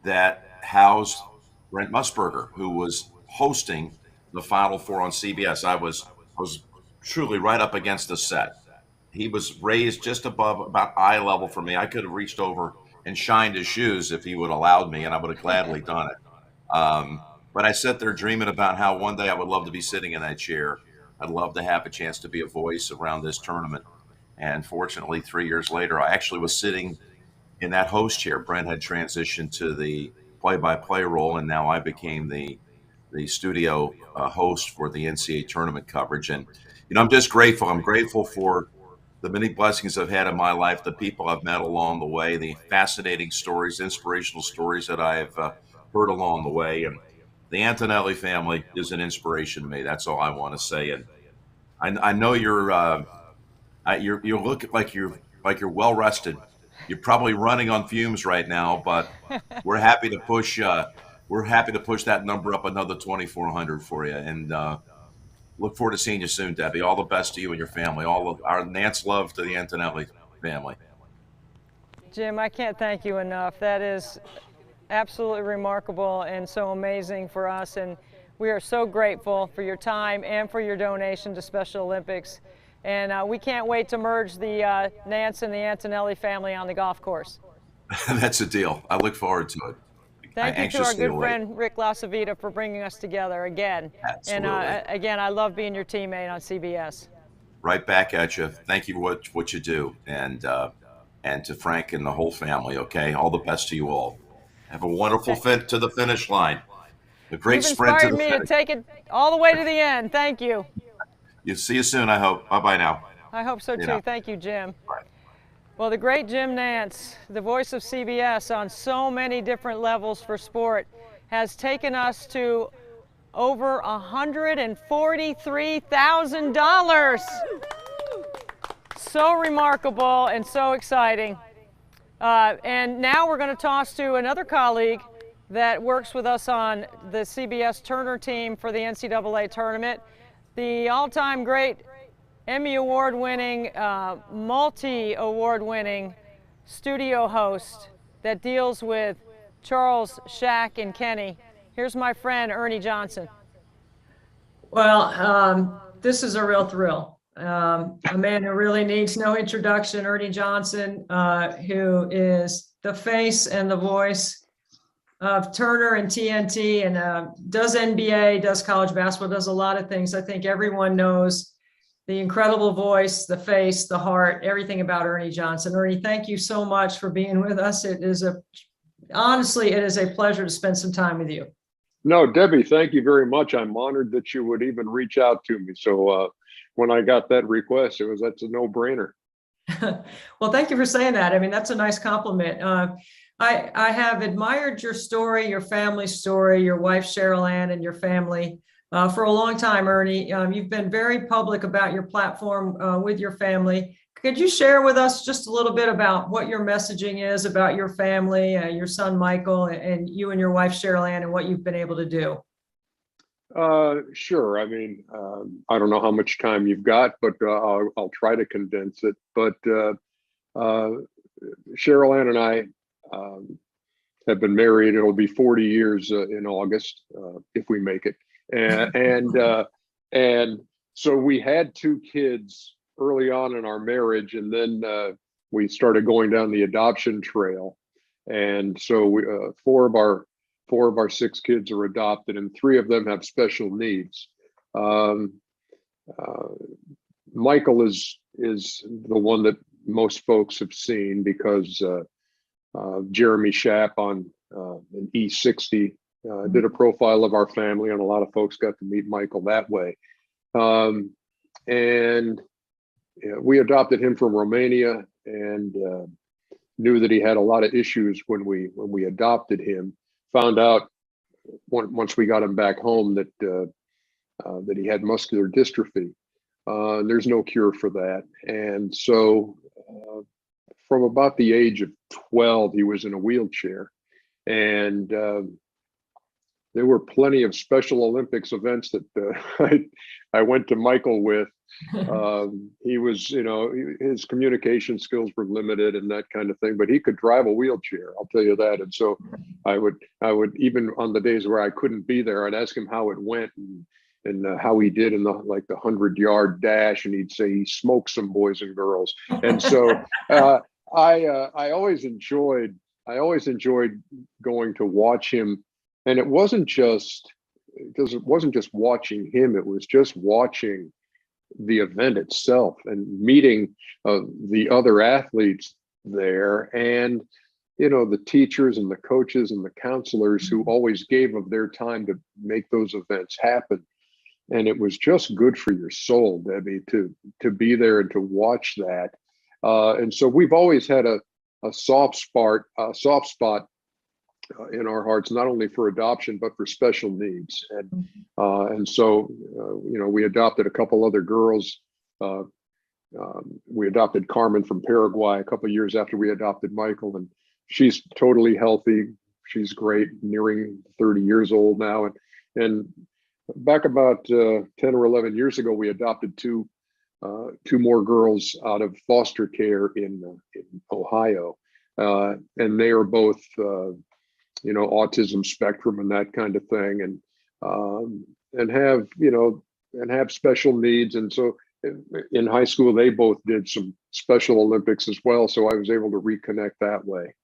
S15: that housed Brent Musburger, who was hosting the Final Four on CBS. I was truly right up against the set. He was raised just above about eye level for me. I could have reached over and shined his shoes if he would have allowed me, and I would have gladly done it. But I sat there dreaming about how one day I would love to be sitting in that chair. I'd love to have a chance to be a voice around this tournament. And fortunately, 3 years later, I actually was sitting in that host chair. Brent had transitioned to the play-by-play role, and now I became the studio host for the NCAA tournament coverage. And, I'm just grateful. I'm grateful for the many blessings I've had in my life, the people I've met along the way, the fascinating stories, inspirational stories that I've heard along the way. And the Antonelli family is an inspiration to me. That's all I want to say. And I know you look like you're well rested. You're probably running on fumes right now, but we're happy to push that number up another 2,400 for you. And look forward to seeing you soon, Debbie. All the best to you and your family. All of our Nance love to the Antonelli family.
S3: Jim, I can't thank you enough. That is absolutely remarkable and so amazing for us. And we are so grateful for your time and for your donation to Special Olympics. And we can't wait to merge the Nance and the Antonelli family on the golf course.
S15: That's a deal. I look forward to it.
S3: Thank you to our good friend Rick LaCivita for bringing us together again.
S15: Absolutely.
S3: And again, I love being your teammate on CBS.
S15: Right back at you. Thank you for what you do, and to Frank and the whole family. Okay, all the best to you all. Have a wonderful fit to the finish line. A great sprint to the finish.
S3: You've inspired me to take it all the way to the end. Thank you.
S15: You see you soon, I hope. Bye-bye now.
S3: I hope so too. Thank you, Jim. Well, the great Jim Nance, the voice of CBS on so many different levels for sport, has taken us to over $143,000. So remarkable and so exciting. And now we're going to toss to another colleague that works with us on the CBS Turner team for the NCAA tournament, the all-time great Emmy Award-winning, multi-award-winning studio host that deals with Charles, Shaq, and Kenny. Here's my friend, Ernie Johnson.
S1: Well, this is a real thrill. A man who really needs no introduction, Ernie Johnson, who is the face and the voice of Turner and TNT, and does NBA, does college basketball, does a lot of things. I think everyone knows the incredible voice, the face, the heart, everything about Ernie Johnson. Ernie, thank you so much for being with us. Honestly, it is a pleasure to spend some time with you.
S16: No, Debbie, thank you very much. I'm honored that you would even reach out to me. So when I got that request, that's a no-brainer.
S1: Well, thank you for saying that. I mean, that's a nice compliment. I have admired your story, your family story, your wife, Cheryl Ann, and your family for a long time, Ernie. You've been very public about your platform with your family. Could you share with us just a little bit about what your messaging is about your family, your son, Michael, and you and your wife, Cheryl Ann, and what you've been able to do?
S16: Sure. I mean, I don't know how much time you've got, but I'll try to condense it. But Cheryl Ann and I have been married. It'll be 40 years in August if we make it. And so we had 2 kids early on in our marriage, and then we started going down the adoption trail. And so we, 4 of our 6 kids are adopted, and 3 of them have special needs. Michael is the one that most folks have seen because Jeremy Schaap on an E60 did a profile of our family, and a lot of folks got to meet Michael that way. And we adopted him from Romania, and knew that he had a lot of issues when we adopted him. Found out once we got him back home that that he had muscular dystrophy. There's no cure for that, and so from about the age of 12, he was in a wheelchair, and there were plenty of Special Olympics events that I went to Michael with. He was, his communication skills were limited and that kind of thing, but he could drive a wheelchair, I'll tell you that. And so I would even on the days where I couldn't be there, I'd ask him how it went and how he did in the 100-yard dash, and he'd say he smoked some boys and girls. And so I always enjoyed going to watch him. And it wasn't just watching him, it was just watching the event itself and meeting the other athletes there, and the teachers and the coaches and the counselors who always gave of their time to make those events happen. And it was just good for your soul, Debbie, to be there and to watch that. And so we've always had a soft spot in our hearts, not only for adoption but for special needs. And so we adopted a couple other girls. We adopted Carmen from Paraguay a couple of years after we adopted Michael, and she's totally healthy. She's great, nearing 30 years old now. And back about 10 or 11 years ago, we adopted two more girls out of foster care in Ohio, and they are both autism spectrum and that kind of thing, and have special needs. And so in high school, they both did some Special Olympics as well. So I was able to reconnect that way.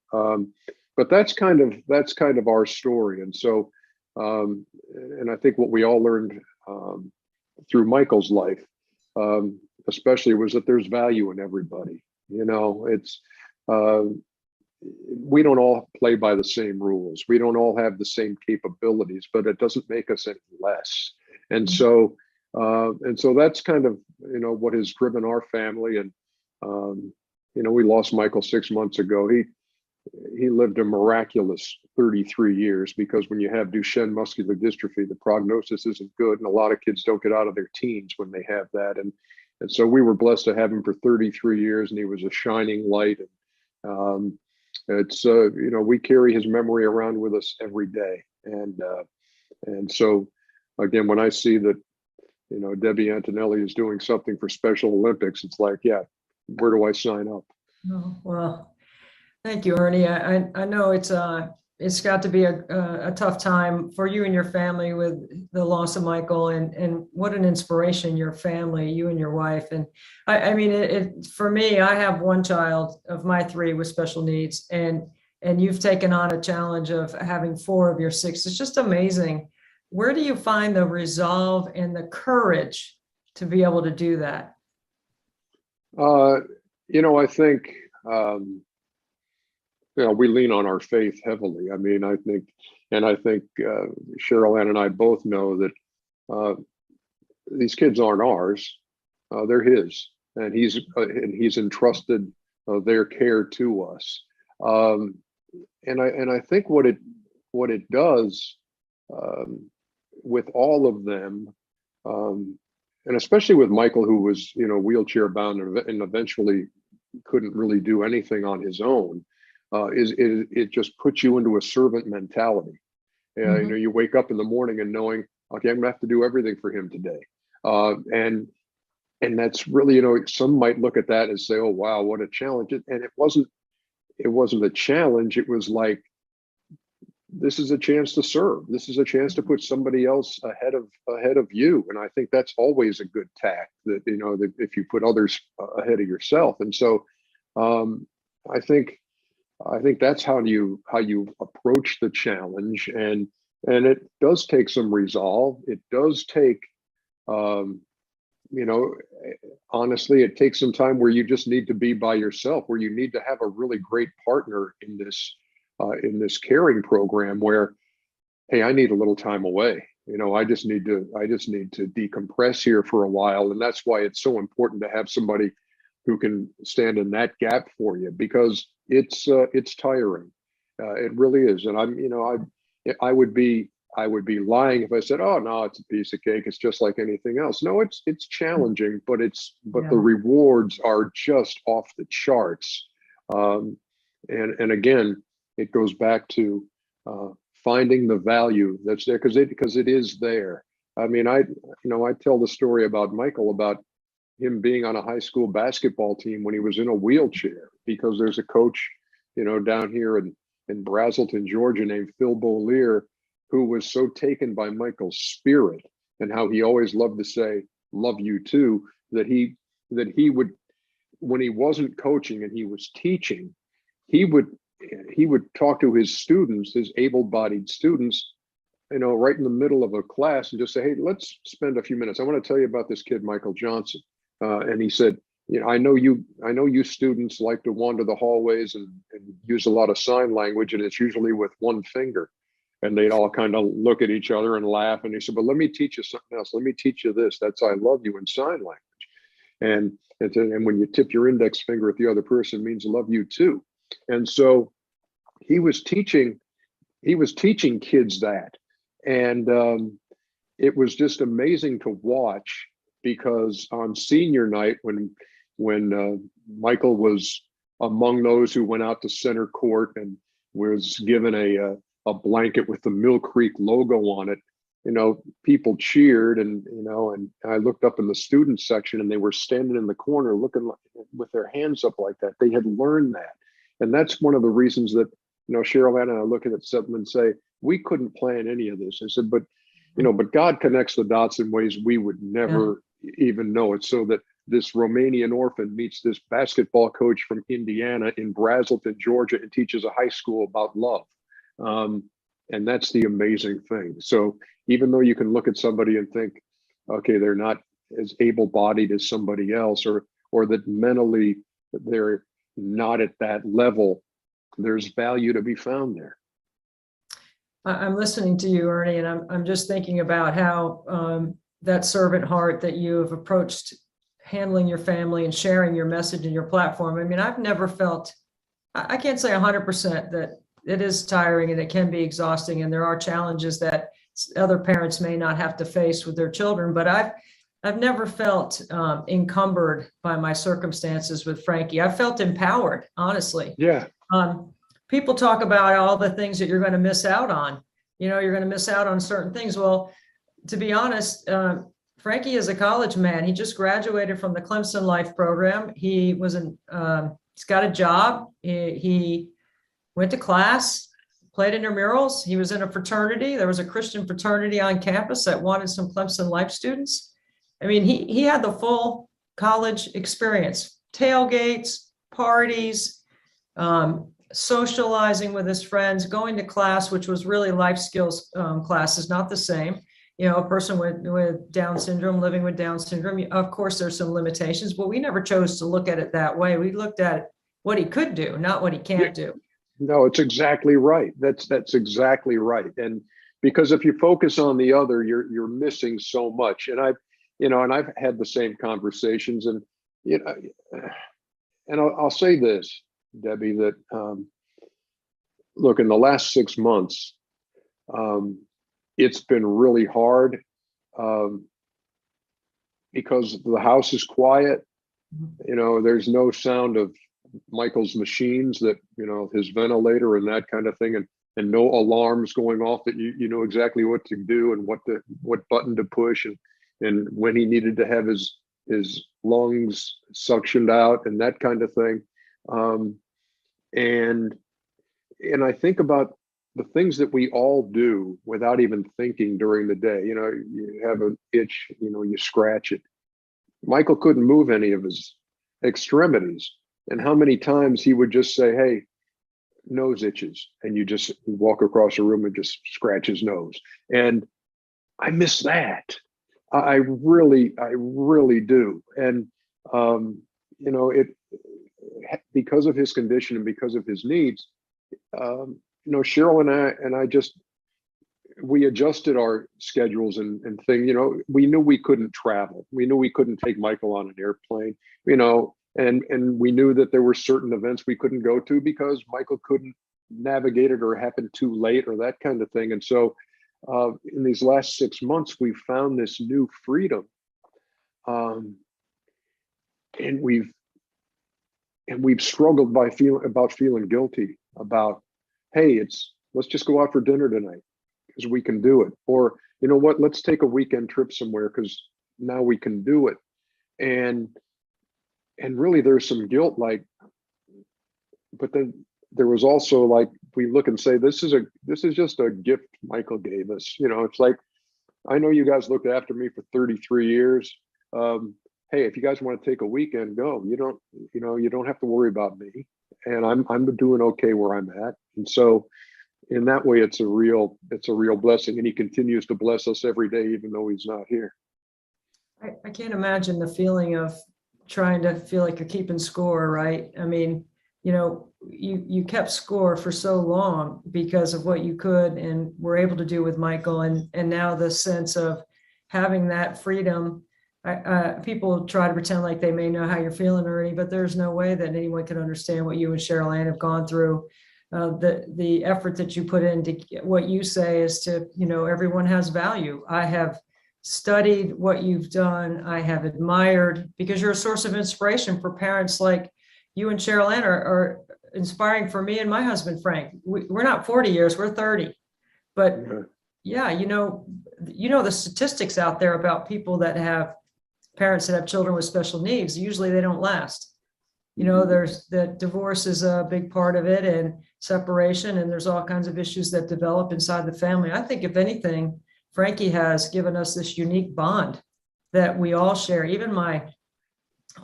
S16: But that's kind of our story. And so, and I think what we all learned through Michael's life, especially, was that there's value in everybody. It's, we don't all play by the same rules. We don't all have the same capabilities, but it doesn't make us any less. And so that's kind of, what has driven our family. And, we lost Michael 6 months ago. He lived a miraculous 33 years, because when you have Duchenne muscular dystrophy, the prognosis isn't good. And a lot of kids don't get out of their teens when they have that. And so we were blessed to have him for 33 years, and he was a shining light. And, it's we carry his memory around with us every day, and so again, when I see that Debbie Antonelli is doing something for Special Olympics, it's like, yeah, where do I sign up?
S1: Oh, well, thank you, Ernie. I know it's got to be a tough time for you and your family with the loss of Michael, and what an inspiration, your family, you and your wife. And I mean, for me, I have one child of my 3 with special needs, and you've taken on a challenge of having 4 of your 6. It's just amazing. Where do you find the resolve and the courage to be able to do that?
S16: I think, we lean on our faith heavily. I mean, I think Cheryl Ann and I both know that these kids aren't ours; they're his, and he's entrusted their care to us. And I think what it does with all of them, and especially with Michael, who was wheelchair bound and eventually couldn't really do anything on his own, is it just puts you into a servant mentality. You wake up in the morning and knowing, okay, I'm gonna have to do everything for him today, and that's really, some might look at that and say, oh wow, what a challenge. And it wasn't a challenge. It was like, this is a chance to serve. This is a chance to put somebody else ahead of you. And I think that's always a good tact, that that if you put others ahead of yourself. And so I think that's how you approach the challenge. And it does take some resolve. It does take honestly, it takes some time where you just need to be by yourself, where you need to have a really great partner in this caring program where, hey, I need a little time away. I just need to decompress here for a while. And that's why it's so important to have somebody who can stand in that gap for you, because it's tiring. It really is. And I would be lying if I said, oh no, it's a piece of cake, it's just like anything else. No, it's challenging, but the rewards are just off the charts. And again, it goes back to finding the value that's there, because it is there. I mean, I tell the story about Michael, about him being on a high school basketball team when he was in a wheelchair, because there's a coach, down here in Brazelton, Georgia, named Phil Beaulier, who was so taken by Michael's spirit and how he always loved to say, love you too, that he would, when he wasn't coaching and he was teaching, he would talk to his students, his able-bodied students, right in the middle of a class, and just say, hey, let's spend a few minutes. I want to tell you about this kid, Michael Johnson. And he said, I know you students like to wander the hallways and use a lot of sign language, and it's usually with one finger. And they'd all kind of look at each other and laugh. And he said, but let me teach you something else. Let me teach you this. That's I love you in sign language. And when you tip your index finger at the other person, means love you too. And so he was teaching kids that. And it was just amazing to watch, because on senior night, when Michael was among those who went out to center court and was given a blanket with the Mill Creek logo on it, people cheered, and I looked up in the student section, and they were standing in the corner looking with their hands up like that. They had learned that. And that's one of the reasons that, Cheryl Ann and I look at something and say, we couldn't plan any of this. I said, but God connects the dots in ways we would never even know it. So that this Romanian orphan meets this basketball coach from Indiana in Brazelton, Georgia, and teaches a high school about love. And that's the amazing thing. So even though you can look at somebody and think, okay, they're not as able-bodied as somebody else, or that mentally they're not at that level, there's value to be found there.
S1: I'm listening to you, Ernie, and I'm just thinking about how that servant heart that you have approached handling your family and sharing your message and your platform. I mean, I've never felt, I can't say 100% that it is tiring and it can be exhausting, and there are challenges that other parents may not have to face with their children, but I've never felt encumbered by my circumstances with Frankie. I felt empowered, honestly.
S16: Yeah.
S1: People talk about all the things that you're going to miss out on. You're going to miss out on certain things. Well, to be honest, Frankie is a college man. He just graduated from the Clemson Life program. He was he's got a job. He went to class, played intramurals. He was in a fraternity. There was a Christian fraternity on campus that wanted some Clemson Life students. I mean, he had the full college experience, tailgates, parties, socializing with his friends, going to class, which was really life skills classes, not the same. a person with Down syndrome, living with Down syndrome. Of course, there's some limitations, but we never chose to look at it that way. We looked at what he could do, not what he can't do.
S16: No, it's exactly right. That's exactly right. And because if you focus on the other, you're missing so much. And I've had the same conversations, and and I'll say this, Debbie, that look, in the last 6 months, it's been really hard because the house is quiet. There's no sound of Michael's machines, that his ventilator and that kind of thing, and no alarms going off that you know exactly what to do and what button to push, and when he needed to have his lungs suctioned out and that kind of thing. And I think about the things that we all do without even thinking during the day. You have an itch, you scratch it. Michael couldn't move any of his extremities. And how many times he would just say, "Hey, nose itches," and you just walk across the room and just scratch his nose. And I miss that. I really do. And it, because of his condition and because of his needs, Cheryl and I we adjusted our schedules and things. We knew we couldn't travel. We knew we couldn't take Michael on an airplane. And we knew that there were certain events we couldn't go to because Michael couldn't navigate it or happened too late or that kind of thing. And so in these last 6 months, we found this new freedom. And we've struggled about feeling guilty about, hey, let's just go out for dinner tonight because we can do it. Or, you know what, let's take a weekend trip somewhere because now we can do it. And really there's some guilt, but then there was also we look and say, this is just a gift Michael gave us. It's like, I know you guys looked after me for 33 years. Hey, if you guys want to take a weekend, go. You don't have to worry about me. And I'm doing okay where I'm at. And so in that way, it's a real blessing. And he continues to bless us every day, even though he's not here.
S1: I can't imagine the feeling of trying to feel like you're keeping score, right? I mean, you kept score for so long because of what you could and were able to do with Michael. And now the sense of having that freedom, people try to pretend like they may know how you're feeling, Ernie, but there's no way that anyone can understand what you and Cheryl Ann have gone through. The effort that you put into what you say is to, everyone has value. I have studied what you've done. I have admired, because you're a source of inspiration for parents like you and Cheryl Ann are inspiring for me and my husband, Frank. We're not 40 years, we're 30. But yeah, the statistics out there about people that have parents that have children with special needs, usually they don't last. There's that divorce is a big part of it, and separation, and there's all kinds of issues that develop inside the family. I think if anything, Frankie has given us this unique bond that we all share. Even my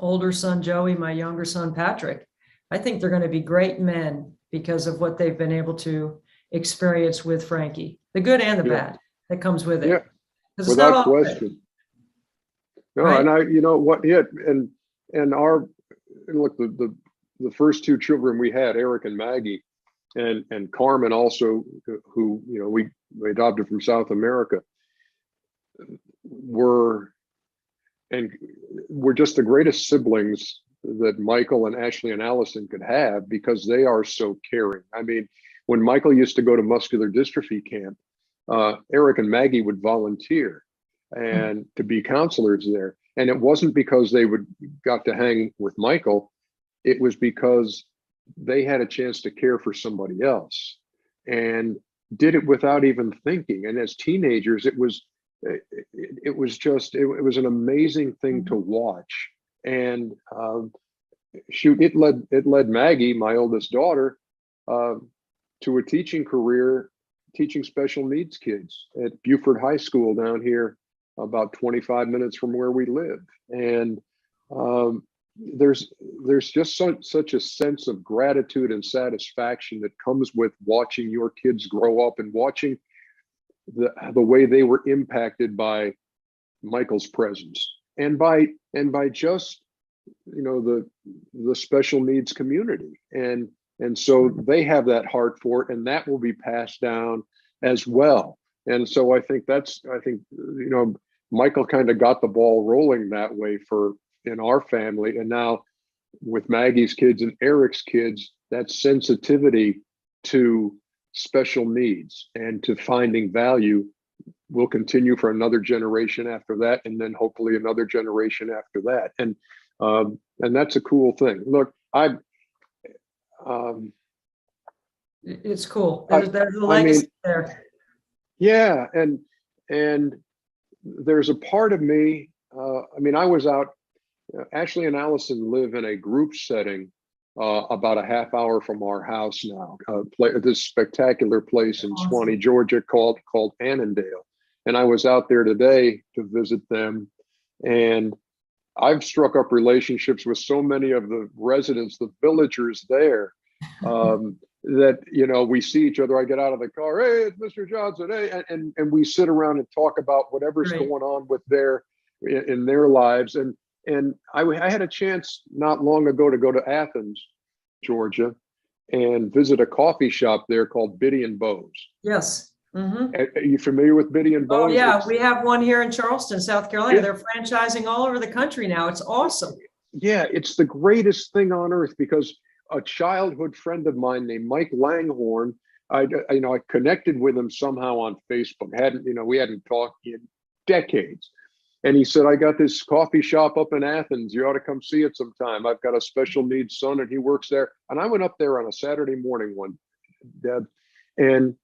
S1: older son, Joey, my younger son, Patrick, I think they're going to be great men because of what they've been able to experience with Frankie, the good and the bad that comes with it.
S16: Yeah, without question. No, right? And and look, the first two children we had, Eric and Maggie, and Carmen also, who we adopted from South America, were just the greatest siblings that Michael and Ashley and Allison could have, because they are so caring. I mean, when Michael used to go to muscular dystrophy camp, Eric and Maggie would volunteer and to be counselors there. And it wasn't because they got to hang with Michael. It was because they had a chance to care for somebody else and did it without even thinking. And as teenagers, it was an amazing thing to watch. And it led Maggie, my oldest daughter, to a teaching career, teaching special needs kids at Buford High School down here, about 25 minutes from where we live. And there's just such a sense of gratitude and satisfaction that comes with watching your kids grow up and watching the way they were impacted by Michael's presence and by just, you know, the special needs community. And so they have that heart for it, and that will be passed down as well. And so I think, you know, Michael kind of got the ball rolling that way in our family. And now with Maggie's kids and Eric's kids, that sensitivity to special needs and to finding value will continue for another generation after that, and then hopefully another generation after that. And that's a cool thing. Look,
S1: it's cool. There's a legacy there.
S16: Yeah, and there's a part of me. I mean, I was out. Ashley and Allison live in a group setting about a half hour from our house now. This spectacular place in Swanee, Georgia, called Annandale. And I was out there today to visit them, and I've struck up relationships with so many of the residents, the villagers there, that, you know, we see each other. I get out of the car, hey, it's Mr. Johnson, hey, and we sit around and talk about whatever's going on with in their lives. And I had a chance not long ago to go to Athens, Georgia, and visit a coffee shop there called Biddy and Bowes.
S1: Yes. Mm-hmm.
S16: Are you familiar with Biddy and Bowes?
S1: Oh yeah, we have one here in Charleston, South Carolina. They're franchising all over the country now. It's awesome.
S16: Yeah, it's the greatest thing on earth, because a childhood friend of mine named Mike Langhorn, I connected with him somehow on Facebook. We hadn't talked in decades. And he said, I got this coffee shop up in Athens. You ought to come see it sometime. I've got a special needs son and he works there. And I went up there on a Saturday morning Deb, and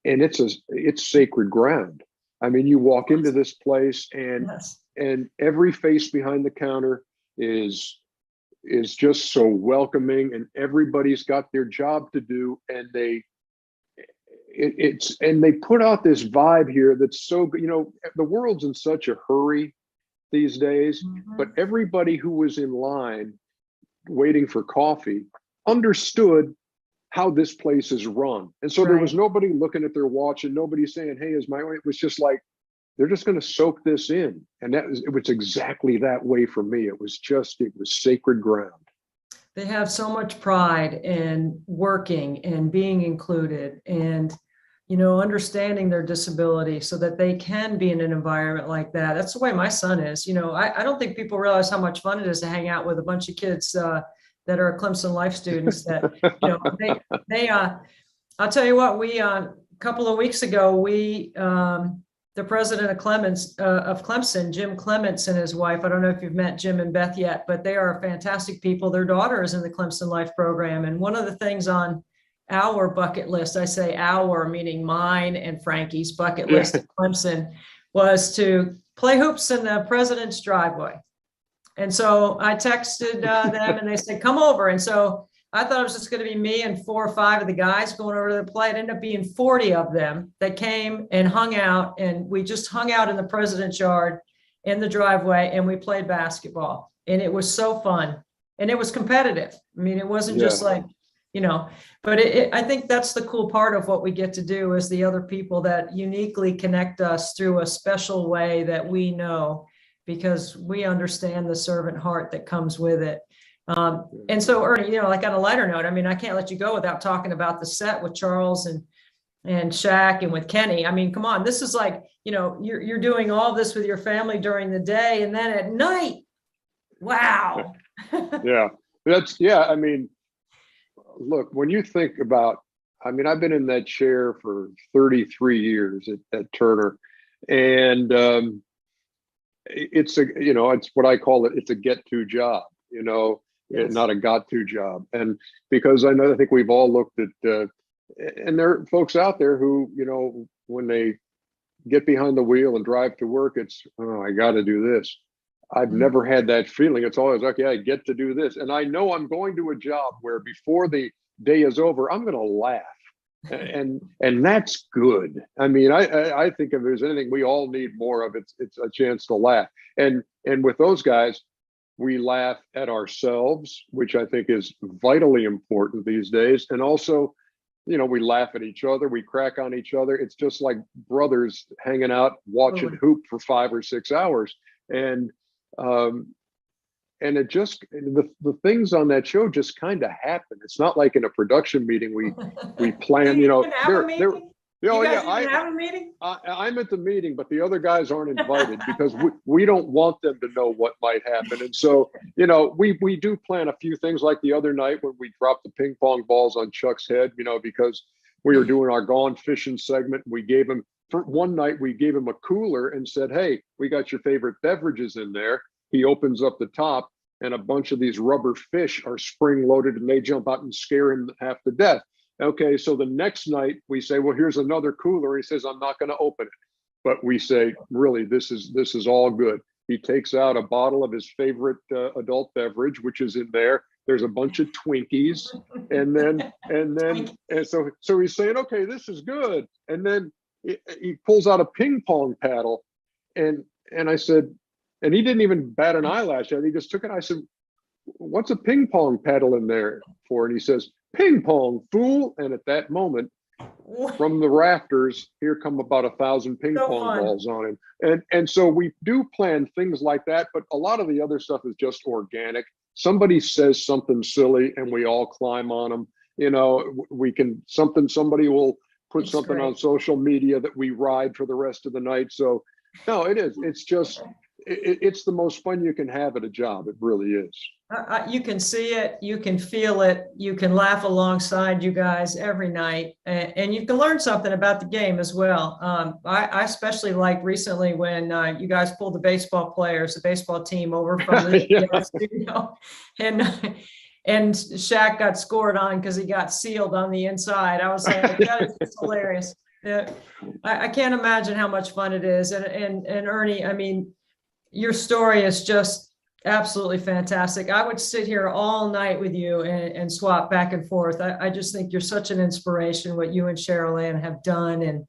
S16: it's sacred ground. I mean, you walk into this place and every face behind the counter is just so welcoming, and everybody's got their job to do, and they put out this vibe here that's so good. You know, the world's in such a hurry these days, but everybody who was in line waiting for coffee understood how this place is run. And so there was nobody looking at their watch and nobody saying, hey, is my way? It was just like, they're just going to soak this in. And it was exactly that way for me. It was sacred ground.
S1: They have so much pride in working and being included and, you know, understanding their disability so that they can be in an environment like that. That's the way my son is. You know, I don't think people realize how much fun it is to hang out with a bunch of kids that are Clemson Life students that, you know, I'll tell you what, a couple of weeks ago, the president of Clemson, Jim Clements, and his wife, I don't know if you've met Jim and Beth yet, but they are fantastic people. Their daughter is in the Clemson Life program. And one of the things on our bucket list, I say our, meaning mine and Frankie's bucket list at Clemson, was to play hoops in the president's driveway. And so I texted them and they said, come over. And so I thought it was just going to be me and 4 or 5 of the guys going over to the play. It ended up being 40 of them that came and hung out. And we just hung out in the president's yard in the driveway and we played basketball. And it was so fun. And it was competitive. I mean, it wasn't just like, you know, but I think that's the cool part of what we get to do is the other people that uniquely connect us through a special way that we know, because we understand the servant heart that comes with it. And so, Ernie, you know, like on a lighter note, I mean, I can't let you go without talking about the set with Charles and Shaq and with Kenny. I mean, come on, this is like, you know, you're doing all this with your family during the day and then at night. Wow.
S16: I mean, look, when you think about, I mean, I've been in that chair for 33 years at Turner, and it's what I call it. It's a get-to job, you know. Yes. Not a got-to job. And because I think we've all looked at, and there are folks out there who, you know, when they get behind the wheel and drive to work, it's, oh, I got to do this. I've never had that feeling. It's always like, yeah, I get to do this. And I know I'm going to a job where before the day is over, I'm going to laugh. And that's good. I mean, I think if there's anything we all need more of, it's a chance to laugh. And with those guys, we laugh at ourselves, which I think is vitally important these days. And also you know, we laugh at each other, we crack on each other. It's just like brothers hanging out, watching hoop for 5 or 6 hours. And it just, the things on that show just kind of happen. It's not like in a production meeting we plan, you know,
S1: have a meeting?
S16: I'm at the meeting, but the other guys aren't invited because we don't want them to know what might happen. And so, you know, we do plan a few things, like the other night when we dropped the ping pong balls on Chuck's head, you know, because we were doing our Gone Fishing segment. We gave him, for one night, we gave him a cooler and said, hey, we got your favorite beverages in there. He opens up the top and a bunch of these rubber fish are spring loaded and they jump out and scare him half to death. Okay, so the next night we say, well, here's another cooler. He says, I'm not going to open it. But we say, really, this is all good. He takes out a bottle of his favorite adult beverage, which is in there. There's a bunch of Twinkies. And so he's saying, okay, this is good. And then he pulls out a ping pong paddle. And I said, and he didn't even bat an eyelash at it. He just took it. I said, what's a ping pong paddle in there for? And he says, ping pong, fool. And at that moment, from the rafters, here come about 1,000 ping pong balls on him. And so we do plan things like that, but a lot of the other stuff is just organic. Somebody says something silly and we all climb on them. You know, somebody will put something on social media that we ride for the rest of the night. So no, it is. It's just, it's the most fun you can have at a job. It really is.
S1: You can see it, you can feel it, you can laugh alongside you guys every night, and you can learn something about the game as well. I especially like recently when you guys pulled the baseball team over from the studio, and Shaq got scored on because he got sealed on the inside. I was like, that is just hilarious. Yeah, I can't imagine how much fun it is. And Ernie, I mean, your story is just absolutely fantastic. I would sit here all night with you and swap back and forth. I just think you're such an inspiration, what you and Cheryl Ann have done. And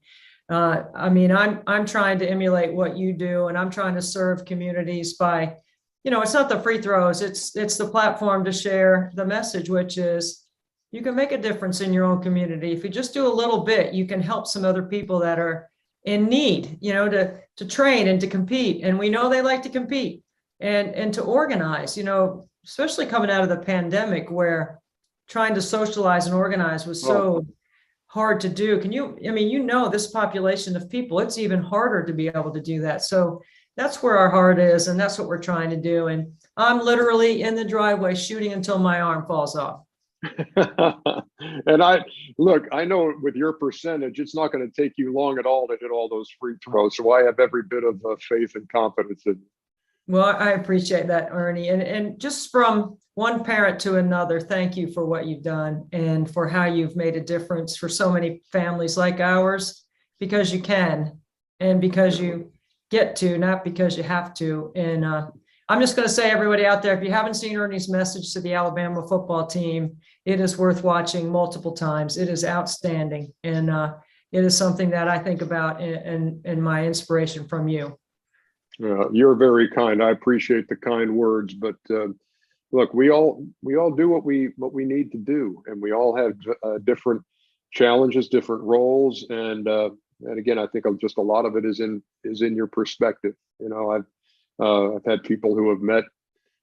S1: I mean, I'm trying to emulate what you do, and I'm trying to serve communities by, you know, it's not the free throws, it's the platform to share the message, which is you can make a difference in your own community. If you just do a little bit, you can help some other people that are in need, you know, to train and to compete. And we know they like to compete and to organize, you know, especially coming out of the pandemic where trying to socialize and organize was so hard to do. I mean, you know, this population of people, it's even harder to be able to do that. So that's where our heart is, and that's what we're trying to do. And I'm literally in the driveway shooting until my arm falls off.
S16: And I know with your percentage, it's not going to take you long at all to hit all those free throws. So I have every bit of faith and confidence in you.
S1: Well, I appreciate that, Ernie. And just from one parent to another, thank you for what you've done and for how you've made a difference for so many families like ours, because you can and because you get to, not because you have to. And I'm just going to say, everybody out there, if you haven't seen Ernie's message to the Alabama football team, it is worth watching multiple times. It is outstanding. And it is something that I think about and my inspiration from you.
S16: You're very kind. I appreciate the kind words, but look, we all do what we need to do, and we all have different challenges, different roles, and again, I think just a lot of it is in your perspective. You know, I've had people who have met,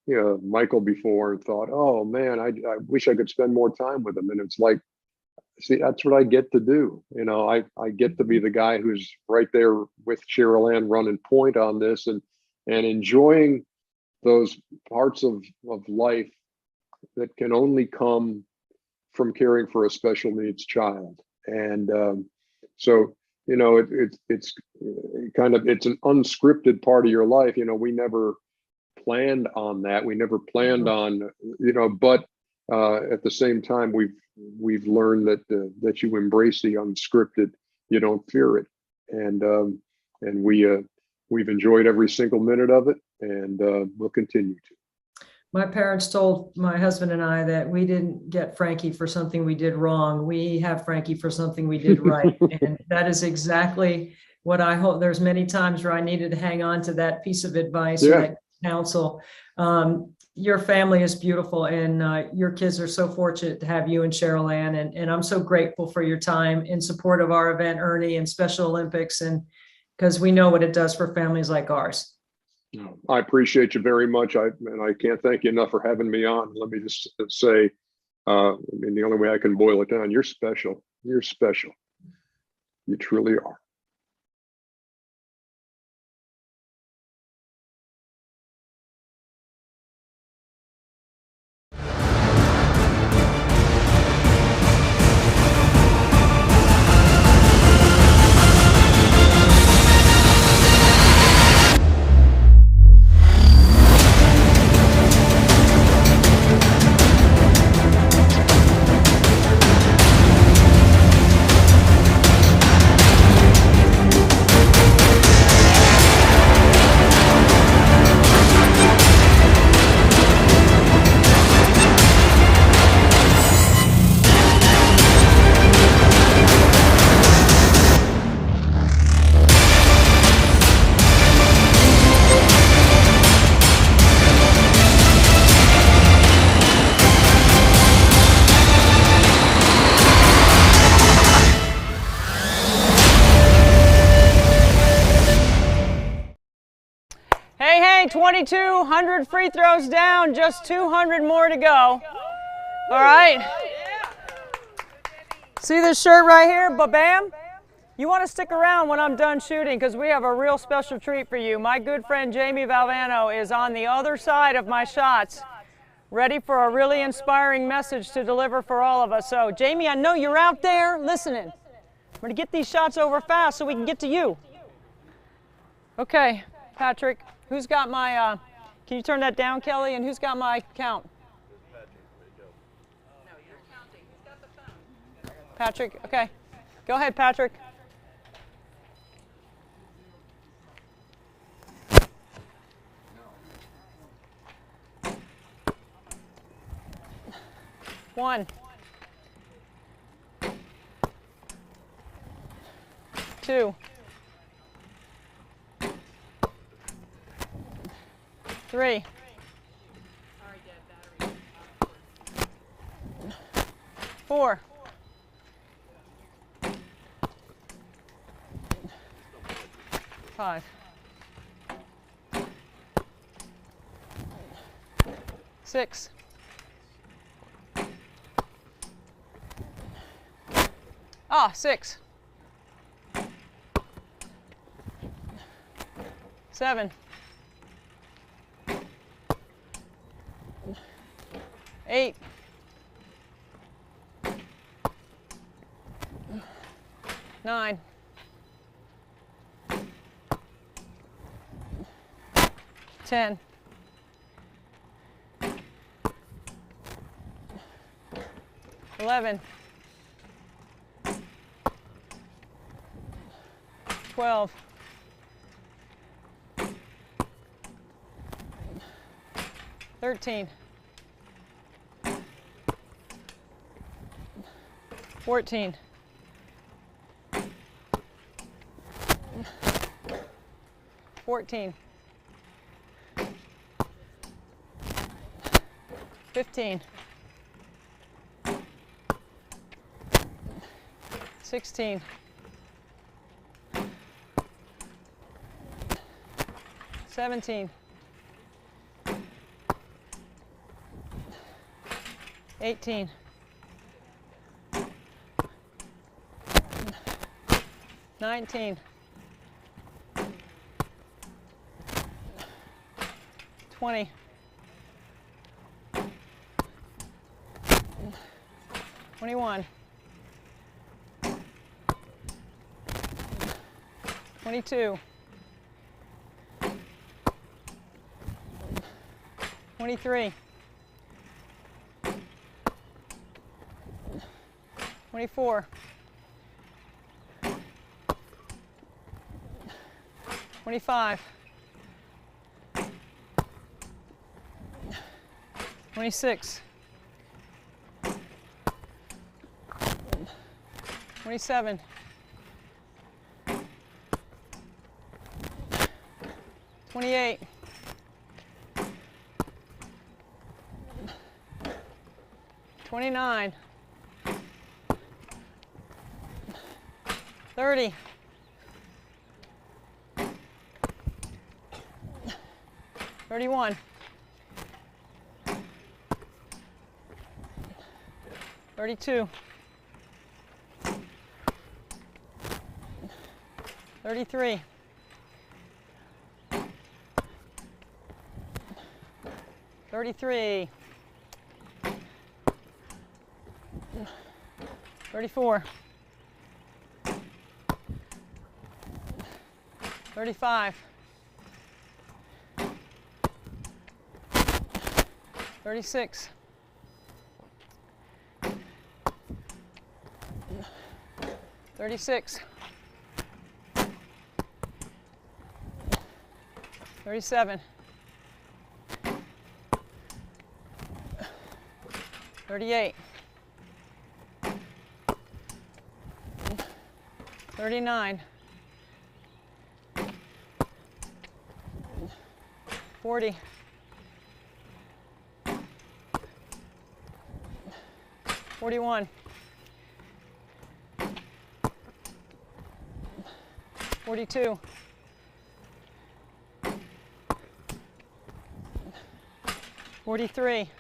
S16: you know, Michael before and thought, oh man, I wish I could spend more time with him, and it's like, see, that's what I get to do. You know, I get to be the guy who's right there with Cheryl Ann running point on this and enjoying those parts of life that can only come from caring for a special needs child. And so, you know, it's kind of, it's an unscripted part of your life. You know, we never planned on that. We never planned on, you know, but at the same time, we've learned that you embrace the unscripted, you don't fear it, and we've enjoyed every single minute of it, and we'll continue to.
S1: My parents told my husband and I that we didn't get Frankie for something we did wrong. We have Frankie for something we did right, and that is exactly what I hope. There's many times where I needed to hang on to that piece of advice, or that counsel. your family is beautiful, and your kids are so fortunate to have you and Cheryl Ann. And I'm so grateful for your time in support of our event, Ernie, and Special Olympics, and because we know what it does for families like ours.
S16: I appreciate you very much. I can't thank you enough for having me on. Let me just say, I mean, the only way I can boil it down, you're special. You're special. You truly are.
S3: Hey, hey, 2,200 free throws down, just 200 more to go. All right. See this shirt right here, Ba-Bam? You want to stick around when I'm done shooting because we have a real special treat for you. My good friend Jamie Valvano is on the other side of my shots, ready for a really inspiring message to deliver for all of us. So, Jamie, I know you're out there listening. We're going to get these shots over fast so we can get to you. Okay, Patrick. Who's got my, can you turn that down, Kelly? And who's got my count? Patrick, okay. Go ahead, Patrick. One. 2. 3. 4. 5. 6. 6. 7. 8. 9. 10. 11. 12. 13. 14. 14. 15. 16. 17. 18. 19. 20. 21. 22. 23. 24. 25. 26. 27. 28. 29, 30, 31, 32, 33, 33, 34, 35, 36, 36, 37, 38, 39, 40, 41, 42, 43,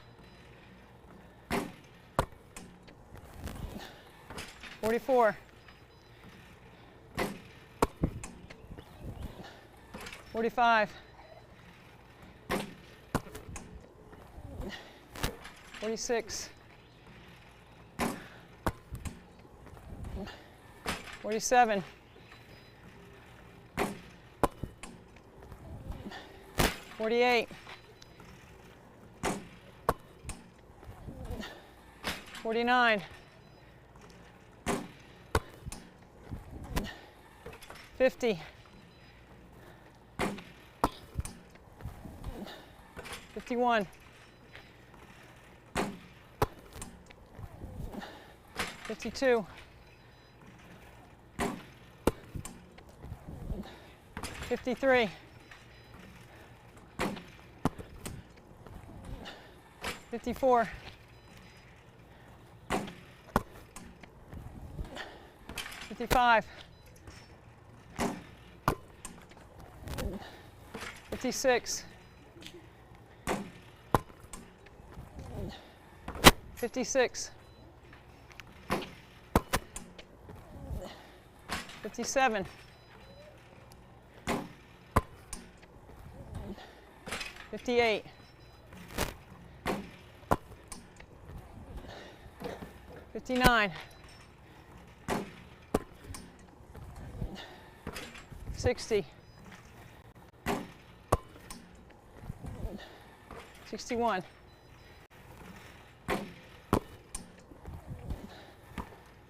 S3: 44, 45, 46, 47, 48, 49, 50, 51, 52, 53, 54, 55, 56, 56, 57, 58, 59, 60, 61,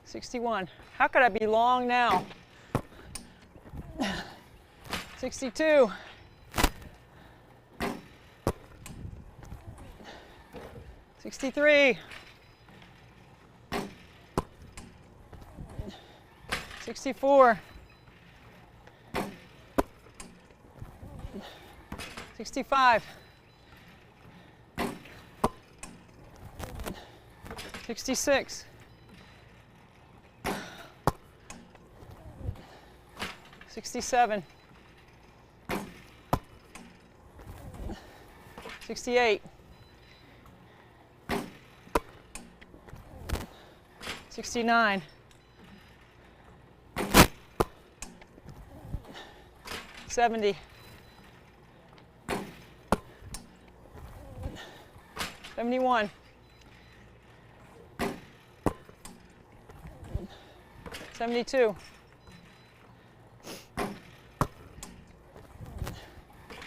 S3: 61. How could I be long now? 62, 63, 64, 65, 66, 67, 68, 69, 70, 71, 72,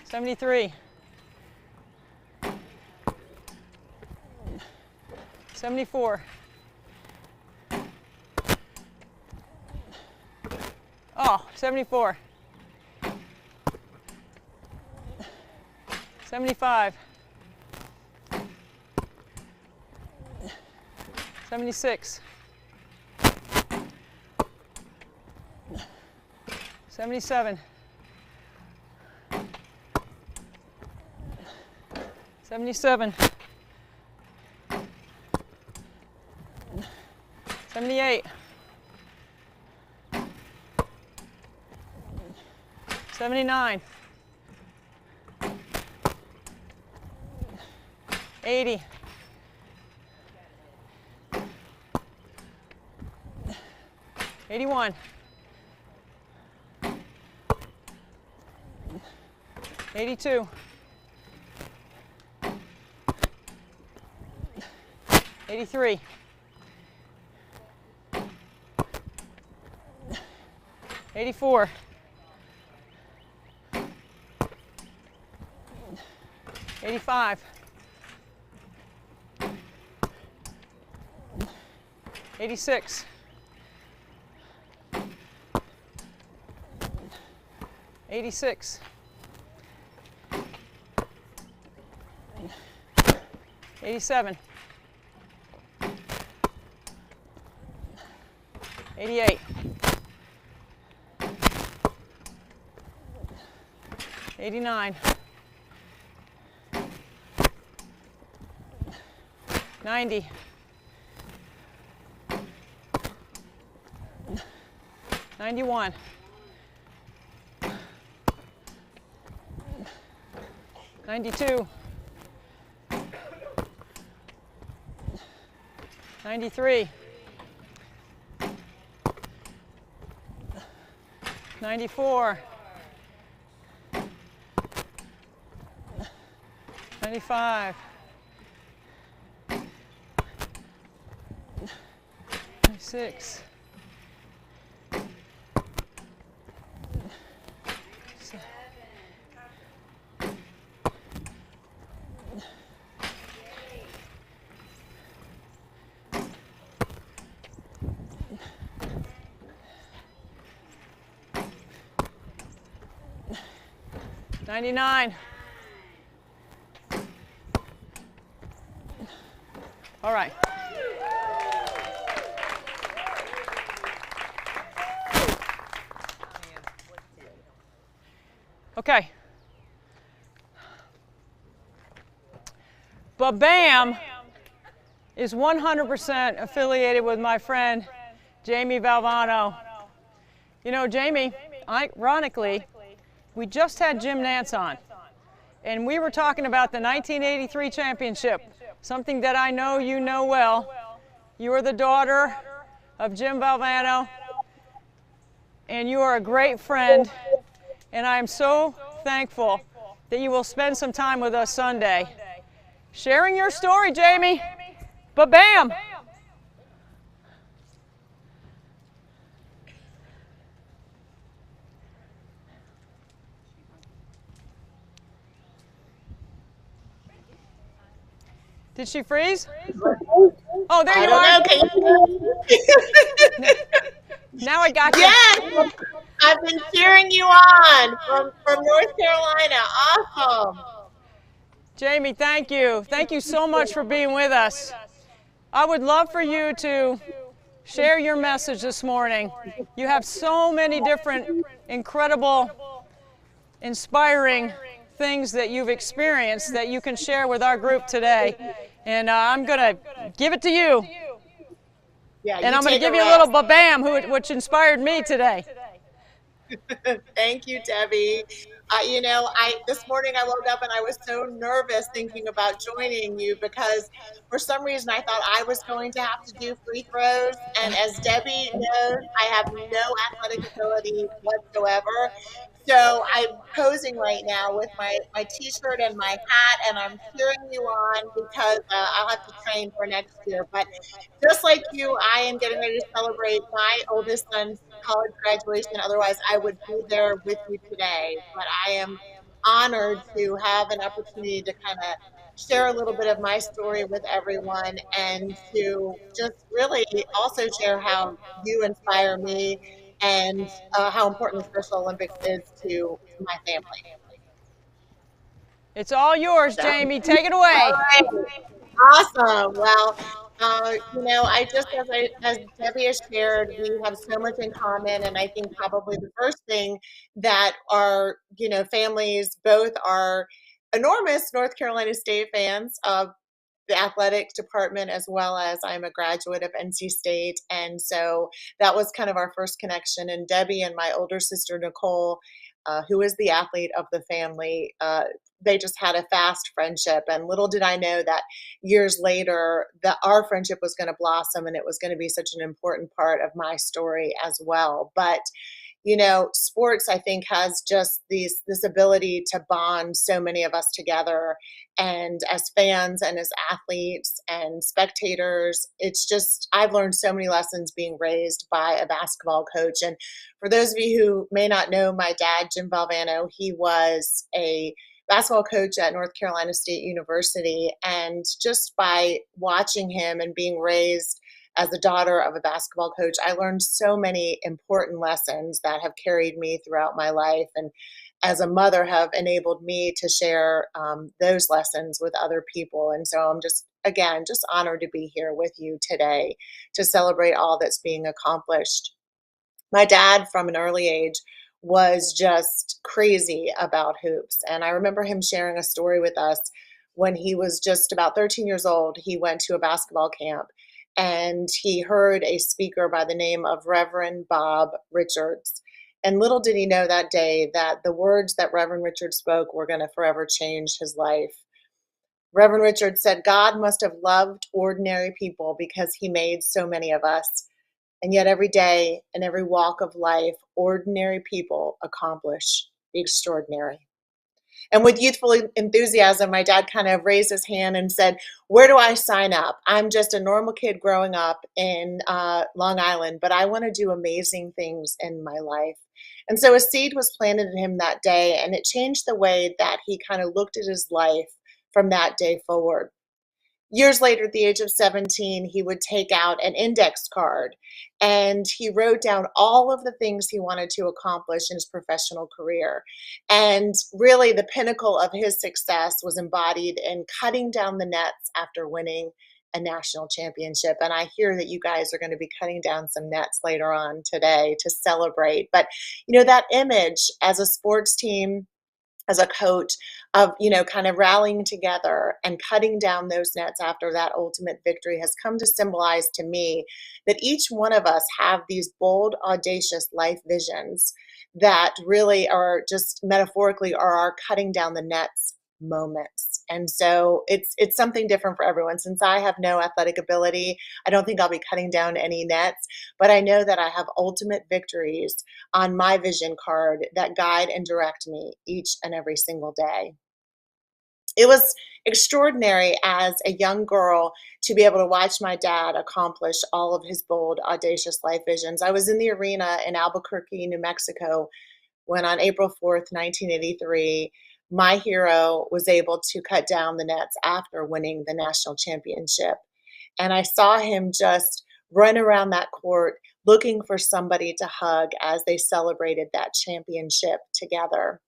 S3: 73, 74, oh, 74, 75, 76, 77, 77, 78. 79. 80. 81. 82. 83. 84. 85. 86. 86. 87. 88. 89. 90. 91. 92. 93. 94. 95. 96. 99. All right. Okay. Ba-Bam is 100% affiliated with my friend Jamie Valvano. You know, Jamie, ironically, we just had Jim Nance on, and we were talking about the 1983 championship, something that I know you know well. You are the daughter of Jim Valvano, and you are a great friend, and I am so thankful that you will spend some time with us Sunday. Sharing your story, Jamie. Ba-Bam! Did she freeze? Oh, there you are. Now I got you.
S17: Yes, I've been cheering you on from North Carolina. Awesome.
S3: Jamie, thank you. Thank you so much for being with us. I would love for you to share your message this morning. You have so many different incredible, inspiring things that you've experienced that you can share with our group today. And I'm going to give it to you.
S17: Yeah,
S3: and I'm going to give you a little ba-bam, which inspired me today.
S17: Thank you, Debbie. You know, this morning I woke up and I was so nervous thinking about joining you because for some reason I thought I was going to have to do free throws. And as Debbie knows, I have no athletic ability whatsoever. So I'm posing right now with my t-shirt and my hat, and I'm cheering you on because I'll have to train for next year. But just like you, I am getting ready to celebrate my oldest son's college graduation. Otherwise, I would be there with you today. But I am honored to have an opportunity to kind of share a little bit of my story with everyone and to just really also share how you inspire me and how important the Special Olympics is to my family.
S3: It's all yours, Jamie. Take it away.
S17: All right. Awesome. Well, you know, as Debbie has shared, we have so much in common, and I think probably the first thing that our, you know, families both are enormous North Carolina State fans. the athletic department, as well as I'm a graduate of NC State. And so that was kind of our first connection. And Debbie and my older sister, Nicole, who is the athlete of the family, they just had a fast friendship. And little did I know that years later that our friendship was going to blossom and it was going to be such an important part of my story as well. But you know, sports, I think, has just this ability to bond so many of us together. And as fans and as athletes and spectators, it's just, I've learned so many lessons being raised by a basketball coach. And for those of you who may not know my dad, Jim Valvano, he was a basketball coach at North Carolina State University. And just by watching him and being raised as the daughter of a basketball coach, I learned so many important lessons that have carried me throughout my life, and as a mother have enabled me to share those lessons with other people. And so I'm just, again, just honored to be here with you today to celebrate all that's being accomplished. My dad, from an early age, was just crazy about hoops. And I remember him sharing a story with us when he was just about 13 years old. He went to a basketball camp and he heard a speaker by the name of Reverend Bob Richards. And little did he know that day that the words that Reverend Richards spoke were going to forever change his life. Reverend Richards said, "God must have loved ordinary people because he made so many of us. And yet every day in every walk of life, ordinary people accomplish the extraordinary." And with youthful enthusiasm, my dad kind of raised his hand and said, "Where do I sign up? I'm just a normal kid growing up in Long Island, but I want to do amazing things in my life." And so a seed was planted in him that day, and it changed the way that he kind of looked at his life from that day forward. Years later, at the age of 17, he would take out an index card and he wrote down all of the things he wanted to accomplish in his professional career. And really, the pinnacle of his success was embodied in cutting down the nets after winning a national championship. And I hear that you guys are going to be cutting down some nets later on today to celebrate. But, you know, that image as a sports team, as a coach, of, you know, kind of rallying together and cutting down those nets after that ultimate victory has come to symbolize to me that each one of us have these bold, audacious life visions that really are just metaphorically are our cutting down the nets moments. And so it's something different for everyone. Since I have no athletic ability, I don't think I'll be cutting down any nets, but I know that I have ultimate victories on my vision card that guide and direct me each and every single day. It was extraordinary as a young girl to be able to watch my dad accomplish all of his bold, audacious life visions. I was in the arena in Albuquerque, New Mexico, when on April 4th, 1983, my hero was able to cut down the nets after winning the national championship. And I saw him just run around that court looking for somebody to hug as they celebrated that championship together.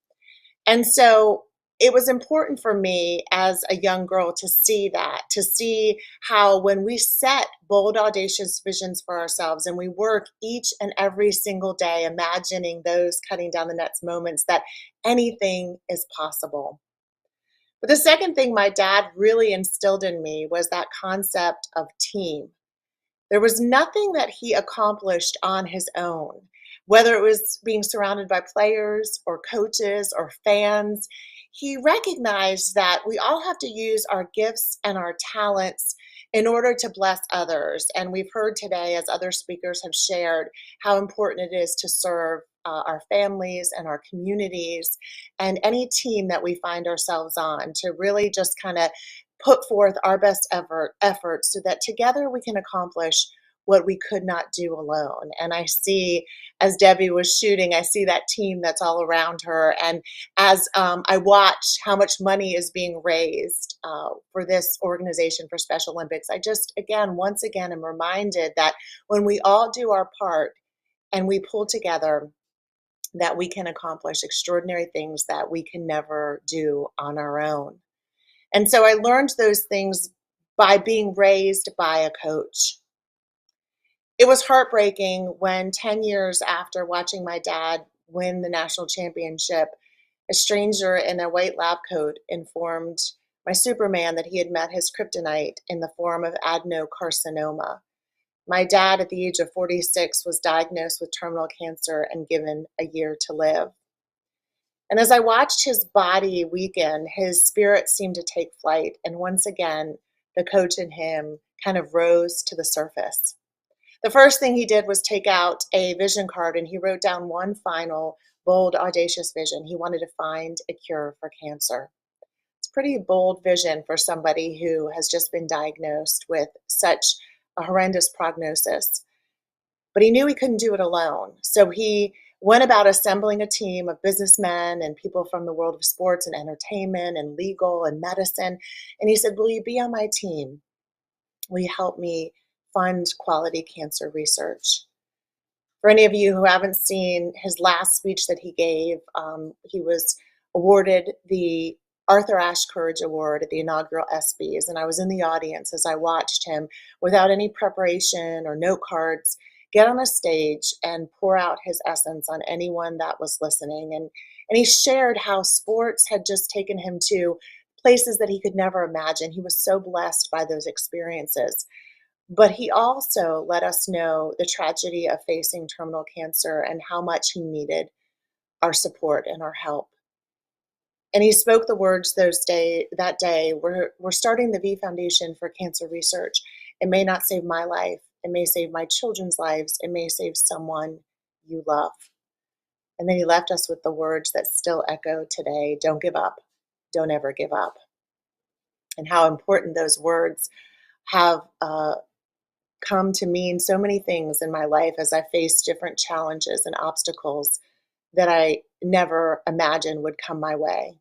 S17: And so it was important for me as a young girl to see that, to see how when we set bold, audacious visions for ourselves and we work each and every single day imagining those cutting down the nets moments, that anything is possible. But the second thing my dad really instilled in me was that concept of team. There was nothing that he accomplished on his own, whether it was being surrounded by players or coaches or fans. He recognized that we all have to use our gifts and our talents in order to bless others. And we've heard today, as other speakers have shared, how important it is to serve our families and our communities and any team that we find ourselves on, to really just kind of put forth our best efforts so that together we can accomplish what we could not do alone. And I see, as Debbie was shooting, I see that team that's all around her. And as I watch how much money is being raised for this organization for Special Olympics, I just, once again, am reminded that when we all do our part and we pull together, that we can accomplish extraordinary things that we can never do on our own. And so I learned those things by being raised by a coach. It was heartbreaking when 10 years after watching my dad win the national championship, a stranger in a white lab coat informed my Superman, that he had met his kryptonite in the form of adenocarcinoma. My dad, at the age of 46, was diagnosed with terminal cancer and given a year to live. And as I watched his body weaken, his spirit seemed to take flight. And once again, the coach in him kind of rose to the surface. The first thing he did was take out a vision card and he wrote down one final bold, audacious vision. He wanted to find a cure for cancer. It's a pretty bold vision for somebody who has just been diagnosed with such a horrendous prognosis. But he knew he couldn't do it alone. So he went about assembling a team of businessmen and people from the world of sports and entertainment and legal and medicine. And he said, will you be on my team? Will you help me fund quality cancer research? For any of you who haven't seen his last speech that he gave, he was awarded the Arthur Ashe Courage Award at the inaugural ESPYs. And I was in the audience as I watched him, without any preparation or note cards, get on a stage and pour out his essence on anyone that was listening. And he shared how sports had just taken him to places that he could never imagine. He was so blessed by those experiences. But he also let us know the tragedy of facing terminal cancer and how much he needed our support and our help. And he spoke the words that day, we're starting the V Foundation for Cancer Research. It may not save my life. It may save my children's lives. It may save someone you love. And then he left us with the words that still echo today: don't give up. Don't ever give up. And how important those words have come to mean so many things in my life as I faced different challenges and obstacles that I never imagined would come my way.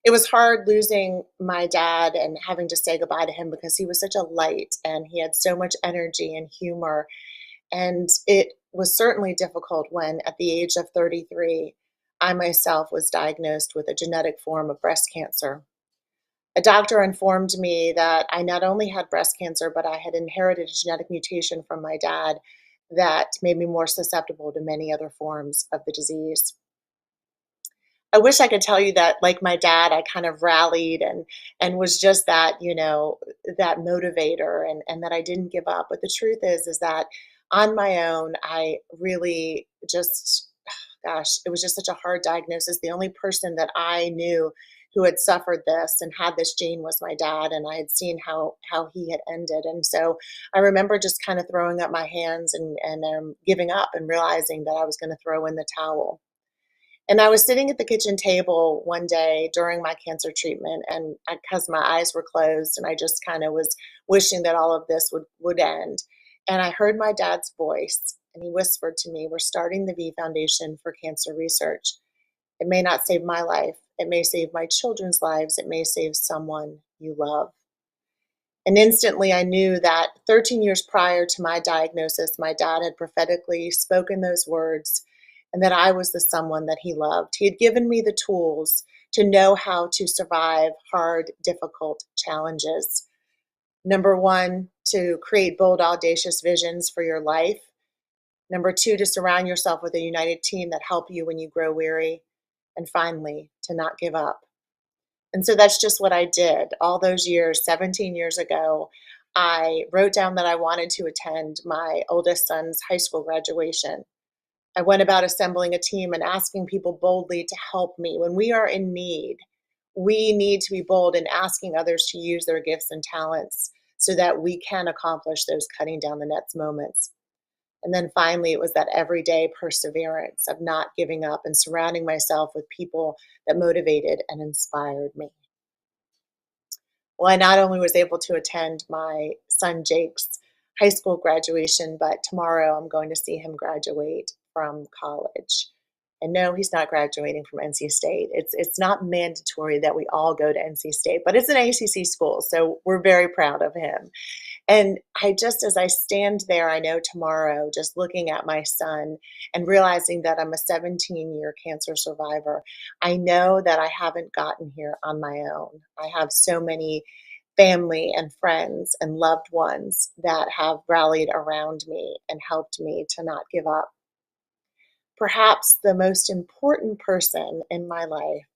S17: It was hard losing my dad and having to say goodbye to him because he was such a light and he had so much energy and humor. And it was certainly difficult when, at the age of 33, I myself was diagnosed with a genetic form of breast cancer. A doctor informed me that I not only had breast cancer, but I had inherited a genetic mutation from my dad that made me more susceptible to many other forms of the disease. I wish I could tell you that, like my dad, I kind of rallied and was just that, that motivator and that I didn't give up. But the truth is that on my own, I really just, it was just such a hard diagnosis. The only person that I knew who had suffered this and had this gene was my dad, and I had seen how he had ended. And so I remember just kind of throwing up my hands and giving up and realizing that I was going to throw in the towel. And I was sitting at the kitchen table one day during my cancer treatment, and because my eyes were closed, and I just kind of was wishing that all of this would end. And I heard my dad's voice, and he whispered to me, we're starting the V Foundation for Cancer Research. It may not save my life. It may save my children's lives. It may save someone you love. And instantly I knew that 13 years prior to my diagnosis, my dad had prophetically spoken those words, and that I was the someone that he loved. He had given me the tools to know how to survive hard, difficult challenges. Number one, to create bold, audacious visions for your life. Number two, to surround yourself with a united team that help you when you grow weary. And finally, to not give up. And so that's just what I did. All those years, 17 years ago, I wrote down that I wanted to attend my oldest son's high school graduation. I went about assembling a team and asking people boldly to help me. When we are in need, we need to be bold in asking others to use their gifts and talents so that we can accomplish those cutting down the nets moments. And then finally, it was that everyday perseverance of not giving up and surrounding myself with people that motivated and inspired me. Well, I not only was able to attend my son Jake's high school graduation, but tomorrow I'm going to see him graduate from college. And no, he's not graduating from NC State. It's not mandatory that we all go to NC State, but it's an ACC school, so we're very proud of him. And as I stand there, I know tomorrow, just looking at my son and realizing that I'm a 17-year cancer survivor, I know that I haven't gotten here on my own. I have so many family and friends and loved ones that have rallied around me and helped me to not give up. Perhaps the most important person in my life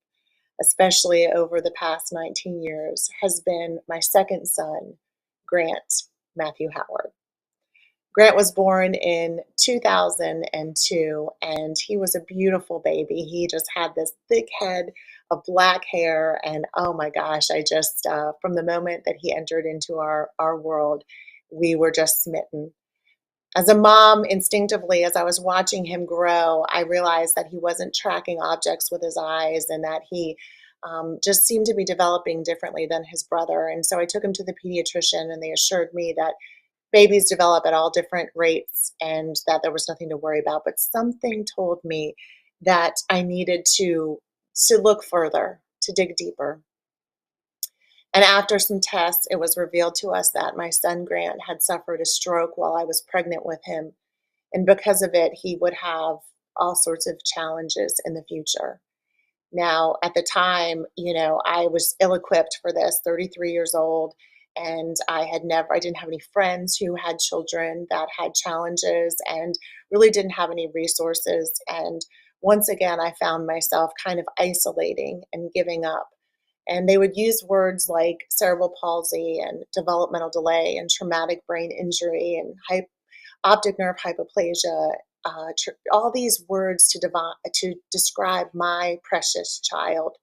S17: especially over the past 19 years, has been my second son, Grant Matthew Howard. Grant was born in 2002, and he was a beautiful baby. He just had this thick head of black hair, and oh my gosh, I just, from the moment that he entered into our world, we were just smitten. As a mom, instinctively, as I was watching him grow, I realized that he wasn't tracking objects with his eyes and that he just seemed to be developing differently than his brother. And so I took him to the pediatrician, and they assured me that babies develop at all different rates and that there was nothing to worry about. But something told me that I needed to look further, to dig deeper. And after some tests, it was revealed to us that my son Grant had suffered a stroke while I was pregnant with him. And because of it, he would have all sorts of challenges in the future. Now, at the time, I was ill-equipped for this, 33 years old, and I didn't have any friends who had children that had challenges and really didn't have any resources. And once again, I found myself kind of isolating and giving up. And they would use words like cerebral palsy and developmental delay and traumatic brain injury and optic nerve hypoplasia, all these words to describe my precious child.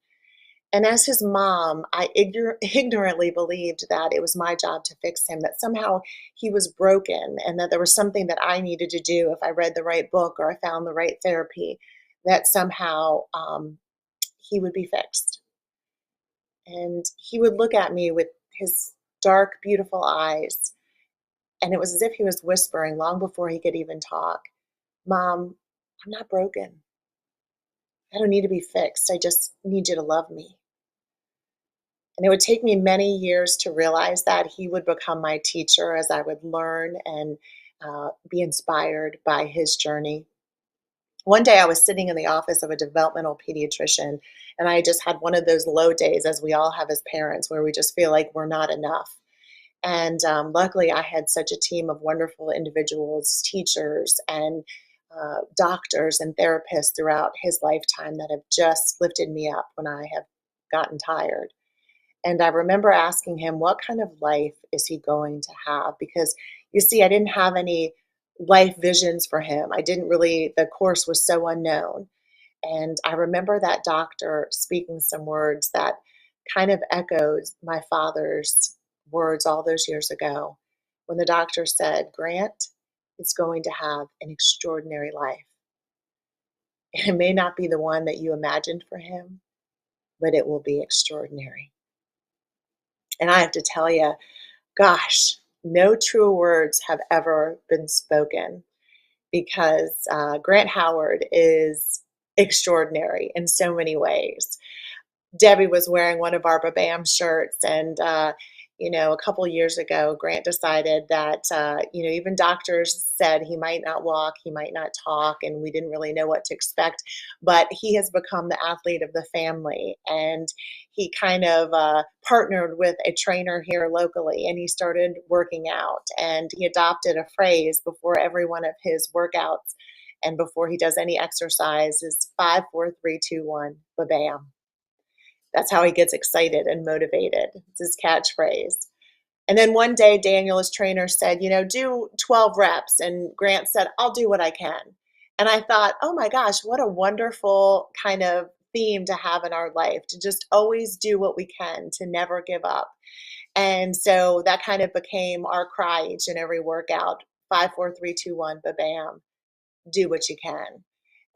S17: And as his mom, I ignorantly believed that it was my job to fix him, that somehow he was broken and that there was something that I needed to do if I read the right book or I found the right therapy, that somehow he would be fixed. And he would look at me with his dark, beautiful eyes. And it was as if he was whispering long before he could even talk, "Mom, I'm not broken. I don't need to be fixed. I just need you to love me." And it would take me many years to realize that he would become my teacher as I would learn and be inspired by his journey. One day I was sitting in the office of a developmental pediatrician, and I just had one of those low days, as we all have as parents, where we just feel like we're not enough. And luckily, I had such a team of wonderful individuals, teachers, and doctors and therapists throughout his lifetime that have just lifted me up when I have gotten tired. And I remember asking him, what kind of life is he going to have? Because you see, I didn't have any life visions for him. The course was so unknown. And I remember that doctor speaking some words that kind of echoed my father's words all those years ago, when the doctor said, "Grant is going to have an extraordinary life. It may not be the one that you imagined for him, but it will be extraordinary." And I have to tell you, gosh, no truer words have ever been spoken, because Grant Howard is extraordinary in so many ways. Debbie was wearing one of our BABAM shirts, and a couple years ago, Grant decided that even doctors said he might not walk, he might not talk, and we didn't really know what to expect. But he has become the athlete of the family, and he kind of partnered with a trainer here locally, and he started working out, and he adopted a phrase before every one of his workouts and before he does any exercise is 5, 4, 3, 2, 1, BABAM. That's how he gets excited and motivated. It's his catchphrase. And then one day, Daniel, his trainer, said, do 12 reps. And Grant said, "I'll do what I can." And I thought, oh my gosh, what a wonderful kind of theme to have in our life, to just always do what we can, to never give up. And so that kind of became our cry each and every workout: 5, 4, 3, 2, 1, BABAM. Do what you can.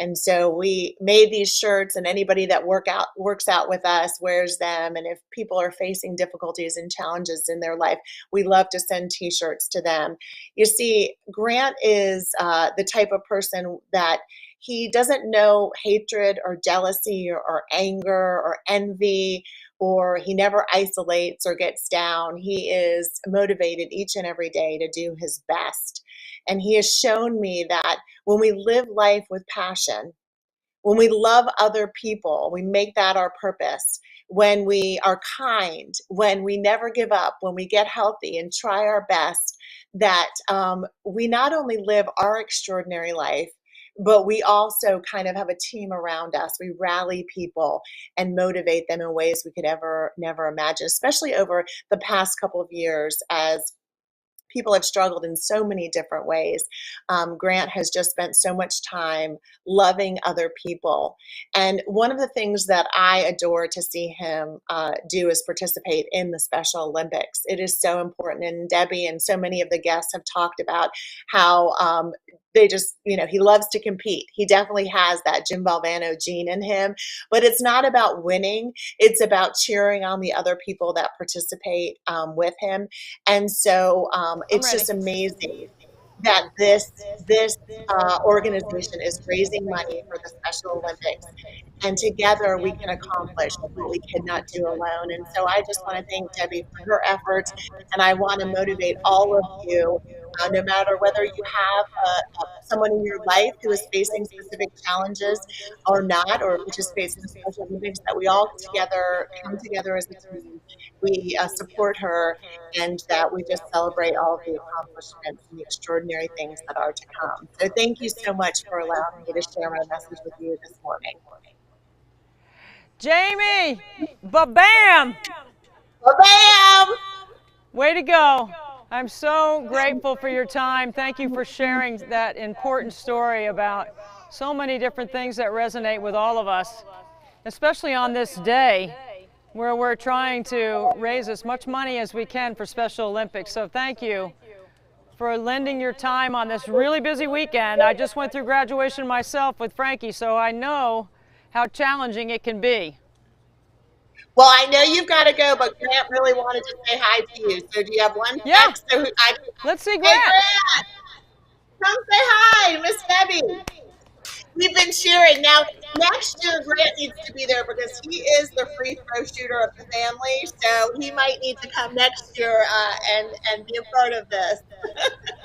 S17: And so we made these shirts, and anybody that works out with us wears them. And if people are facing difficulties and challenges in their life, we love to send t-shirts to them. You see, Grant is the type of person that he doesn't know hatred or jealousy or anger or envy, or he never isolates or gets down. He is motivated each and every day to do his best. And he has shown me that when we live life with passion, when we love other people, we make that our purpose. When we are kind, when we never give up, when we get healthy and try our best, that we not only live our extraordinary life, but we also kind of have a team around us. We rally people and motivate them in ways we could never imagine, especially over the past couple of years as people have struggled in so many different ways. Grant has just spent so much time loving other people. And one of the things that I adore to see him do is participate in the Special Olympics. It is so important. And Debbie and so many of the guests have talked about how they just, he loves to compete. He definitely has that Jim Valvano gene in him, but it's not about winning. It's about cheering on the other people that participate with him. And so it's just amazing that this organization is raising money for the Special Olympics, and together we can accomplish what we could not do alone. And so I just want to thank Debbie for her efforts, and I want to motivate all of you, no matter whether you have someone in your life who is facing specific challenges or not, or participates in the Special Olympics, that we all come together as a team. We support her, and that we just celebrate all of the accomplishments and the extraordinary things that are to come. So thank you so much for allowing me to share my message with you this morning.
S3: Jamie, ba-bam!
S17: Ba-bam!
S3: Way to go. I'm so grateful for your time. Thank you for sharing that important story about so many different things that resonate with all of us, especially on this day where we're trying to raise as much money as we can for Special Olympics. So thank you for lending your time on this really busy weekend. I just went through graduation myself with Frankie, so I know how challenging it can be.
S17: Well, I know you've got to go, but Grant really wanted to say hi to you. So do you have one text? So
S3: Let's see Grant.
S17: Hey, Grant, come say hi to Miss Debbie. We've been cheering. Now, next year, Grant needs to be there because he is the free throw shooter of the family. So he might need to come next year and be a part of this.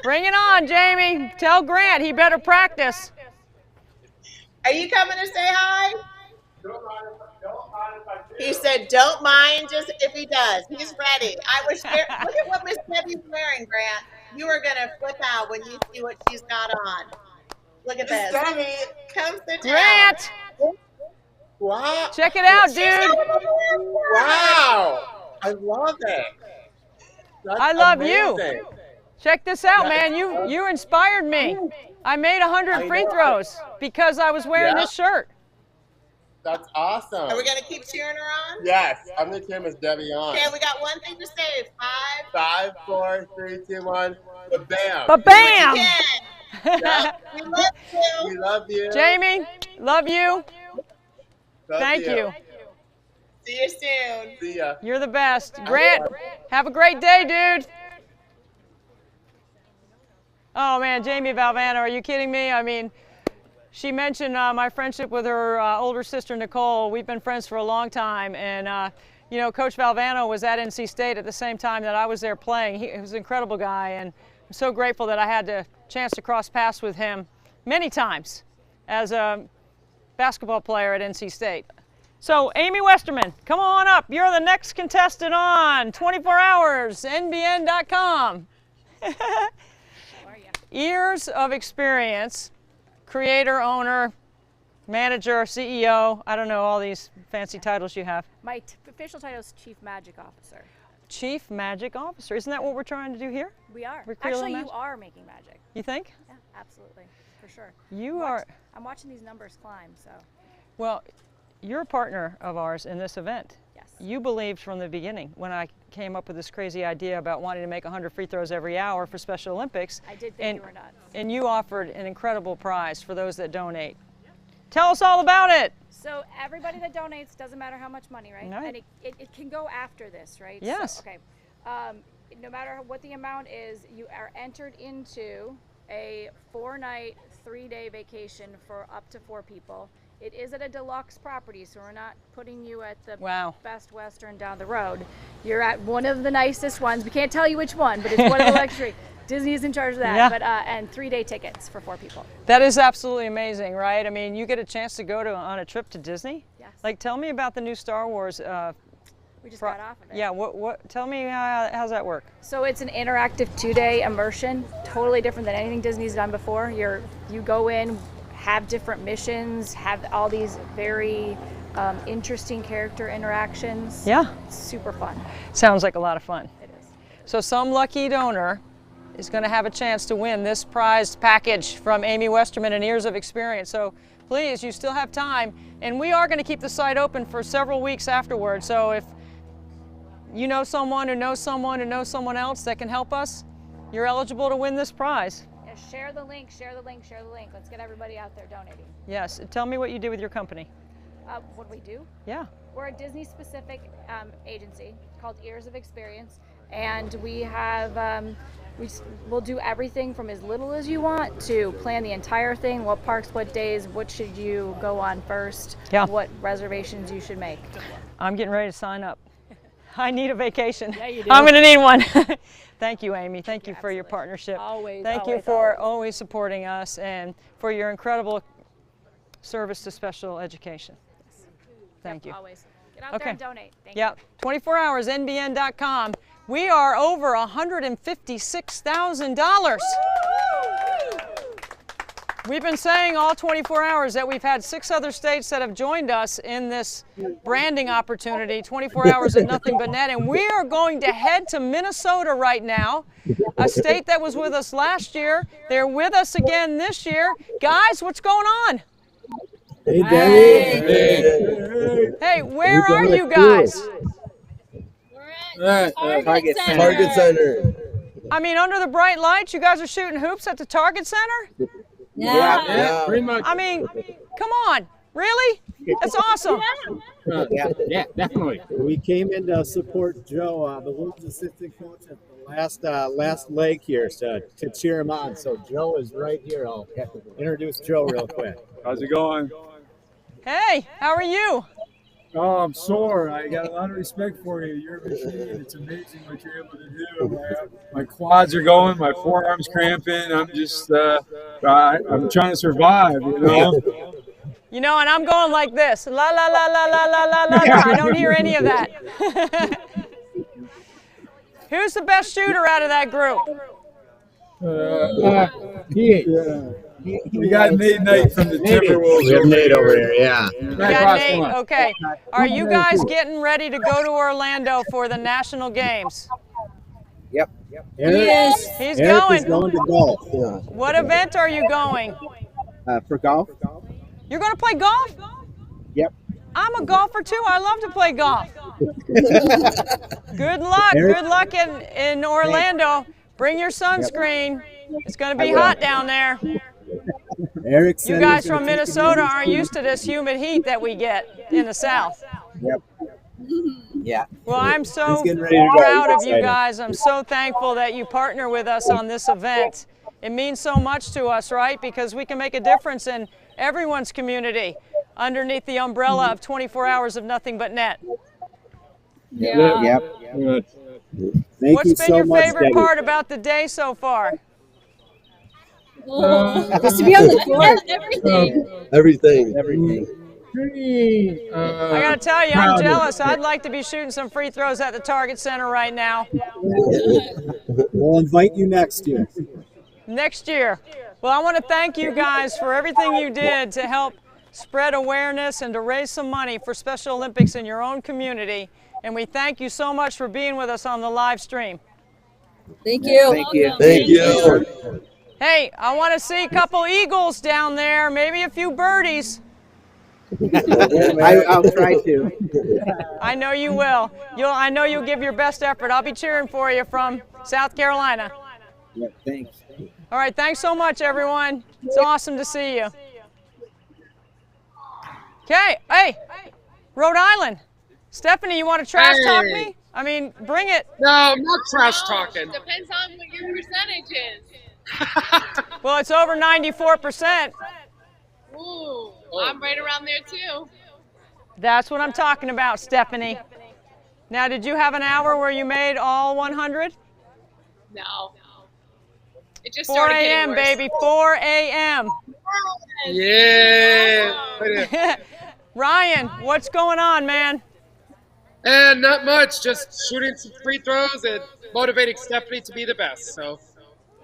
S3: Bring it on, Jamie. Tell Grant he better practice.
S17: Are you coming to say hi? He said, don't mind just if he does. He's ready. I was there. Look at what Miss Debbie's wearing, Grant. You are going to flip out when you see what she's got on. Look at this. Come sit down.
S3: Grant!
S17: Wow.
S3: Check it out, dude.
S18: Wow. I love it. That's
S3: I love
S18: amazing.
S3: you. Check this out, man. You inspired me. I made 100 free throws because I was wearing this shirt.
S18: That's awesome.
S17: Are we going to keep cheering her on?
S18: Yes. I'm going to cheer Miss Debbie on.
S17: Okay, we got one thing to say.
S18: 5, 4, 3, 2, 1. Ba-bam.
S3: Ba-bam.
S17: Yep. We love you.
S18: We love you.
S3: Jamie, love you. Thank you.
S17: See you soon.
S18: See ya.
S3: You're the best. Grant, have a great day, dude. Oh, man, Jamie Valvano, are you kidding me? I mean, she mentioned my friendship with her older sister, Nicole. We've been friends for a long time. And, you know, Coach Valvano was at NC State at the same time that I was there playing. He was an incredible guy. And I'm so grateful that I had the chance to cross paths with him many times as a basketball player at NC State. So, Amy Westerman, come on up. You're the next contestant on 24 Hours, NBN.com. Years of experience, creator, owner, manager, CEO, I don't know all these fancy titles you have.
S19: My official title is Chief Magic Officer.
S3: Chief Magic Officer. Isn't that what we're trying to do here?
S19: We are.
S3: We're creating
S19: Actually,
S3: magic?
S19: you are making magic.
S3: You think?
S19: Yeah, absolutely, for sure. I'm watching these numbers climb, so.
S3: Well, you're a partner of ours in this event.
S19: Yes.
S3: You believed from the beginning when I came up with this crazy idea about wanting to make 100 free throws every hour for Special Olympics.
S19: I did think you were nuts.
S3: And you offered an incredible prize for those that donate. Tell us all about it.
S19: So everybody that donates, doesn't matter how much money, right?
S3: Right.
S19: And it can go after this, right?
S3: Yes.
S19: So, okay. No matter what the amount is, you are entered into a 4-night, 3-day vacation for up to 4 people. It is at a deluxe property, so we're not putting you at the Best Western down the road. You're at one of the nicest ones. We can't tell you which one, but it's one of the luxury. Disney is in charge of that.
S3: Yeah.
S19: But and 3-day tickets for 4 people.
S3: That is absolutely amazing, right? I mean, you get a chance to go on a trip to Disney.
S19: Yes.
S3: Like, tell me about the new Star Wars.
S19: We just got off of it.
S3: Yeah. What? Tell me how's that work?
S19: So it's an interactive 2-day immersion, totally different than anything Disney's done before. You go in, have different missions, have all these very interesting character interactions.
S3: Yeah.
S19: It's super fun.
S3: Sounds like a lot of fun.
S19: It is.
S3: So some lucky donor is going to have a chance to win this prized package from Amy Westerman and Years of Experience. So please, you still have time. And we are going to keep the site open for several weeks afterwards. So if you know someone who knows someone who knows someone else that can help us, you're eligible to win this prize.
S19: Yeah, share the link, share the link, share the link. Let's get everybody out there donating.
S3: Yes. Tell me what you do with your company.
S19: What do we do?
S3: Yeah.
S19: We're a Disney-specific agency called Years of Experience, and we have we'll do everything from as little as you want to plan the entire thing. What parks, what days, what should you go on first?
S3: Yeah.
S19: What reservations you should make.
S3: I'm getting ready to sign up. I need a vacation.
S19: Yeah, you do.
S3: I'm going to need one. Thank you, Amy. Thank you for your
S19: Absolutely.
S3: partnership.
S19: Always.
S3: Thank you for always supporting us and for your incredible service to special education. Thank you.
S19: Always. Get out there and donate. Thank you.
S3: Yep. 24 hours, NBN.com. We are over $156,000. We've been saying all 24 hours that we've had 6 other states that have joined us in this branding opportunity, 24 hours of nothing but net. And we are going to head to Minnesota right now, a state that was with us last year. They're with us again this year. Guys, what's going on?
S20: Hey, Debbie.
S3: Hey, where are you guys?
S20: Target Center.
S3: I mean, under the bright lights, you guys are shooting hoops at the Target Center?
S20: Yeah, pretty much.
S3: I mean, come on, really? That's awesome.
S20: Yeah, definitely. We came in to support Joe, the women's assistant coach at the last leg here, to cheer him on. So Joe is right here. I'll introduce Joe real quick.
S21: How's it going?
S3: Hey, how are you?
S21: Oh, I'm sore. I got a lot of respect for you. You're a machine. It's amazing what you're able to do. My quads are going. My forearms cramping. I'm just, I'm trying to survive, you know?
S3: You know, and I'm going like this. La, la, la, la, la, la, la, la. I don't hear any of that. Who's the best shooter out of that group?
S21: We got Nate Knight from the Timberwolves.
S20: We have Nate over here, yeah.
S3: You got Nate, okay. Are you guys getting ready to go to Orlando for the national games?
S20: Yep.
S3: Yes. He's going.
S20: Is going to golf. Yeah.
S3: What event are you going?
S20: For golf?
S3: You're going to play golf?
S20: Yep.
S3: I'm a golfer too. I love to play golf. Good luck. Good luck in Orlando. Bring your sunscreen. It's going to be hot down there. You guys from Minnesota aren't used to this humid heat that we get in the South.
S20: Yep. Yeah.
S3: Well, I'm so
S20: He's getting ready to go.
S3: proud of
S20: He's
S3: you
S20: excited.
S3: guys. I'm so thankful that you partner with us on this event. It means so much to us, right? Because we can make a difference in everyone's community underneath the umbrella of 24 hours of nothing but net.
S20: Yeah. Yep. Thank you
S3: What's been
S20: so
S3: your
S20: much,
S3: favorite
S20: Debbie.
S3: part about the day so far?
S20: Just to be on the court. Everything.
S3: I gotta tell you, I'm jealous. I'd like to be shooting some free throws at the Target Center right now.
S20: We'll invite you next year.
S3: Next year. Well, I want to thank you guys for everything you did to help spread awareness and to raise some money for Special Olympics in your own community. And we thank you so much for being with us on the live stream.
S22: Thank you.
S20: Thank you. Thank you.
S3: Hey, I want to see a couple eagles down there, maybe a few birdies.
S20: I'll try to.
S3: I know you will. I know you'll give your best effort. I'll be cheering for you from South Carolina.
S20: Yeah, thanks.
S3: All right, thanks so much, everyone. It's awesome to see you. Okay, hey, Rhode Island. Stephanie, you want to trash talk me? I mean, bring it.
S23: No, I'm not trash talking.
S22: Depends on what your percentage is.
S3: Well, it's over 94%.
S22: Ooh, I'm right around there too.
S3: That's what I'm talking about, Stephanie. Now, did you have an hour where you made all 100?
S22: No. It just
S3: 4
S22: started getting
S3: a.m.,
S22: worse.
S3: baby, 4 a.m.
S23: Yeah.
S3: Ryan, what's going on, man?
S23: And not much, just shooting some free throws and motivating Stephanie to be the best. So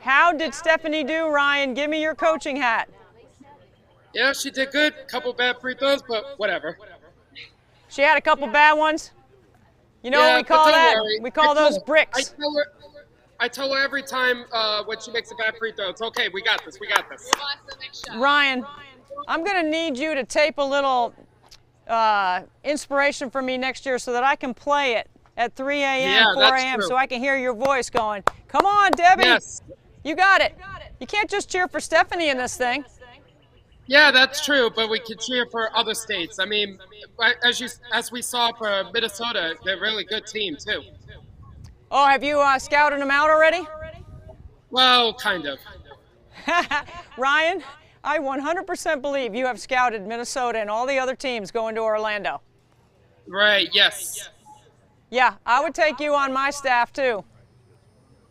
S3: How did Stephanie do, Ryan? Give me your coaching hat.
S23: Yeah, she did good. Couple bad free throws, but whatever.
S3: She had a couple bad ones. You know
S23: Yeah,
S3: what we
S23: but
S3: call
S23: don't
S3: that?
S23: worry.
S3: We call those bricks.
S23: I tell her every time when she makes a bad free throw, it's okay. We got this. We got this.
S3: Ryan, I'm going to need you to tape a little inspiration for me next year so that I can play it at 3 a.m.,
S23: Yeah,
S3: 4
S23: that's
S3: a.m.
S23: true.
S3: so I can hear your voice going, come on, Debbie.
S23: Yes.
S3: You got it. You can't just cheer for Stephanie in this thing.
S23: Yeah, that's true, but we can cheer for other states. I mean, as we saw for Minnesota, they're a really good team too.
S3: Oh, have you scouted them out already?
S23: Well, kind of.
S3: Ryan, I 100% believe you have scouted Minnesota and all the other teams going to Orlando.
S23: Right, yes.
S3: Yeah, I would take you on my staff too.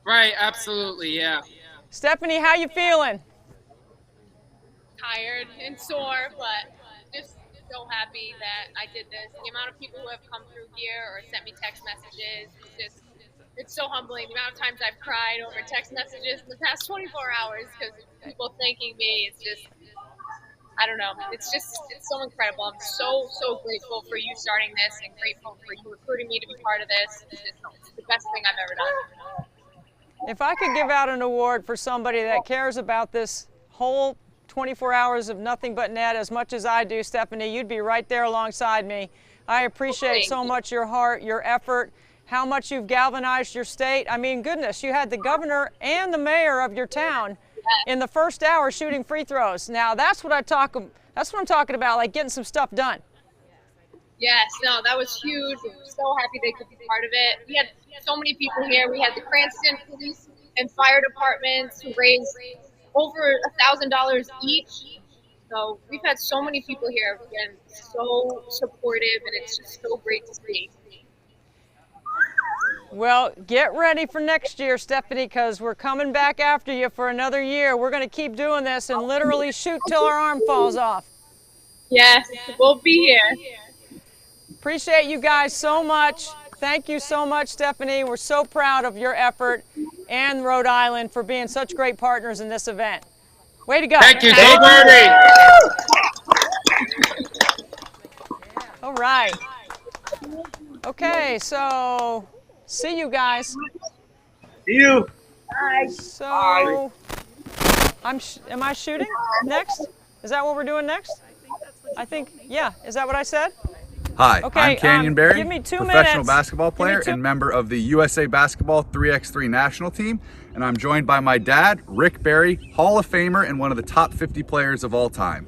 S23: Right, absolutely, yeah.
S3: Stephanie, how you feeling?
S22: Tired and sore, but just so happy that I did this. The amount of people who have come through here or sent me text messages, it's so humbling. The amount of times I've cried over text messages in the past 24 hours because people thanking me, it's just, I don't know. It's so incredible. I'm so grateful for you starting this and grateful for you recruiting me to be part of this. It's the best thing I've ever done.
S3: If I could give out an award for somebody that cares about this whole 24 hours of nothing but net as much as I do, Stephanie, you'd be right there alongside me. I appreciate so much your heart, your effort, how much you've galvanized your state. I mean, goodness, you had the governor and the mayor of your town in the first hour shooting free throws. Now that's what I'm talking about, like getting some stuff done.
S22: Yes, no, that was huge. I'm so happy they could be part of it. We had so many people here. We had the Cranston Police and Fire Departments who raised over $1,000 each. So we've had so many people here who've been so supportive, and it's just so great to see.
S3: Well, get ready for next year, Stephanie, because we're coming back after you for another year. We're going to keep doing this and literally shoot till our arm falls off.
S22: Yes, we'll be here.
S3: Appreciate you guys so much. Thank you so much, Stephanie. We're so proud of your effort and Rhode Island for being such great partners in this event. Way to go.
S23: Thank you, so Bernie.
S3: All right. Okay, so see you guys.
S23: See you.
S22: Bye.
S3: So, am I shooting next? Is that what we're doing next? I think, yeah. Is that what I said?
S2: Hi,
S3: Okay,
S2: I'm Canyon Berry,
S3: give me 2
S2: professional
S3: minutes.
S2: basketball player and member of the USA Basketball 3x3 national team, and I'm joined by my dad, Rick Berry, Hall of Famer and one of the top 50 players of all time.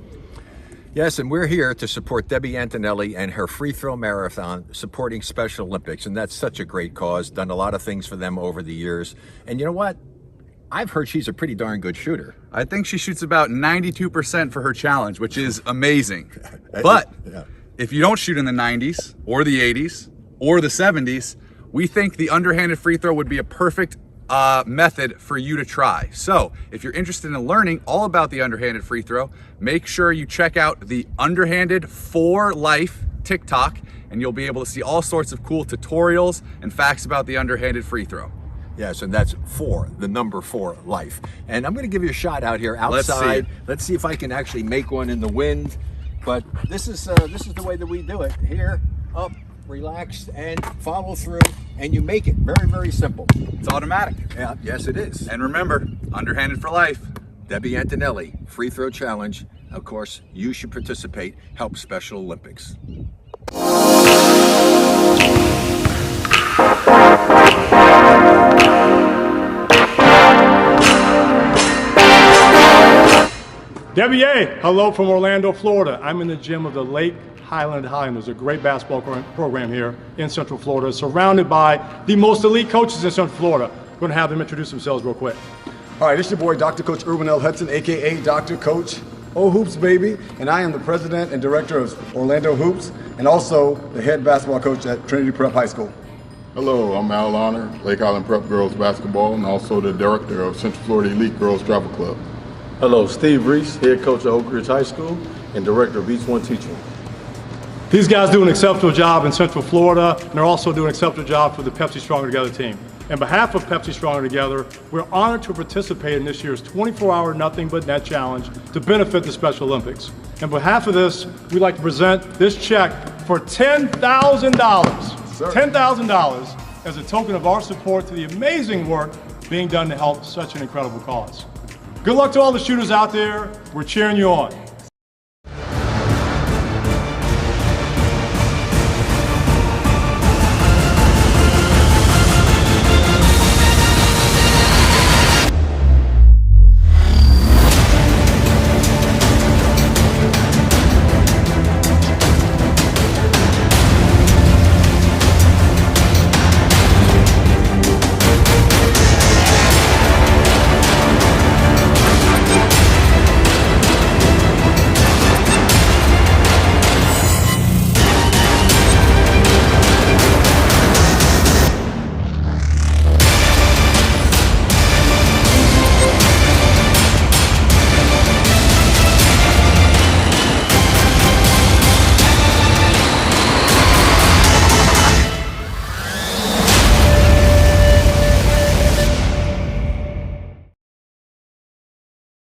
S4: Yes, and we're here to support Debbie Antonelli and her free throw marathon, supporting Special Olympics, and that's such a great cause. Done a lot of things for them over the years, and you know what? I've heard she's a pretty darn good shooter.
S2: I think she shoots about 92% for her challenge, which is amazing. But if you don't shoot in the 90s or the 80s or the 70s, we think the underhanded free throw would be a perfect method for you to try. So if you're interested in learning all about the underhanded free throw, make sure you check out the Underhanded for Life TikTok, and you'll be able to see all sorts of cool tutorials and facts about the underhanded free throw.
S4: Yes, and that's 4, the number 4, life. And I'm going to give you a shot out here outside. Let's see if I can actually make one in the wind. But this is the way that we do it. Here, up, relaxed, and follow through, and you make it. Very, very simple.
S2: It's automatic.
S4: Yeah, yes, it is.
S2: And remember, underhanded for life.
S4: Debbie Antonelli, free throw challenge. Of course, you should participate. Help Special Olympics.
S5: Debbie A, hello from Orlando, Florida. I'm in the gym of the Lake Highland Highlanders, a great basketball program here in Central Florida, surrounded by the most elite coaches in Central Florida. I'm going to have them introduce themselves real quick.
S24: All right, this is your boy, Dr. Coach Urban L. Hudson, a.k.a. Dr. Coach O-Hoops, baby, and I am the president and director of Orlando Hoops, and also the head basketball coach at Trinity Prep High School.
S25: Hello, I'm Al Honor, Lake Highland Prep Girls Basketball, and also the director of Central Florida Elite Girls Travel Club.
S26: Hello, Steve Reese, head coach at Oak Ridge High School and director of East One Teaching.
S5: These guys do an exceptional job in Central Florida, and they're also doing an exceptional job for the Pepsi Stronger Together team. On behalf of Pepsi Stronger Together, we're honored to participate in this year's 24-hour Nothing But Net Challenge to benefit the Special Olympics. On behalf of this, we'd like to present this check for $10,000. $10,000 as a token of our support to the amazing work being done to help such an incredible cause. Good luck to all the shooters out there. We're cheering you on.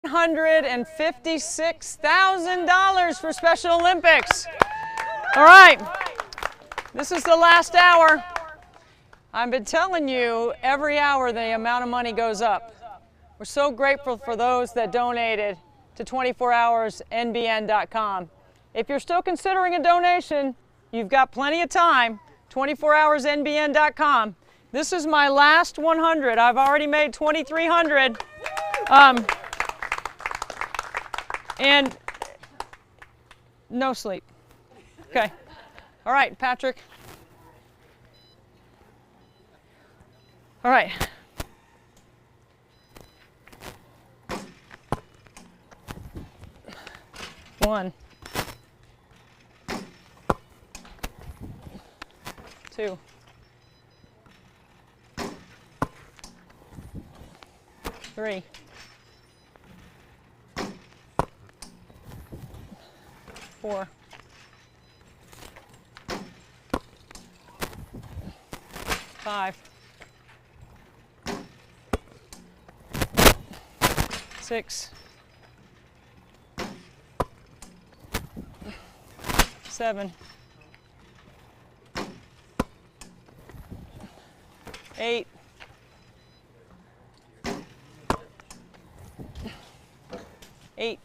S3: $156,000 for Special Olympics. All right, this is the last hour. I've been telling you every hour the amount of money goes up. We're so grateful for those that donated to 24hoursnbn.com. If you're still considering a donation, you've got plenty of time. 24hoursnbn.com. This is my last 100. I've already made 2,300. And no sleep. Okay. All right, Patrick. All right. One. 2. 3. 4. 5. 6. 7. 8. 8.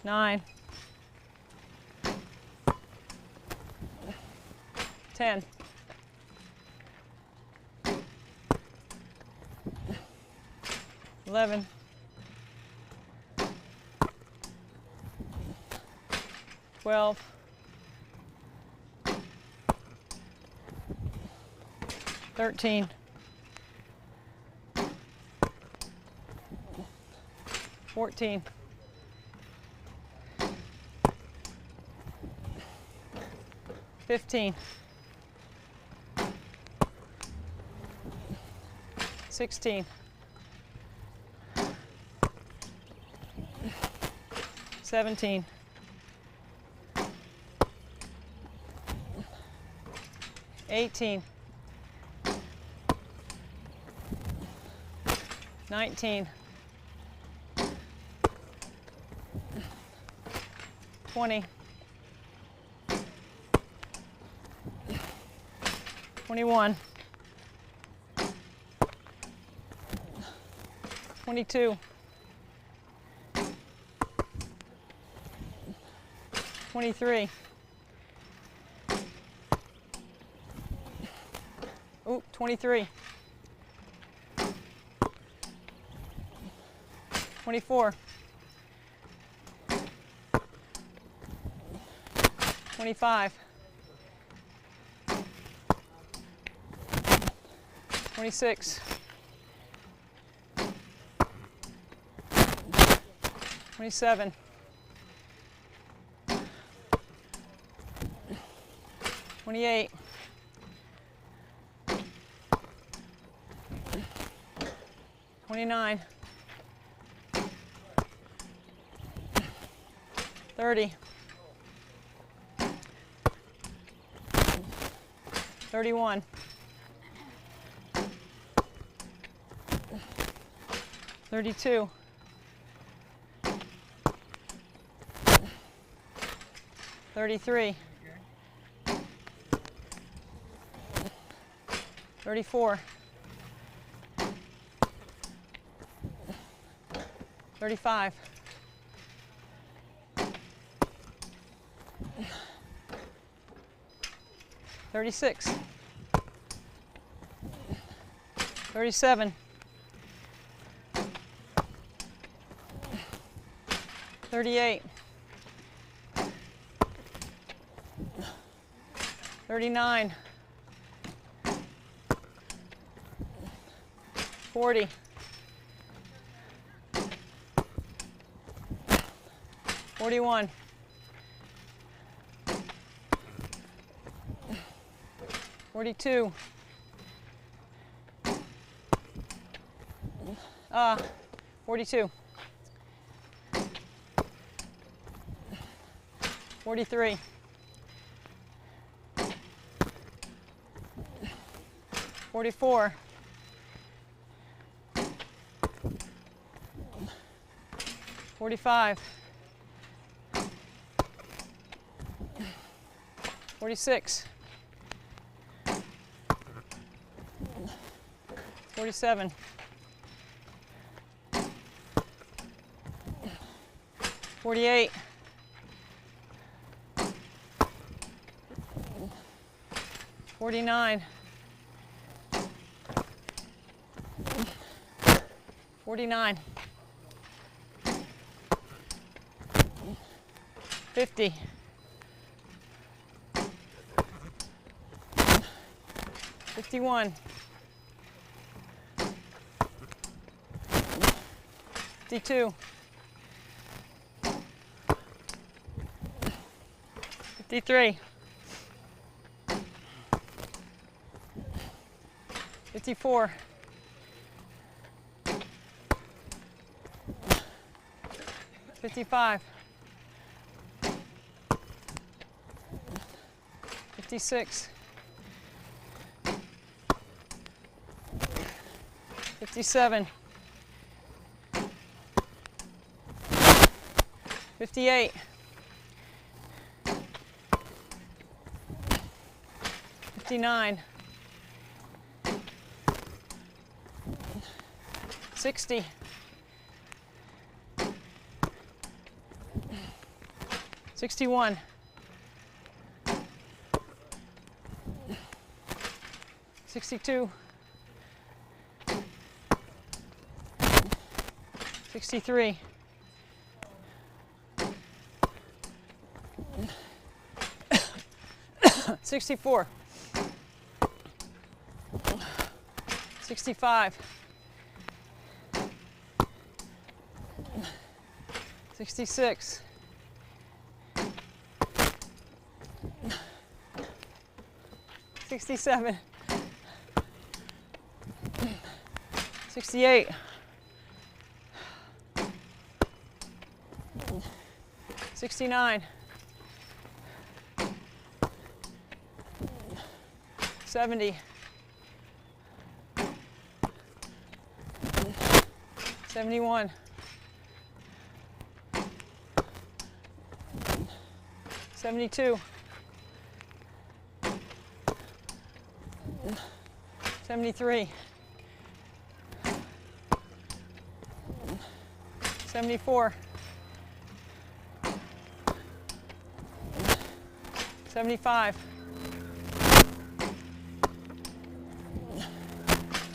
S3: 9. 10. 11. 12. 13. 14. 15. 16. 17. 18. 19. 20. 21. 22. 23. Ooh, 23. 24. 25. 26. 27. 28. 29. 30. 31. 32. 33. 34. 35. 36. 37. 38. 39. 40. 41. 42. 42. 43. 44. 45. 46. 47. 48. 49. 49. 50. 51. 52. 53. 54. 55. 56. 57. 58. 59. 60. 61. 62. 63. 64. 65. 66. 67. 68. 69. 70. 71. 72. 73. 74. 75.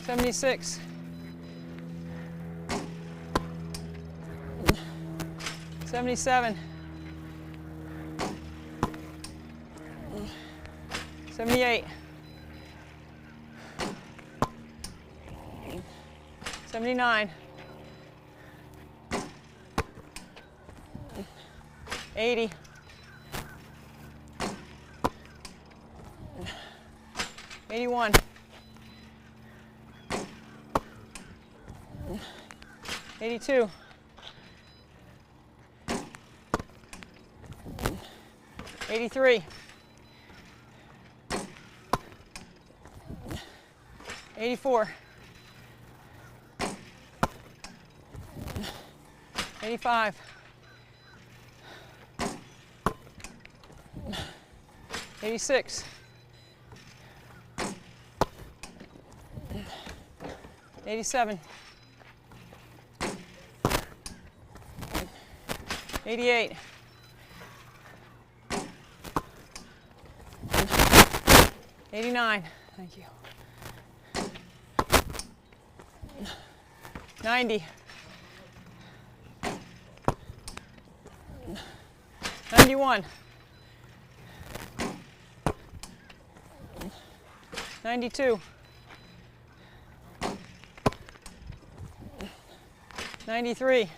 S3: 76. 77. 78. 79. 80. 81. 82. 83. 84. 85. 86. 87. 88. 89. Thank you. 90. 91. 92. 93.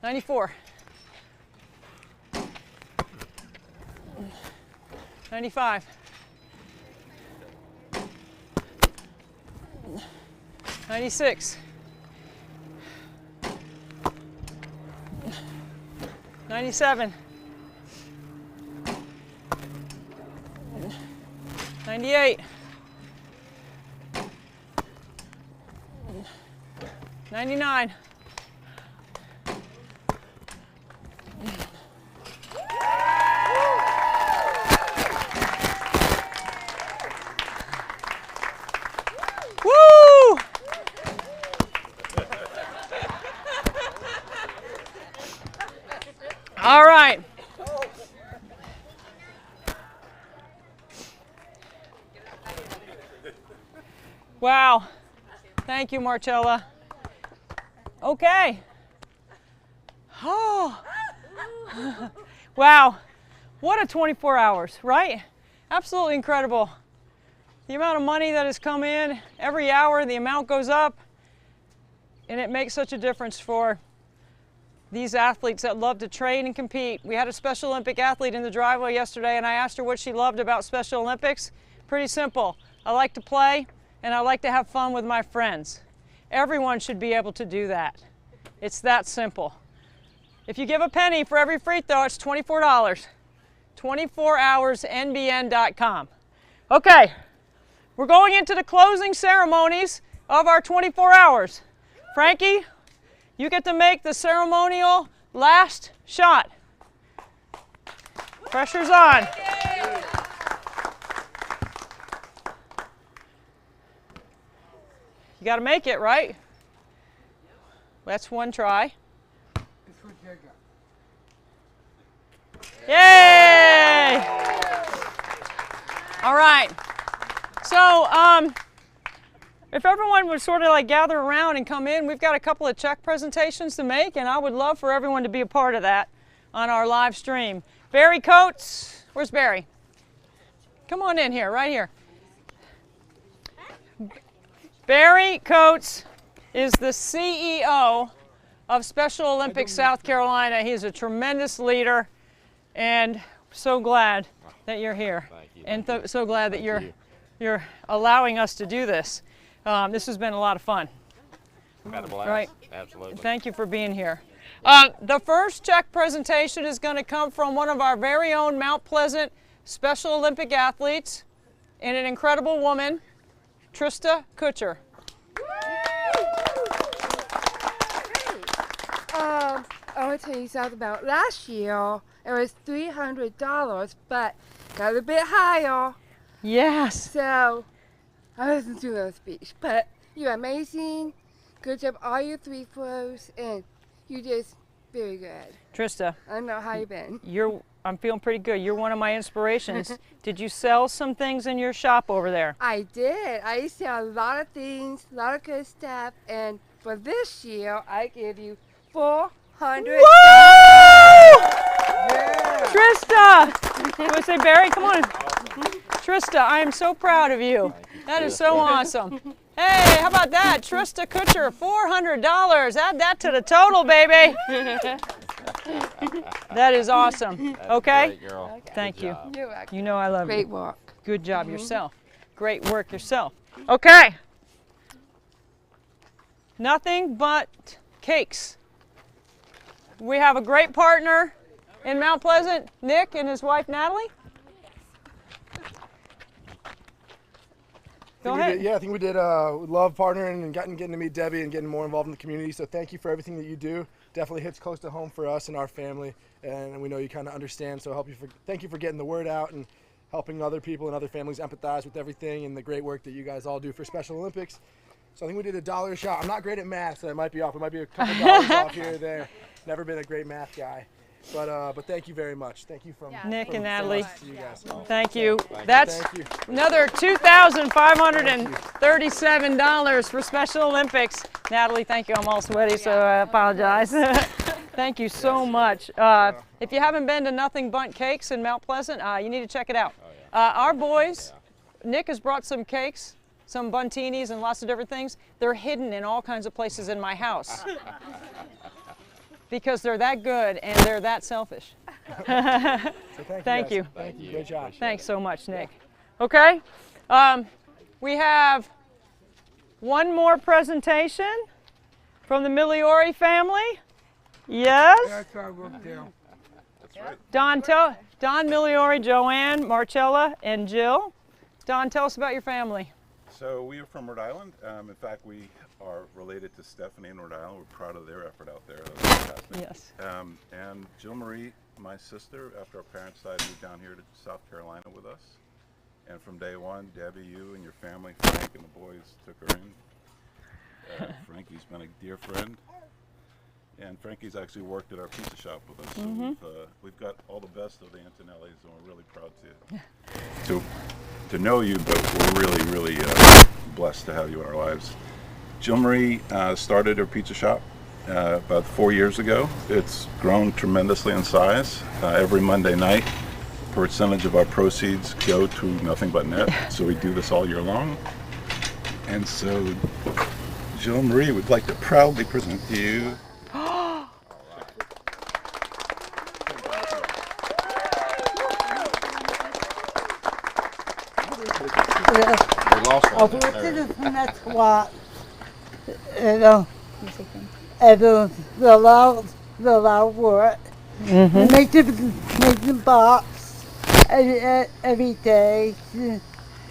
S3: 94. 95. 96. 97. 98. 99. 100. Wow. Thank you, Marcella. Okay. Oh. Wow. What a 24 hours, right? Absolutely incredible. The amount of money that has come in, every hour the amount goes up, and it makes such a difference for these athletes that love to train and compete. We had a Special Olympic athlete in the driveway yesterday, and I asked her what she loved about Special Olympics. Pretty simple. I like to play, and I like to have fun with my friends. Everyone should be able to do that. It's that simple. If you give a penny for every free throw, it's $24. 24hoursnbn.com. Okay, we're going into the closing ceremonies of our 24 hours. Frankie, you get to make the ceremonial last shot. Pressure's on. You got to make it, right? That's one try. Yay! All right. So, if everyone would sort of like gather around and come in, we've got a couple of check presentations to make, and I would love for everyone to be a part of that on our live stream. Barry Coates, where's Barry? Come on in here, right here. Barry Coates is the CEO of Special Olympics South Carolina. He's a tremendous leader, and so glad that you're here.
S6: Thank you.
S3: And so glad that you're allowing us to do this. This has been a lot of fun.
S6: Had a blast.
S3: Right.
S6: Absolutely.
S3: Thank you for being here. The first check presentation is going to come from one of our very own Mount Pleasant Special Olympic athletes and an incredible woman, Trista Kutcher.
S7: I want to tell you something about last year. It was $300, but got a bit higher.
S3: Yes.
S7: So I wasn't doing a speech, but you're amazing. Good job, all your three throws, and you just very good.
S3: Trista.
S7: I don't know how you've been.
S3: I'm feeling pretty good. You're one of my inspirations. Did you sell some things in your shop over there?
S7: I did. I sell a lot of things, a lot of good stuff, and for this year, I give you $400. Yeah.
S3: Trista! You want to say, Barry? Come on. Trista, I am so proud of you. That is so awesome. Hey, how about that? Trista Kutcher, $400. Add that to the total, baby. That is awesome. Okay?
S6: Great, girl.
S7: Okay.
S3: Thank you.
S7: You're welcome.
S3: You know I love you.
S7: Great work.
S3: Good job yourself. Great work yourself. Okay. Nothing but cakes. We have a great partner in Mount Pleasant, Nick and his wife Natalie. Go ahead.
S6: I think we did. We love partnering and getting to meet Debbie and getting more involved in the community. So thank you for everything that you do. Definitely hits close to home for us and our family, and we know you kind of understand. So thank you for getting the word out and helping other people and other families empathize with everything and the great work that you guys all do for Special Olympics. So I think we did $1 a shot. I'm not great at math, so I might be off. It might be a couple dollars off here or there. Never been a great math guy. But thank you very much. Thank you from
S3: Nick and Natalie.
S6: to you guys.
S3: Thank you. That's another $2,537 for Special Olympics. Natalie, thank you. I'm all sweaty, so I apologize. Thank you so much. If you haven't been to Nothing Bundt Cakes in Mount Pleasant, you need to check it out. Our boys, Nick has brought some cakes, some buntinis and lots of different things. They're hidden in all kinds of places in my house. Because they're that good and they're that selfish. Thank you.
S6: Thank you. Great job.
S3: Thanks so much, Nick. Okay, we have one more presentation from the Migliori family. Yes?
S8: That's our book deal. That's right.
S3: Don Migliori, Joanne, Marcella, and Jill. Don, tell us about your family.
S9: So we are from Rhode Island. In fact, we are related to Stephanie in Rhode Island. We're proud of their effort out there. That was fantastic.
S3: Yes.
S9: And Jill Marie, my sister, after our parents died, moved down here to South Carolina with us. And from day one, Debbie, you and your family, Frank and the boys took her in. Frankie's been a dear friend. And Frankie's actually worked at our pizza shop with us. So we've got all the best of the Antonellis, and we're really proud to know you, but we're really, really blessed to have you in our lives. Jill Marie started her pizza shop about 4 years ago. It's grown tremendously in size. Every Monday night, a percentage of our proceeds go to Nothing But Net, so we do this all year long. And so Jill Marie would like to proudly present to you
S10: the loud work. Make the box every day,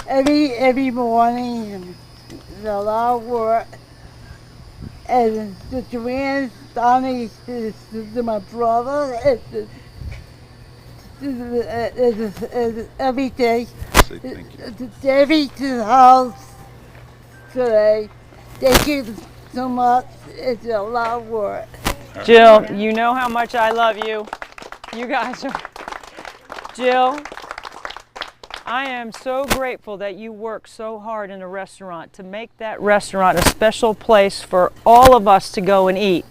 S10: every morning. The loud work. And the Joanne, Donnie is my brother. Every day. Debbie to the house today. Thank you so much. It's a lot of work.
S3: Jill, you know how much I love you. You guys are. Jill, I am so grateful that you work so hard in a restaurant to make that restaurant a special place for all of us to go and eat.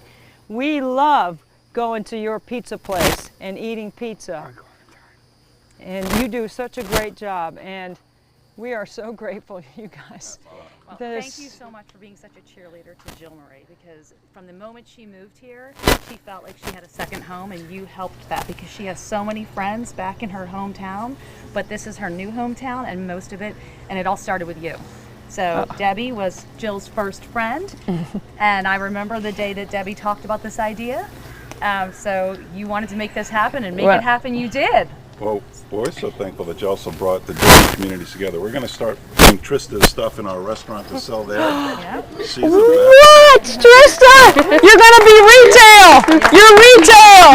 S3: We love going to your pizza place and eating pizza. And you do such a great job, and we are so grateful, you guys.
S11: Well, thank you so much for being such a cheerleader to Jill Marie, because from the moment she moved here, she felt like she had a second home, and you helped that because she has so many friends back in her hometown, but this is her new hometown, and most of it, and it all started with you. So Debbie was Jill's first friend, and I remember the day that Debbie talked about this idea. So you wanted to make this happen, and make it happen, you did.
S9: Well, we're so thankful that you also brought the different communities together. We're going to start putting Trista's stuff in our restaurant to sell there. She's the
S3: What, Trista? You're going to be retail. You're retail.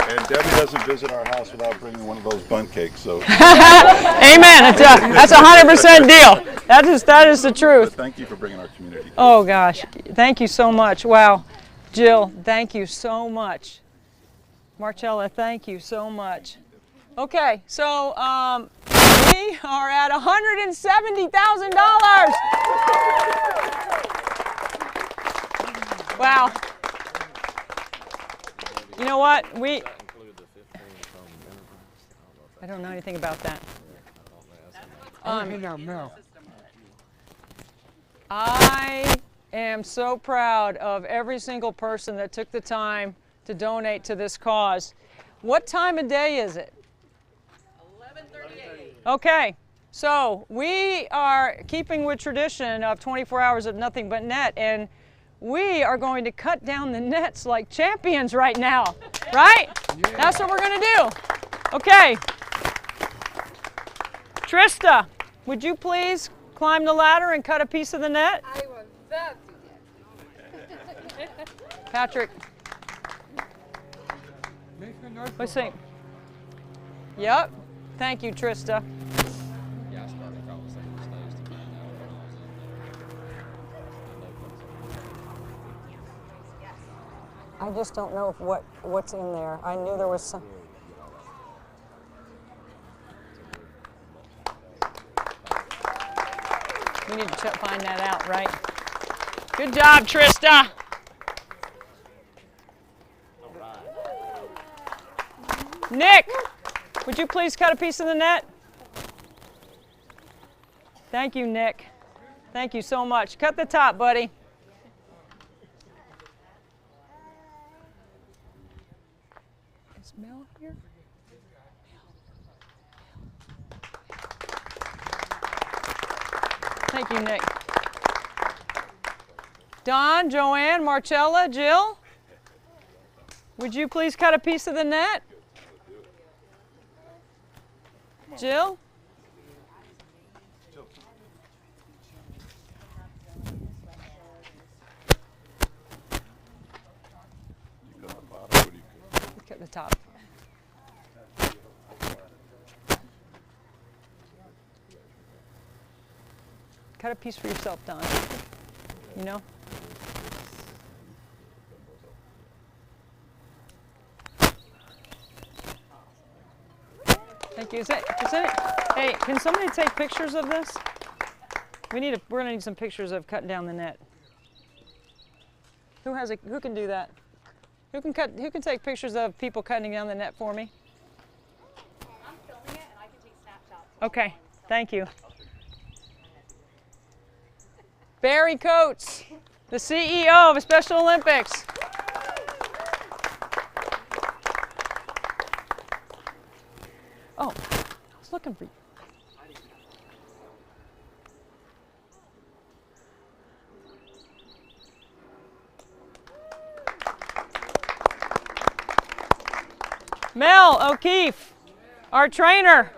S9: And Debbie doesn't visit our house without bringing one of those bundt cakes. So.
S3: Amen. That's 100% deal. That is the truth.
S9: But thank you for bringing our community.
S3: Oh gosh, thank you so much. Wow, Jill, thank you so much. Marcella, thank you so much. Okay, so we are at $170,000. Wow. You know what? I don't know anything about that. I am so proud of every single person that took the time to donate to this cause. What time of day is it? 11:38. Okay, so we are keeping with tradition of 24 hours of Nothing But Net, and we are going to cut down the nets like champions right now, right? Yeah. That's what we're gonna do. Okay. Trista, would you please climb the ladder and cut a piece of the net?
S7: I will love to.
S3: Patrick. Let's see. Yep. Thank you, Trista. I just don't know what's in there. I knew there was some. We need to find that out, right? Good job, Trista. Nick, would you please cut a piece of the net? Thank you, Nick. Thank you so much. Cut the top, buddy. Is Mel here? Thank you, Nick. Don, Joanne, Marcella, Jill, would you please cut a piece of the net? Jill? Cut the top. Cut a piece for yourself, Don. You know? Thank you. Is it? Hey, can somebody take pictures of this? We're gonna need some pictures of cutting down the net. Who can do that? Who can take pictures of people cutting down the net for me?
S11: I'm filming it and I can take snapshots.
S3: Okay, thank you. Barry Coates, the CEO of Special Olympics. Oh, I was looking for you. Mel O'Keefe, our trainer.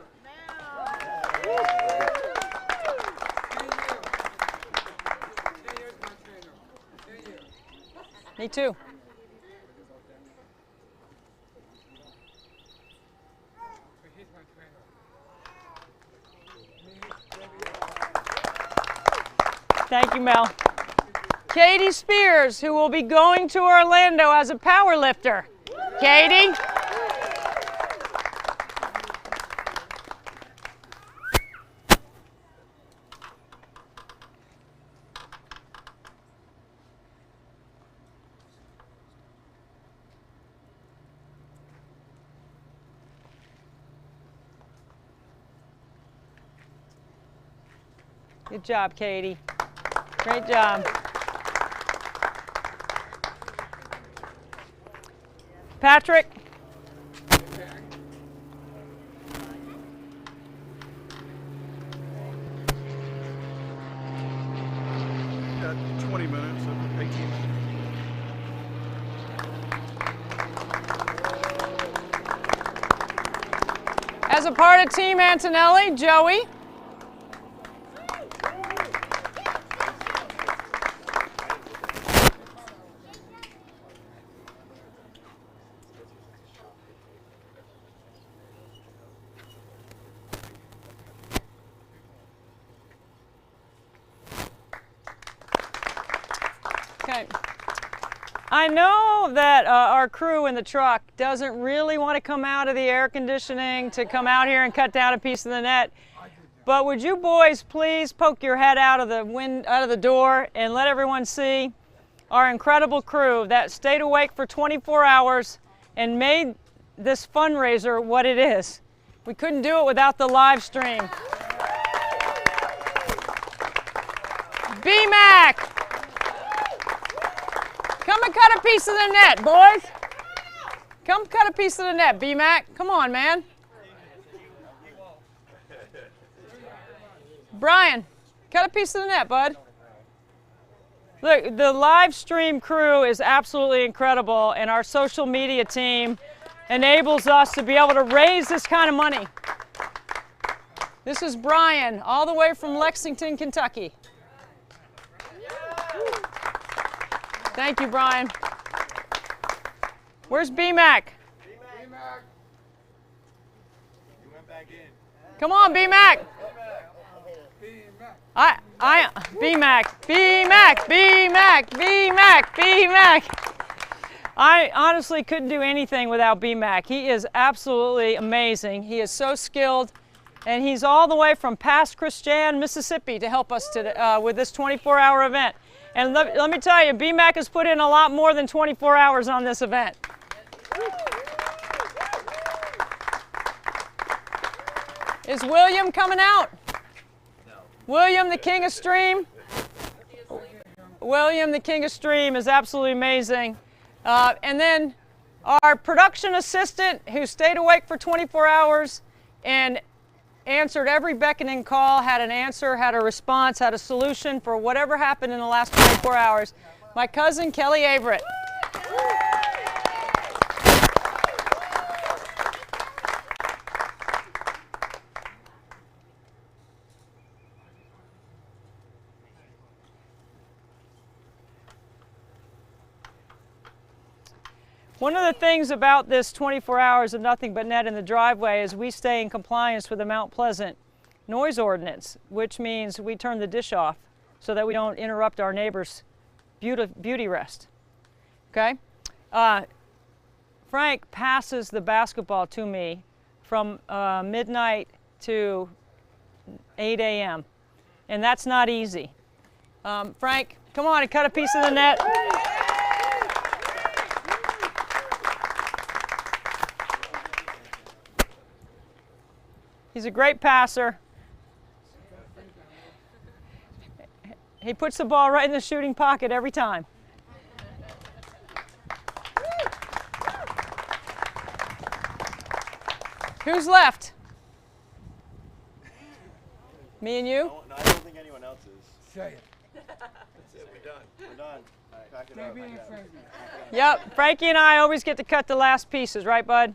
S3: Me too. Thank you, Mel. Katie Spears, who will be going to Orlando as a power lifter. Katie. Good job, Katie. Great job. Patrick.
S26: Got 20 minutes, 18 minutes.
S3: As a part of Team Antonelli, Joey. Okay. I know that our crew in the truck doesn't really want to come out of the air conditioning to come out here and cut down a piece of the net. But would you boys please poke your head out of the door and let everyone see our incredible crew that stayed awake for 24 hours and made this fundraiser what it is. We couldn't do it without the live stream. B-Mac! Come and cut a piece of the net, boys. Come cut a piece of the net, B-Mac. Come on, man. Brian, cut a piece of the net, bud. Look, the live stream crew is absolutely incredible, and our social media team enables us to be able to raise this kind of money. This is Brian, all the way from Lexington, Kentucky. Thank you, Brian. Where's B-Mac? Come on, B-Mac. B-Mac. I honestly couldn't do anything without B-Mac. He is absolutely amazing. He is so skilled, and he's all the way from past Christian, Mississippi to help us with this 24-hour event. And let me tell you, B-Mac has put in a lot more than 24 hours on this event. Is William coming out? No. William, the King of Stream? William, the King of Stream, is absolutely amazing. And then our production assistant, who stayed awake for 24 hours and answered every beckoning call, had an answer, had a response, had a solution for whatever happened in the last 24 hours. My cousin, Kelly Averett. One of the things about this 24 hours of nothing but net in the driveway is we stay in compliance with the Mount Pleasant noise ordinance, which means we turn the dish off so that we don't interrupt our neighbor's beauty rest. Okay? Frank passes the basketball to me from midnight to 8 a.m. and that's not easy. Frank, come on and cut a piece of the net. He's a great passer. He puts the ball right in the shooting pocket every time. Who's left? Me and you?
S1: No, I don't think anyone else is.
S8: Say it.
S1: That's it. We're done. We're done. Pack it up.
S8: Debbie and Frankie.
S3: Yep, Frankie and I always get to cut the last pieces, right, bud?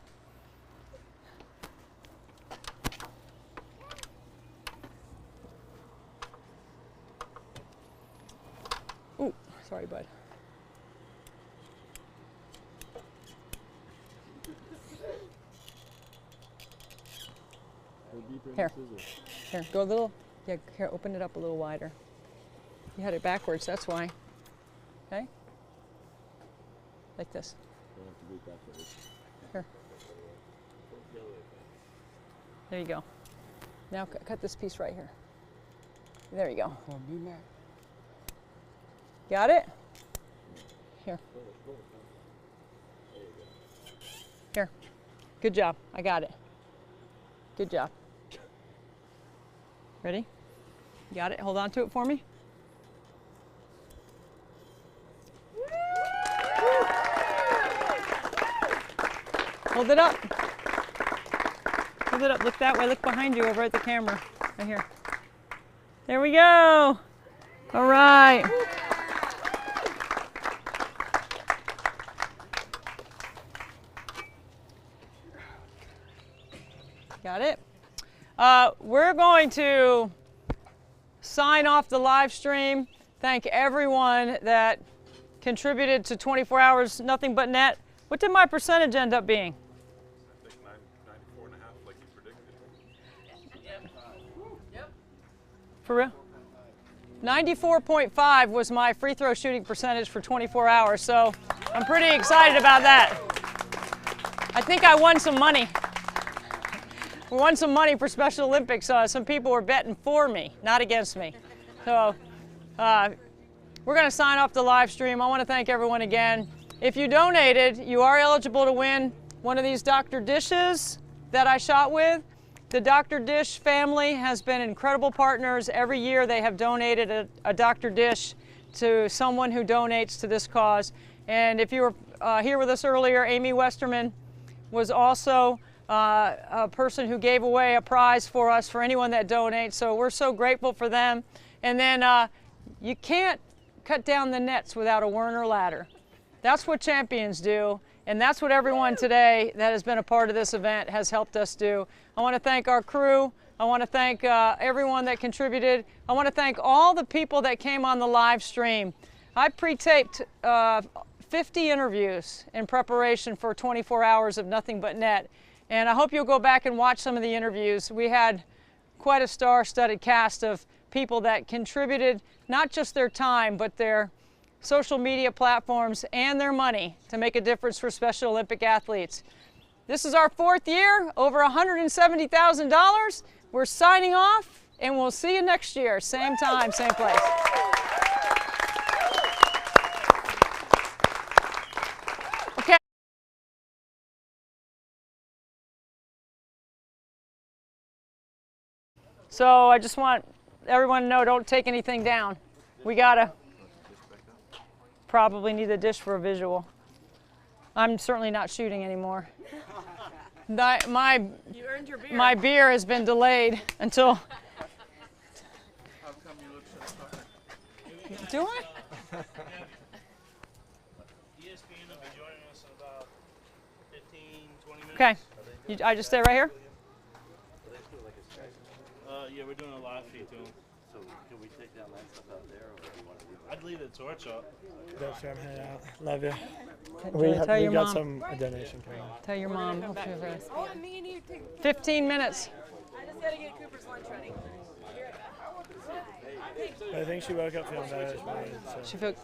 S3: Ooh, sorry, bud. Here, go a little, yeah, here, open it up a little wider. You had it backwards, that's why. Okay? Like this. Here. There you go. Now cut this piece right here. There you go. Got it? Here. Here. Good job. I got it. Good job. Ready? Got it? Hold on to it for me. Hold it up. Hold it up. Look that way. Look behind you over at the camera. Right here. There we go. All right. Got it? We're going to sign off the live stream. Thank everyone that contributed to 24 hours nothing but net. What did my percentage end up being?
S9: I think 94.5, like you predicted.
S3: Yep. For real? 94.5 was my free throw shooting percentage for 24 hours, so I'm pretty excited about that. I think I won some money. We won some money for Special Olympics. Some people were betting for me, not against me. So we're going to sign off the live stream. I want to thank everyone again. If you donated, you are eligible to win one of these Dr. Dishes that I shot with. The Dr. Dish family has been incredible partners. Every year they have donated a Dr. Dish to someone who donates to this cause. And if you were here with us earlier, Amy Westerman was also a person who gave away a prize for us for anyone that donates. So we're so grateful for them. And then you can't cut down the nets without a Werner ladder. That's what champions do. And that's what everyone today that has been a part of this event has helped us do. I want to thank our crew, I want to thank everyone that contributed. I want to thank all the people that came on the live stream. I pre-taped 50 interviews in preparation for 24 hours of Nothing But Net. And I hope you'll go back and watch some of the interviews. We had quite a star-studded cast of people that contributed not just their time, but their social media platforms and their money to make a difference for Special Olympic athletes. This is our 4th year, over $170,000. We're signing off, and we'll see you next year, same time, same place. Okay. So I just want everyone to know, don't take anything down. We gotta probably need a dish for a visual. I'm certainly not shooting anymore. My beer has been delayed until.
S1: How come you look so tired?
S3: Do I?
S12: ESPN will be joining us in about 15, 20 minutes.
S3: Okay. I just stay right here?
S12: Yeah, we're doing a live feed to them.
S1: So can we take that line stuff out there, or do you want to leave it?
S12: I'd leave the torch up.
S13: Go, Sam, hang out. Love you.
S3: Tell
S13: We
S3: your
S13: got
S3: mom.
S13: a donation coming.
S3: Tell your mom.
S7: Oh, and me and you take
S3: 15 minutes.
S7: I just gotta get Cooper's lunch ready.
S13: I think she woke up feeling better this morning. So.
S3: She feel.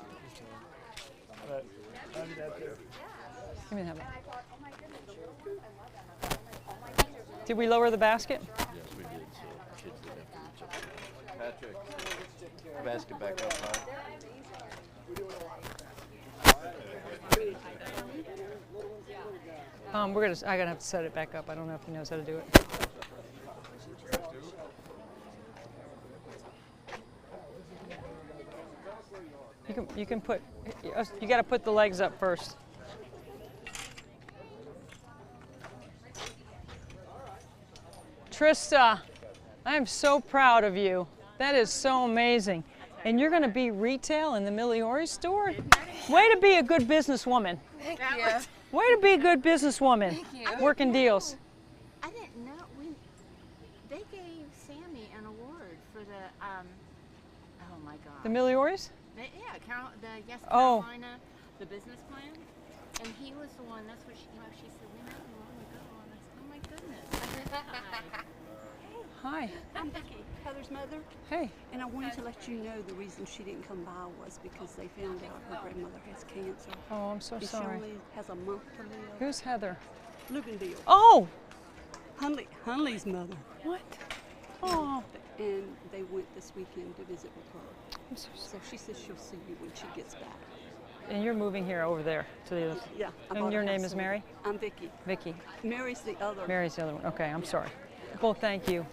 S13: But, love you, Dad, too.
S3: Give me that one. Did we lower the basket?
S1: Yes, we did. So kids didn't have to reach up. Patrick, basket back up high.
S3: I gotta have to set it back up. I don't know if he knows how to do it. You can put. You got to put the legs up first. Trista, I am so proud of you. That is so amazing. And you're going to be retail in the Miliori store? Way to be a good businesswoman.
S7: Thank you.
S3: Way to be a good businesswoman.
S7: Thank you.
S3: Working deals.
S14: I didn't know. They gave Sammy an award for the, oh my God.
S3: The Milioris?
S14: Yeah, Yes
S3: Oh.
S14: Carolina, the business plan. And he was the one, that's what she said, we met him long ago. And I said, oh my goodness.
S3: Hi.
S15: I'm Vicki, Heather's mother.
S3: Hey.
S15: And I wanted to let you know the reason she didn't come by was because they found out her grandmother has cancer.
S3: Oh, I'm so
S15: and
S3: sorry.
S15: She only has a month to live.
S3: Who's Heather?
S15: Luganville.
S3: Oh!
S15: Hunley's mother.
S3: What? Oh.
S15: And they went this weekend to visit with her.
S3: I'm so
S15: sorry. So she says she'll see you when she gets back.
S3: And you're moving here over there to the other.
S15: Yeah. I
S3: And
S15: bought
S3: your
S15: a
S3: name
S15: house
S3: is Mary?
S15: I'm Vicki.
S3: Vicki.
S15: Mary's the other.
S3: Mary's the other one. Okay, I'm sorry. Well, thank you.